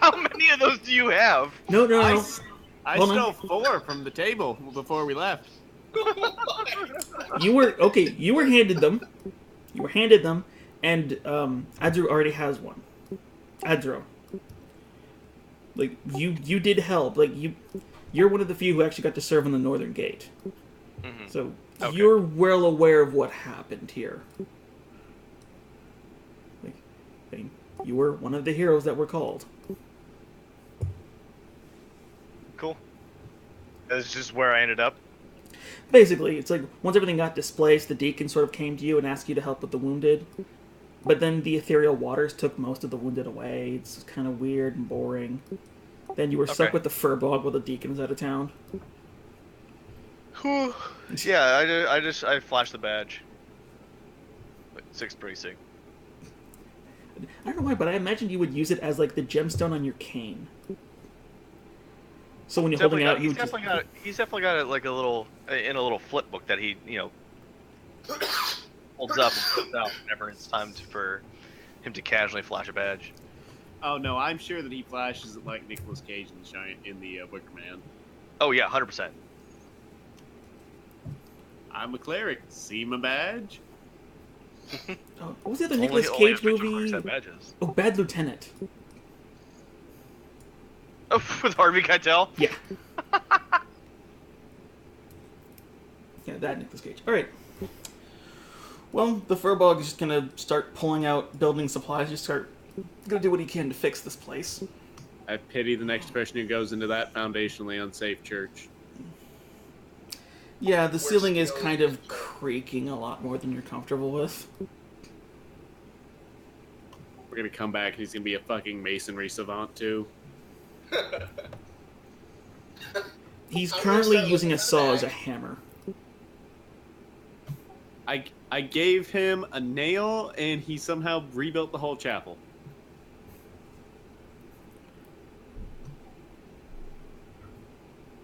How many of those do you have? no. I Hold stole on. 4 from the table before we left. You were handed them. You were handed them, and Adru already has one. Adru. Like you did help. Like you're one of the few who actually got to serve on the Northern Gate. Mhm. So Okay. you're well aware of what happened here. Like, I mean, you were one of the heroes that were called. Cool. That's just where I ended up. Basically, it's like once everything got displaced, the deacon sort of came to you and asked you to help with the wounded. But then the ethereal waters took most of the wounded away. It's kind of weird and boring. Then you were stuck Okay. with the furbog while the deacon was out of town. Whew. Yeah, I flashed the badge. But 6 pretty sick. I don't know why, but I imagined you would use it as like the gemstone on your cane. So when you're holding out, you would just... He's definitely got it like a little in a little flip book that he holds up and puts out whenever it's time for him to casually flash a badge. Oh no, I'm sure that he flashes it like Nicolas Cage in the Wicker Man. Oh yeah, 100%. I'm a cleric. See my badge? Oh, what was the other Only- Nicolas only Cage official movie? clerks have badges. Oh, Bad Lieutenant. Oh, with Harvey Keitel? Yeah. Yeah, that Nicolas Cage. All right. Well, the furbog is just gonna start pulling out building supplies. Just gonna do what he can to fix this place. I pity the next person who goes into that foundationally unsafe church. Yeah, the ceiling is still kind in of creaking a lot more than you're comfortable with. We're gonna come back and he's gonna be a fucking masonry savant too. He's I'm gonna currently start using looking a at the saw as a bag. hammer. I gave him a nail and he somehow rebuilt the whole chapel.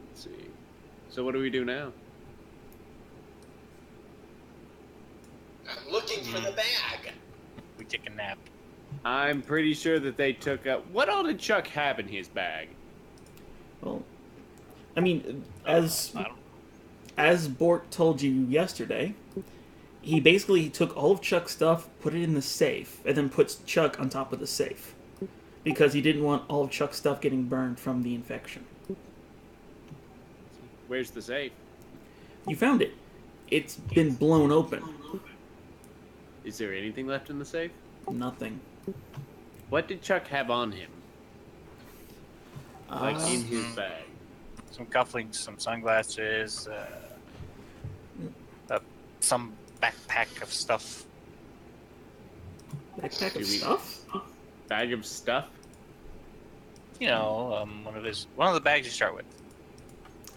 Let's see. So what do we do now? I'm looking for the bag. We take a nap. I'm pretty sure that they took up. What all did Chuck have in his bag? Well, I mean, as Bort told you yesterday, he basically took all of Chuck's stuff, put it in the safe, and then puts Chuck on top of the safe. Because he didn't want all of Chuck's stuff getting burned from the infection. Where's the safe? You found it. It's been blown open. Is there anything left in the safe? Nothing. What did Chuck have on him? Like in his Uh, bag? Some cufflinks, some sunglasses, some backpack of stuff. backpack Do of we- stuff? Bag of stuff? You know, one of the bags you start with.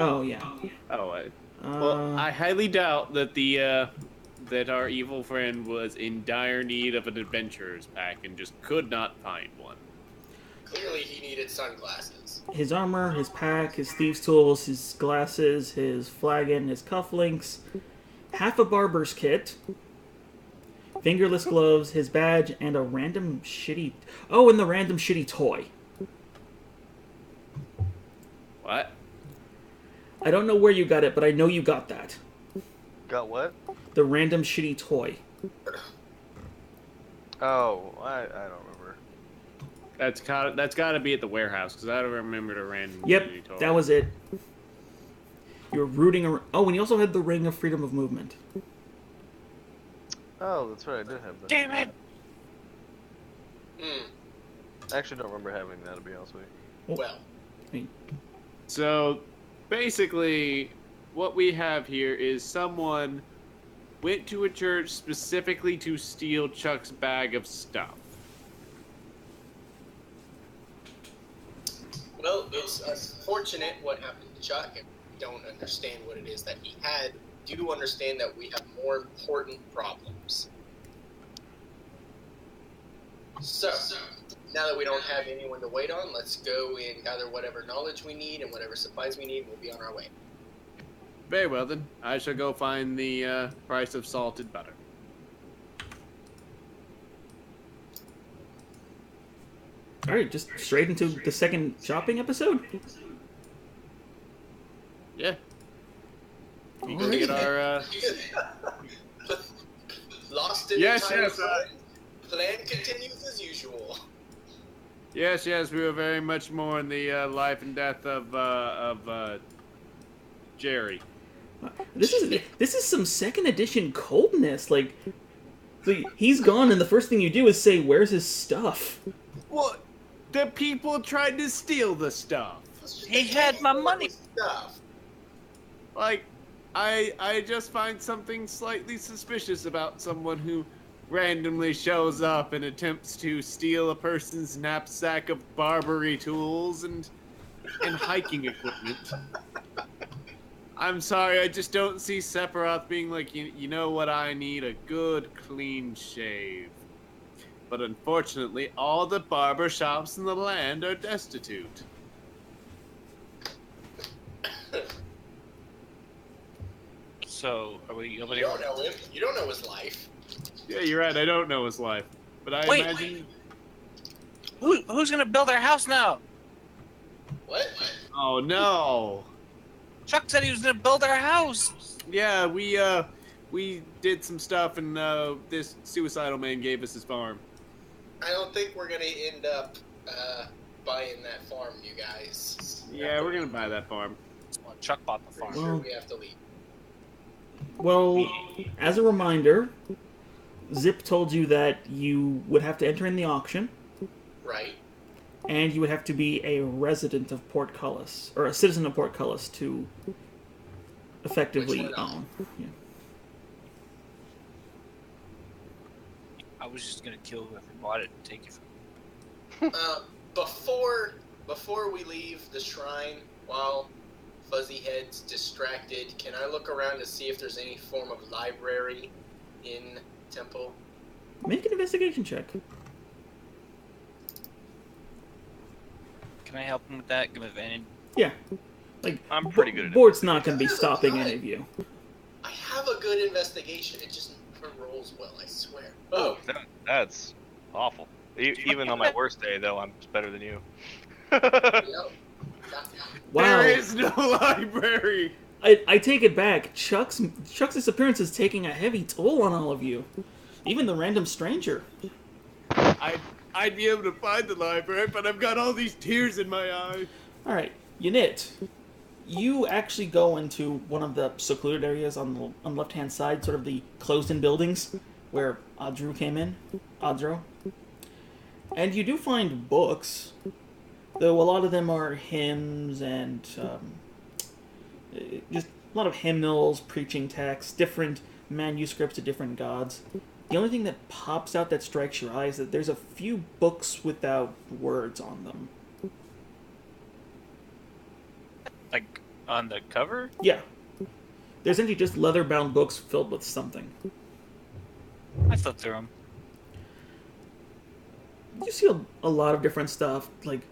Oh, yeah. Oh, well, I Uh, highly doubt that that our evil friend was in dire need of an adventurer's pack and just could not find one. Clearly, he needed sunglasses. his armor, his pack, his thieves' tools, his glasses, his flagon, his cufflinks, half a barber's kit, fingerless gloves, his badge, and a random shitty... Oh, and the random shitty toy. What? I don't know where you got it, but I know you got that. Got what? The random shitty toy. Oh, I don't remember. That's got to be at the warehouse because I don't remember the random. Yep, shitty toy. that was it. You were rooting around... Oh, and he also had the ring of freedom of movement. Oh, that's right, I did have that. Damn it! I actually don't remember having that, to be honest with you. Well, So, basically, what we have here is someone went to a church specifically to steal Chuck's bag of stuff. well, it's unfortunate what happened to Chuck. don't understand what it is that he had. Do understand that we have more important problems. So, now that we don't have anyone to wait on, let's go and gather whatever knowledge we need and whatever supplies we need, and we'll be on our way. Very well then. I shall go find the price of salted butter. All right, just straight into the second shopping episode. Yeah. We All go right. get our. Lost in Yes, time. yes, Plan continues as usual. Yes, we were very much more in the life and death of Jerry. This is some second edition coldness. Like, so he's gone, and the first thing you do is say, "Where's his stuff?" Well, the people tried to steal the stuff. He had my money. Stuff. Like, I just find something slightly suspicious about someone who randomly shows up and attempts to steal a person's knapsack of Barbary tools and hiking equipment. I'm sorry, I just don't see Sephiroth being like, you know what I need? A good, clean shave. But unfortunately, all the barber shops in the land are destitute. So, are we over You don't know him. You don't know his life. Yeah, you're right, I don't know his life. But I Wait, imagine... Who's gonna build our house now? What? Oh, no! Chuck said he was gonna build our house. Yeah, we did some stuff and this suicidal man gave us his farm. I don't think we're gonna end up buying that farm, you guys. Yeah, we're gonna buy that farm. Well, Chuck bought the farm. Pretty sure we have to leave. Well, as a reminder, Zip told you that you would have to enter in the auction, Right. and you would have to be a resident of Portcullis, or a citizen of Portcullis to effectively Which we're not. own. Yeah. I was just gonna kill whoever bought it and take it from Before we leave the shrine, while Fuzzyhead's distracted, can I look around to see if there's any form of library in Temple? Make an investigation check. Can I help him with that? Give him advantage. Yeah. Like, I'm pretty good at Board's not going to be stopping any of you. I have a good investigation. It just never rolls well, I swear. Oh, That's awful. Even on my worst day, though, I'm better than you. yep. Wow. There is no library! I take it back. Chuck's disappearance is taking a heavy toll on all of you. Even the random stranger. I'd be able to find the library, but I've got all these tears in my eyes. Alright, Unit. You actually go into one of the secluded areas on the left-hand side, sort of the closed-in buildings, where Audrew came in. Audrew. And you do find books, though a lot of them are hymns and just a lot of hymnals, preaching texts, different manuscripts to different gods. The only thing that pops out that strikes your eye is that there's a few books without words on them. Like on the cover? Yeah. They're essentially just leather-bound books filled with something. I flipped through them. You see a lot of different stuff, like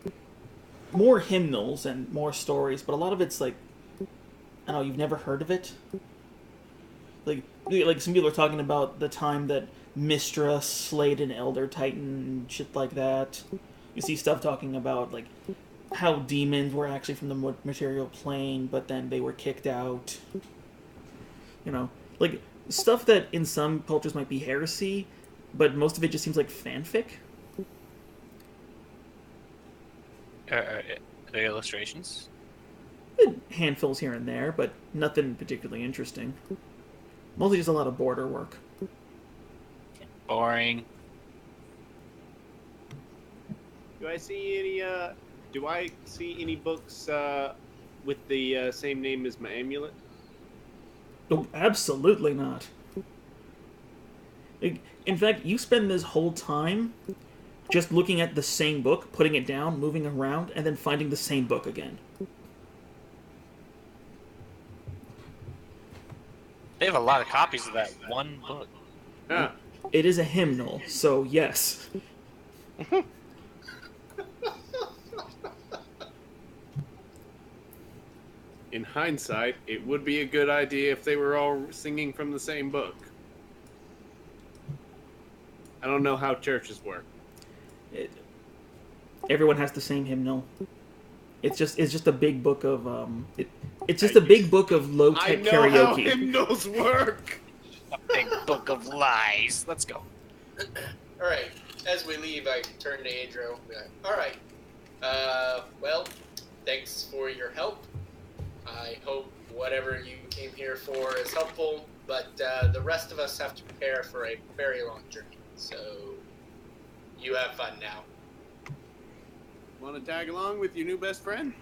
more hymnals and more stories, but a lot of it's like, I don't know, you've never heard of it? Like some people are talking about the time that Mystra slayed an Elder Titan and shit like that. You see stuff talking about, like, how demons were actually from the material plane, but then they were kicked out. You know, like, stuff that in some cultures might be heresy, but most of it just seems like fanfic. Are they illustrations? Handfuls here and there, but nothing particularly interesting. Mostly just a lot of border work. Boring. Do I see any books with the same name as my amulet? Oh, absolutely not. In fact, you spend this whole time just looking at the same book, putting it down, moving around, and then finding the same book again. They have a lot of copies of that one book. Yeah. It is a hymnal, so yes. In hindsight, it would be a good idea if they were all singing from the same book. I don't know how churches work. It, everyone has the same hymnal. It's just a big book of it's just a big book of low I tech know how karaoke. hymnals work. A big book of lies. Let's go. All right. As we leave, I turn to Adro. All right. Well, thanks for your help. I hope whatever you came here for is helpful, but the rest of us have to prepare for a very long journey. So you have fun now. Want to tag along with your new best friend?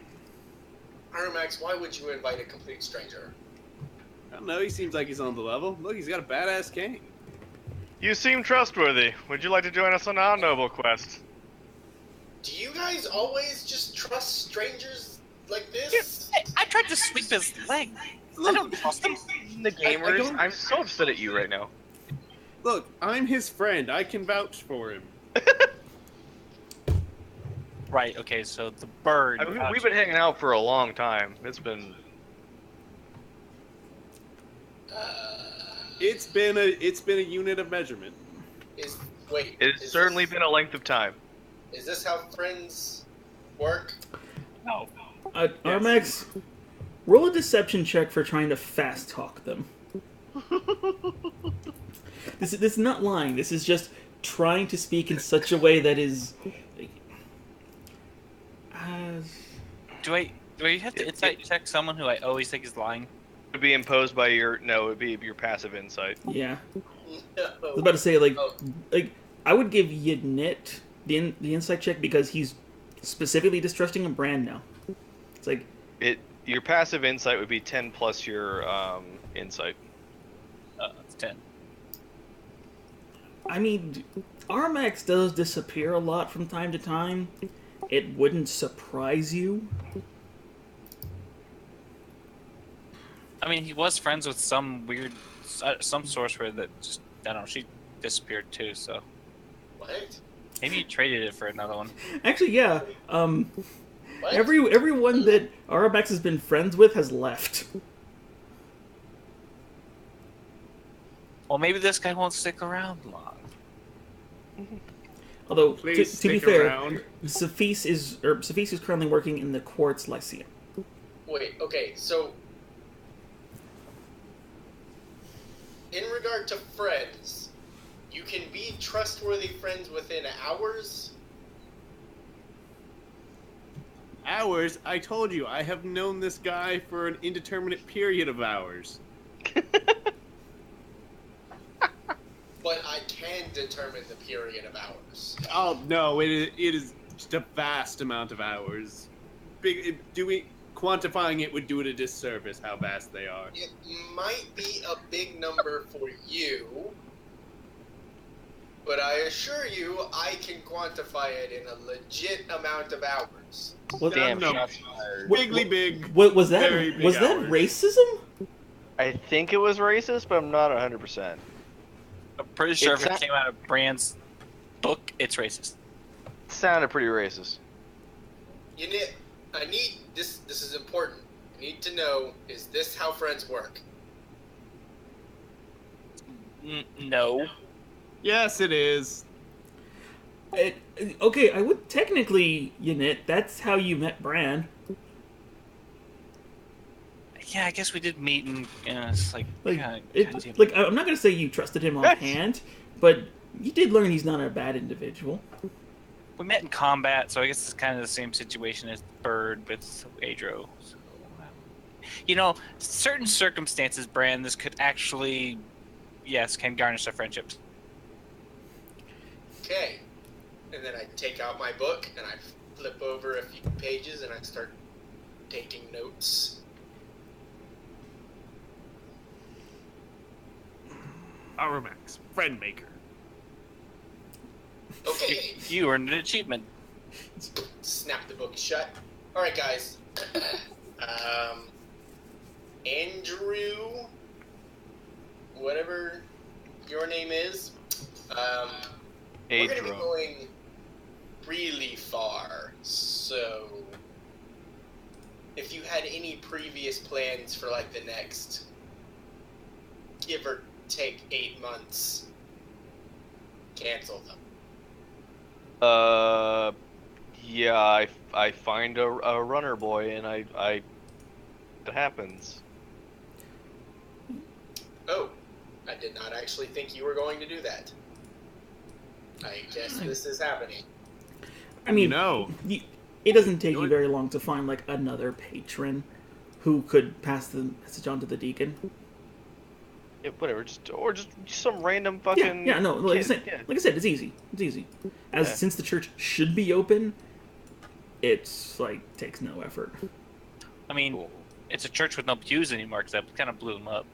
Armax, why would you invite a complete stranger? I don't know. He seems like he's on the level. Look, he's got a badass cane. You seem trustworthy. Would you like to join us on our noble quest? Do you guys always just trust strangers like this? I tried to sweep his leg. I don't trust him. The gamers, I'm so upset at you right now. Look, I'm his friend. I can vouch for him. Right. Okay. So the bird. I mean, we've been hanging out for a long time. It's been. It's been a unit of measurement. It's certainly been a length of time. Is this how friends work? No. Armax, roll a deception check for trying to fast talk them. This is not lying. This is just trying to speak in such a way that is. Do I have to insight check someone who I always think is lying? Would be imposed by your no. It would be your passive insight. Yeah. No. I was about to say like I would give Yinit the insight check because he's specifically distrusting a brand now. It's like Your passive insight would be 10 plus your insight. It's 10. I mean, Armax does disappear a lot from time to time. It wouldn't surprise you. I mean, he was friends with some weird, some sorcerer that just, I don't know, she disappeared too, so. What? Maybe you traded it for another one. Actually, yeah. What? Everyone that Armax has been friends with has left. Well, maybe this guy won't stick around long. Although, Please to be stick fair, around. Sophis is currently working in the Quartz Lyceum. Wait, okay, so in regard to friends, you can be trustworthy friends within hours? Hours? I told you, I have known this guy for an indeterminate period of hours. But I can determine the period of hours. Oh no, it is just a vast amount of hours. Quantifying it would do it a disservice how vast they are. It might be a big number for you, but I assure you I can quantify it in a legit amount of hours. What, Damn, no. shots fired. Wiggly big. what was that? Very big Was that hours. racism? I think it was racist, but I'm not 100%. I'm pretty sure It's if it not- came out of Brand's book, it's racist. Sounded pretty racist. You need, I need this. This is important. I need to know: is this how friends work? No. Yes, it is. Okay, I would technically, Yinit, that's how you met Bran. Yeah, I guess we did meet and it's like, Like, God, like I'm not gonna say you trusted him offhand, but you did learn he's not a bad individual. we met in combat, so I guess it's kind of the same situation as Bird with Adro. So, you know, certain circumstances, Brand, this could actually, yes, can garnish our friendships. Okay. And then I take out my book and I flip over a few pages and I start taking notes. Armax, friend maker. Okay. You earned an achievement. Snap the book shut. All right, guys. Andrew whatever your name is, we're going to be Adro. going really far. So, if you had any previous plans for like the next, give or take 8 months, cancel them. Yeah, I find a runner boy, and it happens. Oh, I did not actually think you were going to do that. I guess this is happening. I mean, You know. it doesn't take you very long to find like another patron who could pass the message on to the deacon. Yeah, whatever. Just some random Yeah, fucking. yeah, no, like I kid. said, Yeah. like I said, it's easy. It's easy. As Yeah. since the church should be open, it's like takes no effort. I mean, Cool. it's a church with no pews anymore because I kind of blew them up.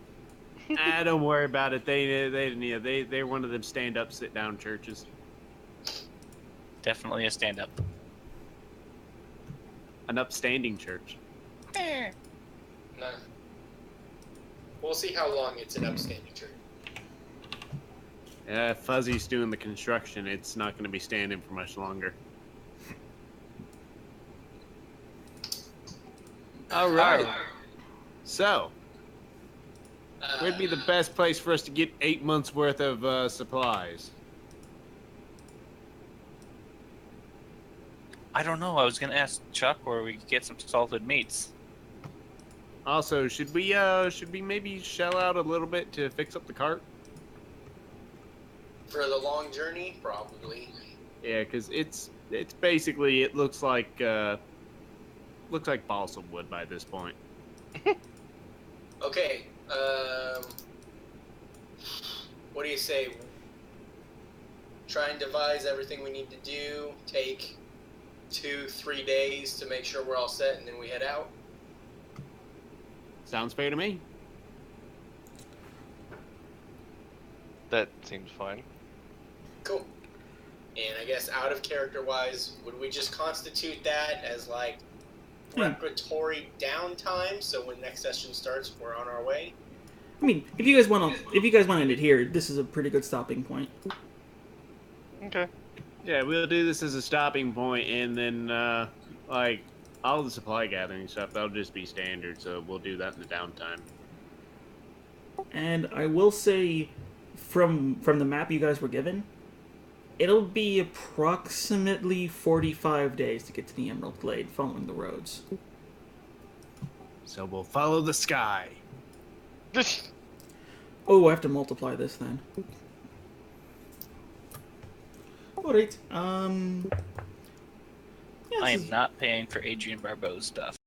Don't worry about it. They're one of them stand up, sit down churches. Definitely a stand-up. An upstanding church. No. We'll see how long it's an upstanding church. Fuzzy's doing the construction. It's not going to be standing for much longer. All right. So, where'd be the best place for us to get 8 months worth of supplies? I don't know. I was gonna ask Chuck where we could get some salted meats. Also, should we maybe shell out a little bit to fix up the cart? For the long journey, probably. Yeah, because it's basically it looks like balsa wood by this point. Okay, what do you say? Try and devise everything we need to do, take 2-3 days to make sure we're all set, and then we head out. Sounds fair to me. That seems fine. Cool. And I guess out of character wise, would we just constitute that as like preparatory downtime, so when next session starts, we're on our way? I mean, if you guys want to end it here, this is a pretty good stopping point. Okay. Yeah, we'll do this as a stopping point, and then like all the supply gathering stuff, that'll just be standard. So we'll do that in the downtime. And I will say, from the map you guys were given, it'll be approximately 45 days to get to the Emerald Glade, following the roads. So we'll follow the sky. Oh, I have to multiply this then. Alright, yeah, I am not paying for Adrian Barbeau's stuff.